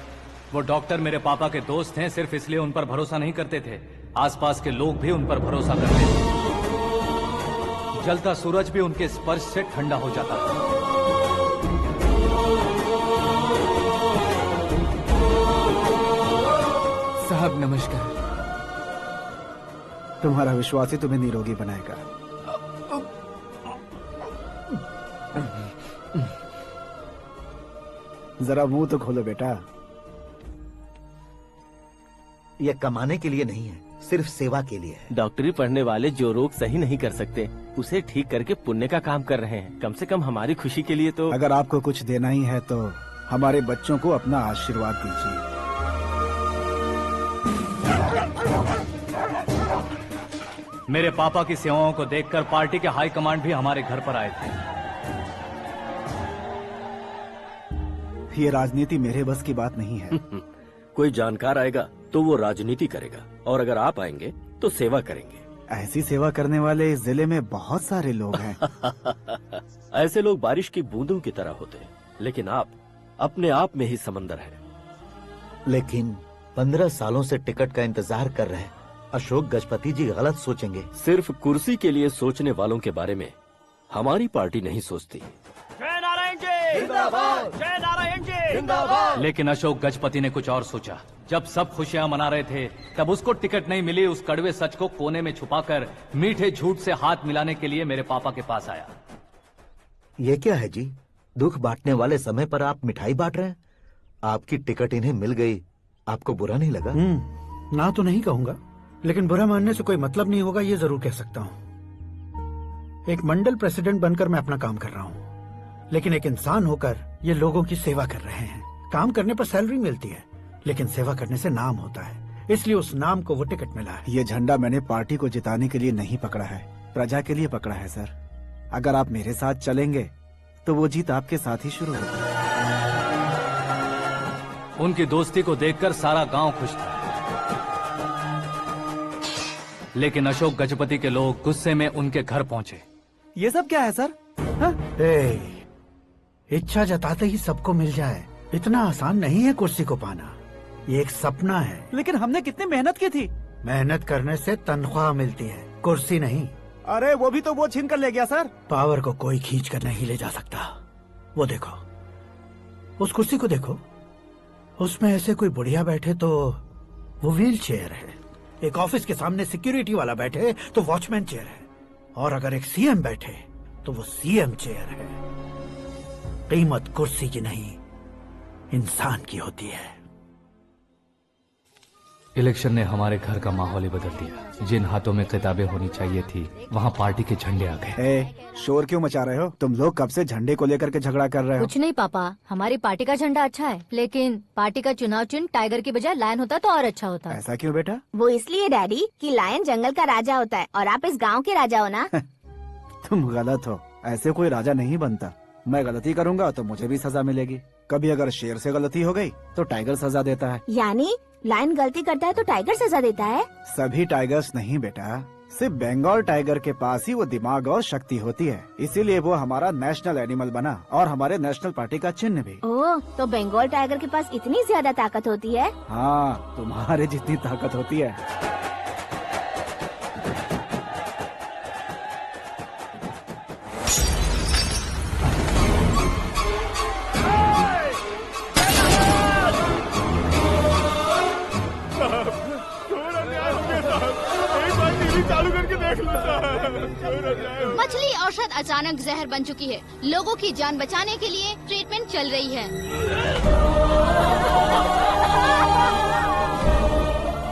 वो डॉक्टर मेरे पापा के दोस्त हैं, सिर्फ इसलिए उन पर भरोसा नहीं करते थे। आसपास के लोग भी उन पर भरोसा करते थे। जलता सूरज भी उनके स्पर्श से ठंडा हो जाता था। साहब नमस्कार। तुम्हारा विश्वास ही तुम्हें निरोगी बनाएगा। जरा मुंह तो खोलो बेटा। यह कमाने के लिए नहीं है, सिर्फ सेवा के लिए है। डॉक्टरी पढ़ने वाले जो रोग सही नहीं कर सकते, उसे ठीक करके पुण्य का काम कर रहे हैं। कम से कम हमारी खुशी के लिए तो। अगर आपको कुछ देना ही है तो हमारे बच्चों को अपना आशीर्वाद दीजिए। मेरे पापा की सेवाओं को देखकर पार्टी के हाई कमांड भी हमारे घर पर आए थे। ये राजनीति मेरे बस की बात नहीं है। कोई जानकार आएगा तो वो राजनीति करेगा, और अगर आप आएंगे तो सेवा करेंगे। ऐसी सेवा करने वाले इस जिले में बहुत सारे लोग हैं। ऐसे लोग बारिश की बूंदों की तरह होते हैं, लेकिन आप अपने आप में ही समंदर हैं। लेकिन 15 सालों से टिकट का इंतजार कर रहे अशोक गजपति जी गलत सोचेंगे। सिर्फ कुर्सी के लिए सोचने वालों के बारे में हमारी पार्टी नहीं सोचती। जय नारायण जी जिंदाबाद। जय नारायण जी लेकिन अशोक गजपति ने कुछ और सोचा। जब सब खुशियां मना रहे थे तब उसको टिकट नहीं मिली। उस कड़वे सच को कोने में छुपाकर मीठे झूठ से हाथ मिलाने के लिए मेरे पापा के पास आया। ये क्या है जी? दुख बांटने वाले समय पर आप मिठाई बांट रहे हैं। आपकी टिकट इन्हें मिल गई, आपको बुरा नहीं लगा? ना तो नहीं कहूंगा, लेकिन बुरा मानने से कोई मतलब नहीं होगा, ये जरूर कह सकता हूँ। एक मंडल प्रेसिडेंट बनकर मैं अपना काम कर रहा हूँ, लेकिन एक इंसान होकर ये लोगों की सेवा कर रहे हैं। काम करने पर सैलरी मिलती है, लेकिन सेवा करने से नाम होता है, इसलिए उस नाम को वो टिकट मिला है। ये झंडा मैंने पार्टी को जिताने के लिए नहीं पकड़ा है, प्रजा के लिए पकड़ा है सर। अगर आप मेरे साथ चलेंगे तो वो जीत आपके साथ ही शुरू होगी। उनकी दोस्ती को देखकर सारा गांव खुश था, लेकिन अशोक गजपति के लोग गुस्से में उनके घर पहुंचे। ये सब क्या है सर? इच्छा जताते ही सबको मिल जाए, इतना आसान नहीं है कुर्सी को पाना। ये एक सपना है। लेकिन हमने कितनी मेहनत की थी। मेहनत करने से तनख्वाह मिलती है, कुर्सी नहीं। अरे वो भी तो वो छीन कर ले गया सर। पावर को कोई खींच कर नहीं ले जा सकता। वो देखो, उस कुर्सी को देखो, उसमें ऐसे कोई बुढ़िया बैठे तो वो व्हील चेयर है। एक ऑफिस के सामने सिक्योरिटी वाला बैठे तो वॉचमैन चेयर है, और अगर एक सीएम बैठे तो वो सीएम चेयर है। कीमत कुर्सी की नहीं, इंसान की होती है। इलेक्शन ने हमारे घर का माहौल ही बदल दिया। जिन हाथों में किताबें होनी चाहिए थी, वहाँ पार्टी के झंडे आ गए। शोर क्यों मचा रहे हो? तुम लोग कब से झंडे को लेकर के झगड़ा कर रहे हो? कुछ नहीं पापा, हमारी पार्टी का झंडा अच्छा है, लेकिन पार्टी का चुनाव चिन्ह टाइगर की बजाय लायन होता तो और अच्छा होता। ऐसा क्यों बेटा? वो इसलिए डैडी कि लायन जंगल का राजा होता है और आप इस गांव के राजा हो ना। तुम गलत हो, ऐसे कोई राजा नहीं बनता। मैं गलती करूंगा तो मुझे भी सजा मिलेगी। कभी अगर शेर से गलती हो गई तो टाइगर सजा देता है। यानी लायन गलती करता है तो टाइगर सजा देता है? सभी टाइगर्स नहीं बेटा, सिर्फ बंगाल टाइगर के पास ही वो दिमाग और शक्ति होती है, इसीलिए वो हमारा नेशनल एनिमल बना और हमारे नेशनल पार्टी का चिन्ह भी। ओह, तो बंगाल टाइगर के पास इतनी ज्यादा ताकत होती है? हाँ, तुम्हारे जितनी ताकत होती है। मछली औषध अचानक जहर बन चुकी है। लोगों की जान बचाने के लिए ट्रीटमेंट चल रही है।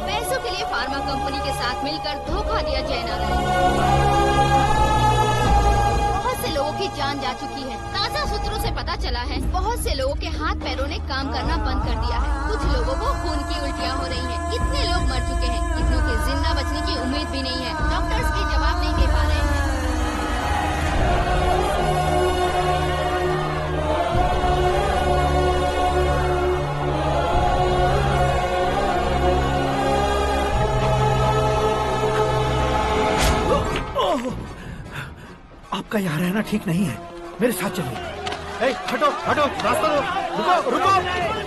पैसों के लिए फार्मा कंपनी के साथ मिलकर धोखा दिया जयनारायण। बहुत से लोगों की जान जा चुकी है। ताज़ा सूत्रों से पता चला है बहुत से लोगों के हाथ पैरों ने काम करना बंद कर दिया है। कुछ लोगों को खून की उल्टियाँ हो रही हैं। कितने लोग मर चुके हैं, कितनों के जिंदा बचने की उम्मीद भी नहीं है। डॉक्टर्स भी जवाब नहीं दे पा रहे हैं। आपका यहाँ रहना ठीक नहीं है, मेरे साथ चलिए। हटो हटो, रास्ता दो। रुको रुको,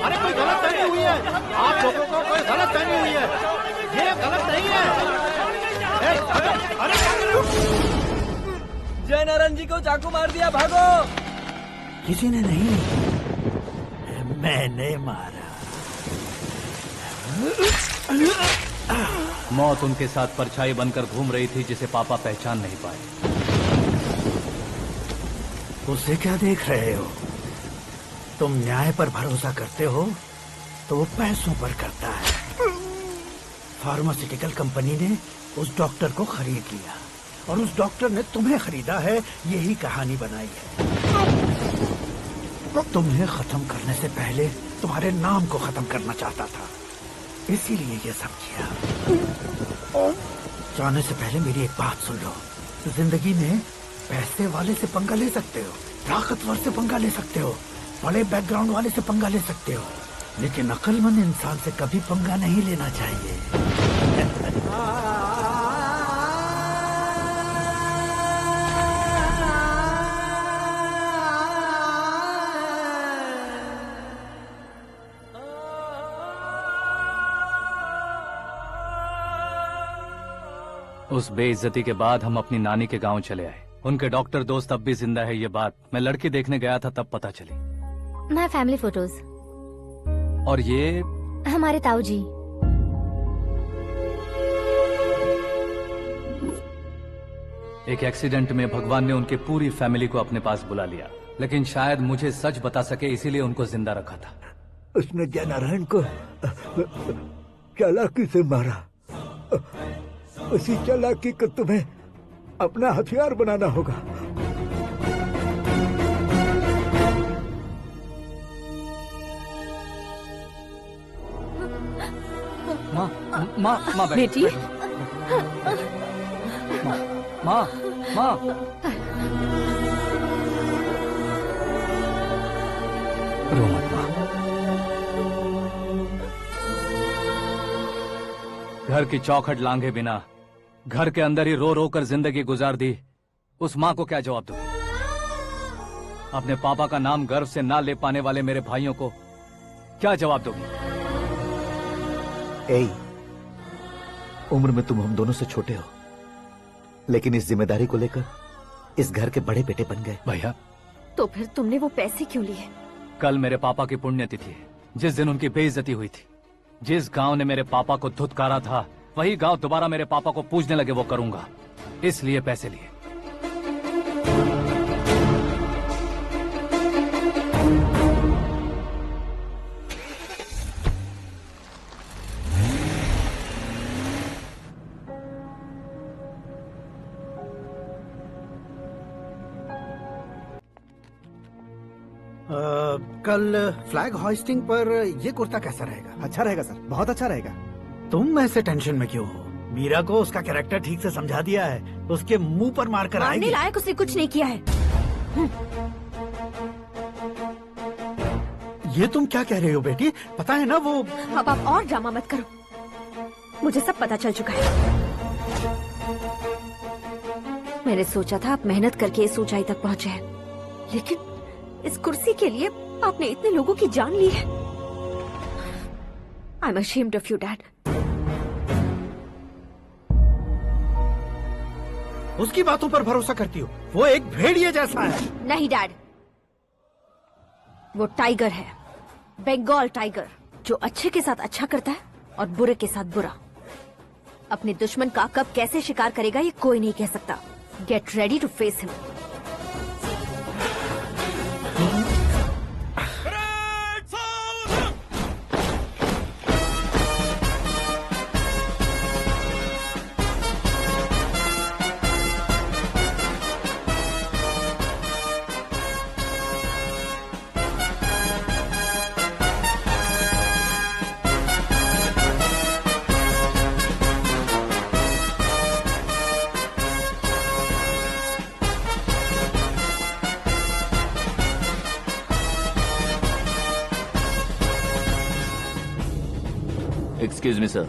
अरे कोई गलत फहमी हुई है। आप लोगों को कोई गलत फहमी हुई है, ये गलत नहीं है। अरे जयनारायण जी को चाकू मार दिया, भागो। किसी ने नहीं, मैंने मारा। मौत उनके साथ परछाई बनकर घूम रही थी, जिसे पापा पहचान नहीं पाए। उसे क्या देख रहे हो? तुम न्याय पर भरोसा करते हो तो वो पैसों पर करता है। फार्मास्यूटिकल कंपनी ने उस डॉक्टर को खरीद लिया और उस डॉक्टर ने तुम्हें खरीदा है, यही कहानी बनाई है। तुम्हें खत्म करने से पहले तुम्हारे नाम को खत्म करना चाहता था, इसीलिए ये सब किया। जाने से पहले मेरी एक बात सुन लो। जिंदगी में पैसे वाले से पंगा ले सकते हो, ताकतवर से पंगा ले सकते हो, बड़े बैकग्राउंड वाले से पंगा ले सकते हो, लेकिन अक्लमंद इंसान से कभी पंगा नहीं लेना चाहिए। उस बेइज्जती के बाद हम अपनी नानी के गांव चले आए। उनके डॉक्टर दोस्त अब भी जिंदा है, ये बात मैं लड़की देखने गया था तब पता चली। My family photos. और ये हमारे ताऊ जी। एक एक्सीडेंट में भगवान ने उनकी पूरी फैमिली को अपने पास बुला लिया, लेकिन शायद मुझे सच बता सके इसीलिए उनको जिंदा रखा था। उसने जयनारायण को चालाकी से मारा। उसी चालाकी को तुम्हें अपना हथियार बनाना होगा। माँ बेटी। माँ रो मत माँ। घर की चौखट लांघे बिना घर के अंदर ही रो रो कर जिंदगी गुजार दी उस माँ को क्या जवाब दूं? अपने पापा का नाम गर्व से ना ले पाने वाले मेरे भाइयों को क्या जवाब दोगी? ए, उम्र में तुम हम दोनों से छोटे हो, लेकिन इस जिम्मेदारी को लेकर इस घर के बड़े बेटे बन गए। भैया, तो फिर तुमने वो पैसे क्यों लिए? कल मेरे पापा की पुण्यतिथि है, जिस दिन उनकी बेइज्जती हुई थी। जिस गांव ने मेरे पापा को धुतकारा था, वही गांव दोबारा मेरे पापा को पूजने लगे वो करूंगा, इसलिए पैसे लिए। कल फ्लैग होइस्टिंग पर ये कुर्ता कैसा रहेगा? अच्छा रहेगा सर, बहुत अच्छा रहेगा। तुम ऐसे टेंशन में क्यों हो? मीरा को उसका कैरेक्टर ठीक से समझा दिया है, उसके मुंह पर मारकर आएगी। मारने लायक उसने कुछ नहीं किया है। ये तुम क्या कह रहे हो बेटी? पता है ना वो। अब आप और ड्रामा मत करो, मुझे सब पता चल चुका है। मैंने सोचा था आप मेहनत करके इस ऊंचाई तक पहुंचे हैं, लेकिन इस कुर्सी के लिए आपने इतने लोगों की जान ली है। I am ashamed of you, Dad. उसकी बातों पर भरोसा करती हो? वो एक भेड़िए जैसा है। नहीं डैड, वो टाइगर है, बंगाल टाइगर, जो अच्छे के साथ अच्छा करता है और बुरे के साथ बुरा। अपने दुश्मन का कब कैसे शिकार करेगा ये कोई नहीं कह सकता। Get ready to face him. Excuse me, sir.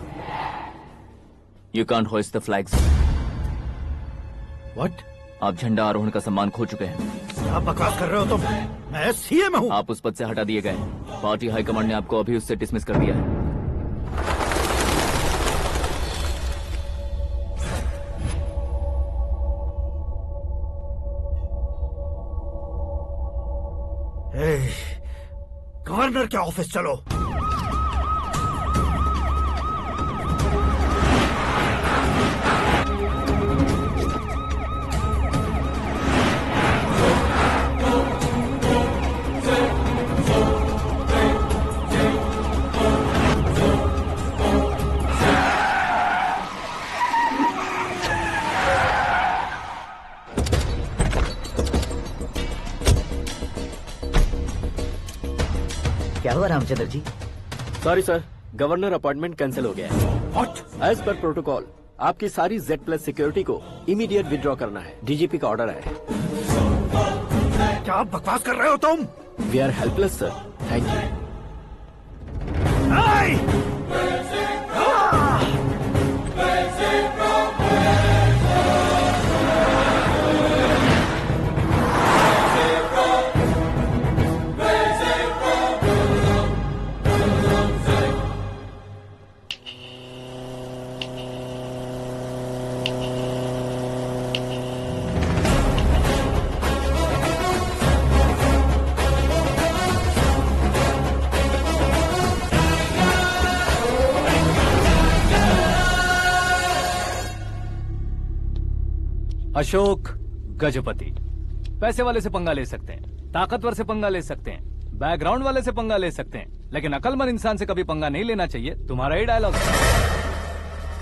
You can't hoist the flags. What? आप झंडा आरोहण का सम्मान खो चुके हैं। क्या बकवास कर रहे हो तुम? मैं सीएम हूँ। आप उस पद से हटा दिए गए। पार्टी हाईकमांड ने आपको अभी उससे डिसमिस कर दिया है। गवर्नर के ऑफिस चलो। क्या हुआ Ramchandra ji? Sorry sir, governor appointment cancel हो गया है। What? एज पर प्रोटोकॉल आपकी सारी Z+ सिक्योरिटी को इमीडिएट विड्रॉ करना है। डीजीपी का ऑर्डर है। क्या बकवास कर रहे हो तुम? We are helpless sir. Thank you. Ashok Gajapati. पैसे वाले से पंगा ले सकते हैं, ताकतवर से पंगा ले सकते हैं, बैकग्राउंड वाले से पंगा ले सकते हैं, लेकिन अकलमंद इंसान से कभी पंगा नहीं लेना चाहिए। तुम्हारा ही डायलॉग।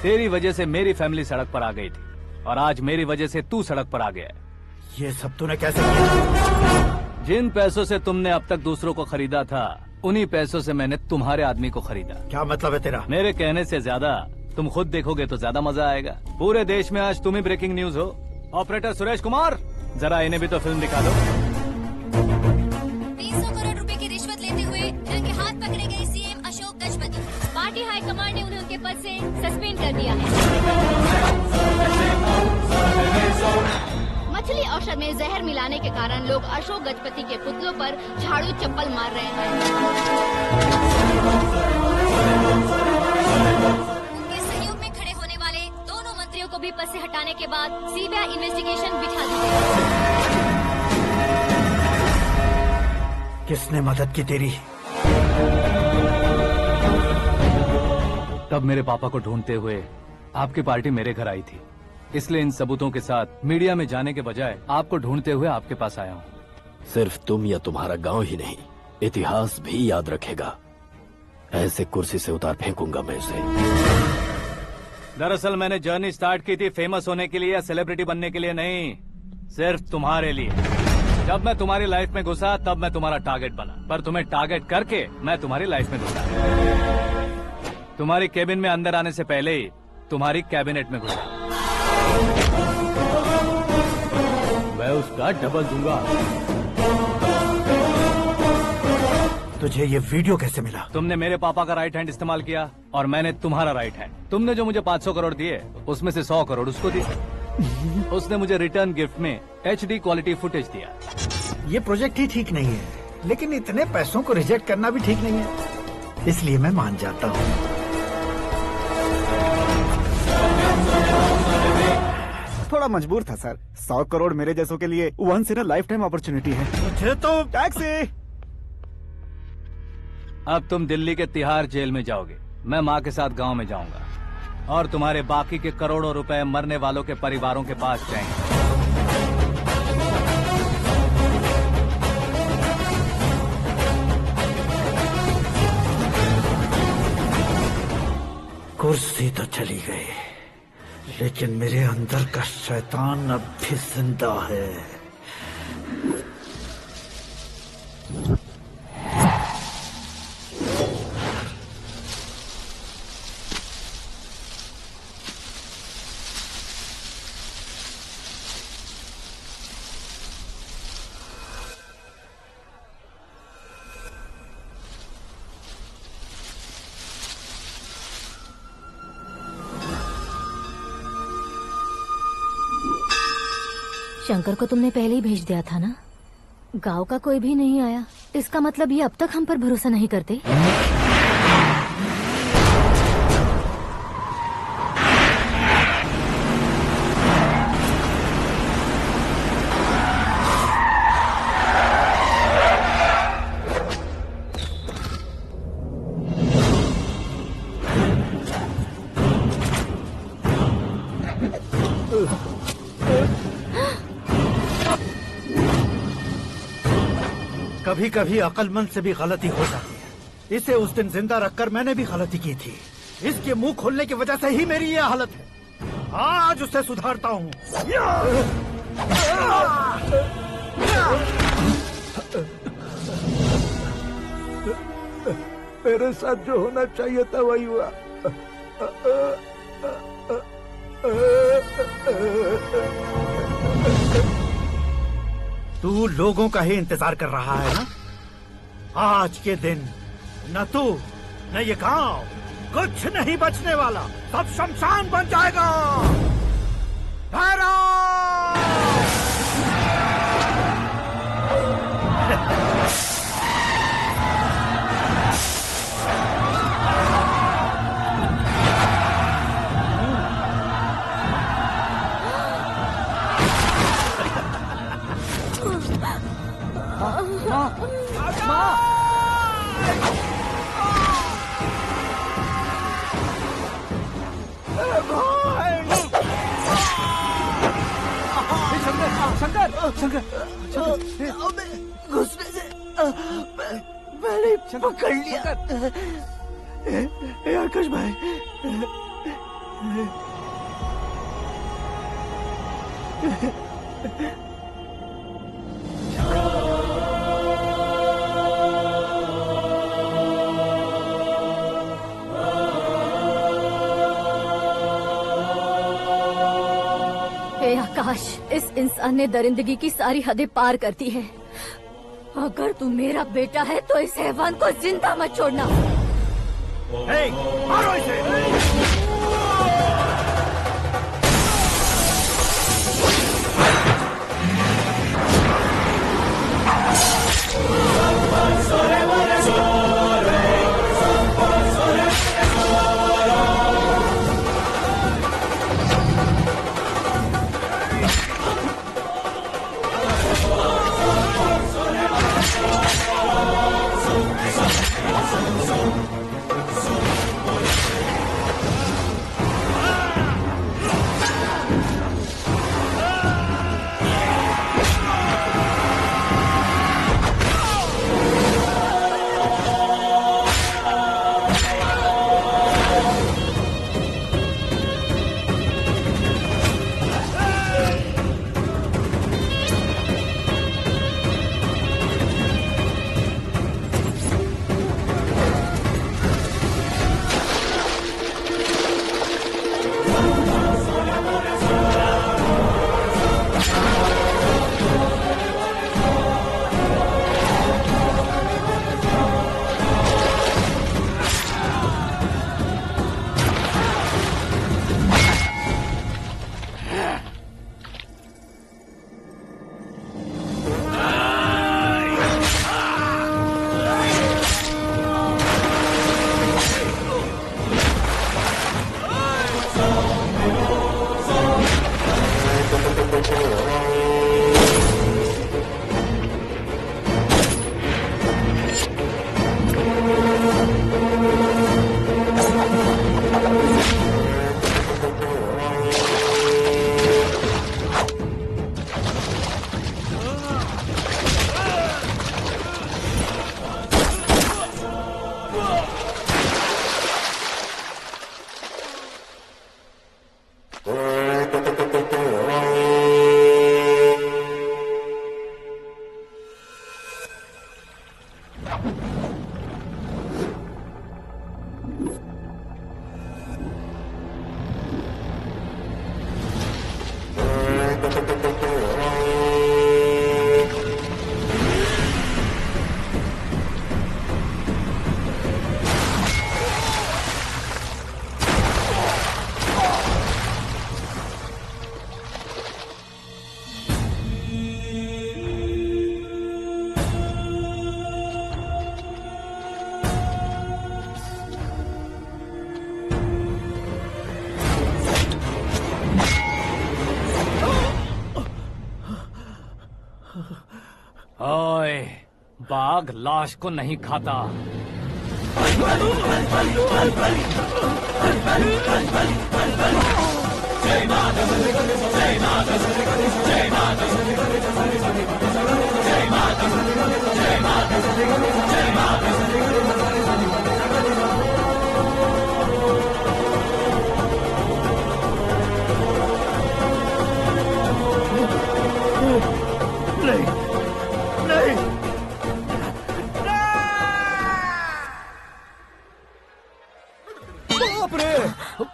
तेरी वजह से मेरी फैमिली सड़क पर आ गई थी और आज मेरी वजह से तू सड़क पर आ गया है। ये सब तूने कैसे किया? जिन पैसों से तुमने अब तक दूसरों को खरीदा था, उन्हीं पैसों से मैंने तुम्हारे आदमी को खरीदा। क्या मतलब है तेरा? मेरे कहने से ज्यादा तुम खुद देखोगे तो ज्यादा मजा आएगा। पूरे देश में आज तुम ही ब्रेकिंग न्यूज हो। ऑपरेटर सुरेश कुमार, जरा इन्हें भी तो फिल्म दिखा दो। 300 करोड़ रुपए की रिश्वत लेते हुए रंगे हाथ पकड़े गए CM Ashok Gajapati. Party high command ने उन्हें उनके पद से सस्पेंड कर दिया है। मछली औषध में जहर मिलाने के कारण लोग अशोक गजपति के पुतलों पर झाड़ू चप्पल मार रहे हैं। उनके सहयोग में खड़े होने वाले दोनों मंत्रियों को भी पद से हटाने के बाद सीबीआई इन्वेस्टिगेशन बिठा दी गई। किसने मदद की तेरी? तब मेरे पापा को ढूंढते हुए आपकी पार्टी मेरे घर आई थी, इसलिए इन सबूतों के साथ मीडिया में जाने के बजाय आपको ढूंढते हुए आपके पास आया हूँ। सिर्फ तुम या तुम्हारा गांव ही नहीं, इतिहास भी याद रखेगा। ऐसे कुर्सी से उतार फेंकूंगा मैं उसे। दरअसल मैंने जर्नी स्टार्ट की थी फेमस होने के लिए या सेलिब्रिटी बनने के लिए नहीं, सिर्फ तुम्हारे लिए। जब मैं तुम्हारी लाइफ में घुसा तब मैं तुम्हारा टारगेट बना, पर तुम्हें टारगेट करके मैं तुम्हारी लाइफ में घुसा। तुम्हारी केबिन में अंदर आने से पहले ही तुम्हारी कैबिनेट में घुसा। मैं उसका डबल दूंगा। तुझे ये वीडियो कैसे मिला? तुमने मेरे पापा का राइट हैंड इस्तेमाल किया और मैंने तुम्हारा राइट हैंड। तुमने जो मुझे 500 करोड़ दिए उसमें से 100 करोड़ उसको दिए। उसने मुझे रिटर्न गिफ्ट में HD क्वालिटी फुटेज दिया। ये प्रोजेक्ट ही ठीक नहीं है, लेकिन इतने पैसों को रिजेक्ट करना भी ठीक नहीं है, इसलिए मैं मान जाता हूँ। थोड़ा मजबूर था सर। 100 करोड़ मेरे जैसों के लिए once in a lifetime opportunity है। मुझे तो टैक्सी। अब तुम दिल्ली के तिहाड़ जेल में जाओगे, मैं माँ के साथ गांव में जाऊंगा और तुम्हारे बाकी के करोड़ों रुपए मरने वालों के परिवारों के पास जाएंगे। कुर्सी तो चली गई, लेकिन मेरे अंदर का शैतान अब भी जिंदा है। शंकर को तुमने पहले ही भेज दिया था ना? गांव का कोई भी नहीं आया, इसका मतलब ये अब तक हम पर भरोसा नहीं करते। कभी कभी अक्लमंद से भी गलती हो जाती है। इसे उस दिन जिंदा रखकर मैंने भी गलती की थी। इसके मुंह खोलने की वजह से ही मेरी ये हालत है। आज उसे सुधारता हूँ। मेरे साथ जो होना चाहिए था वही हुआ। तू लोगों का ही इंतजार कर रहा है ना? आज के दिन न तू न ये गांव कुछ नहीं बचने वाला, सब शमशान बन जाएगा। घुसने से मैंने पकड़ लिया। आकाश भाई, हे आकाश, इस इंसान ने दरिंदगी की सारी हदें पार कर दी है। अगर तू मेरा बेटा है तो इस हैवान को जिंदा मत छोड़ना। मारो इसे। ओए, बाघ लाश को नहीं खाता।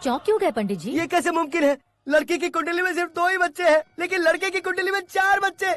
चौंक क्यों गए पंडित जी? ये कैसे मुमकिन है? लड़की की कुंडली में सिर्फ 2 ही बच्चे हैं, लेकिन लड़के की कुंडली में 4 बच्चे।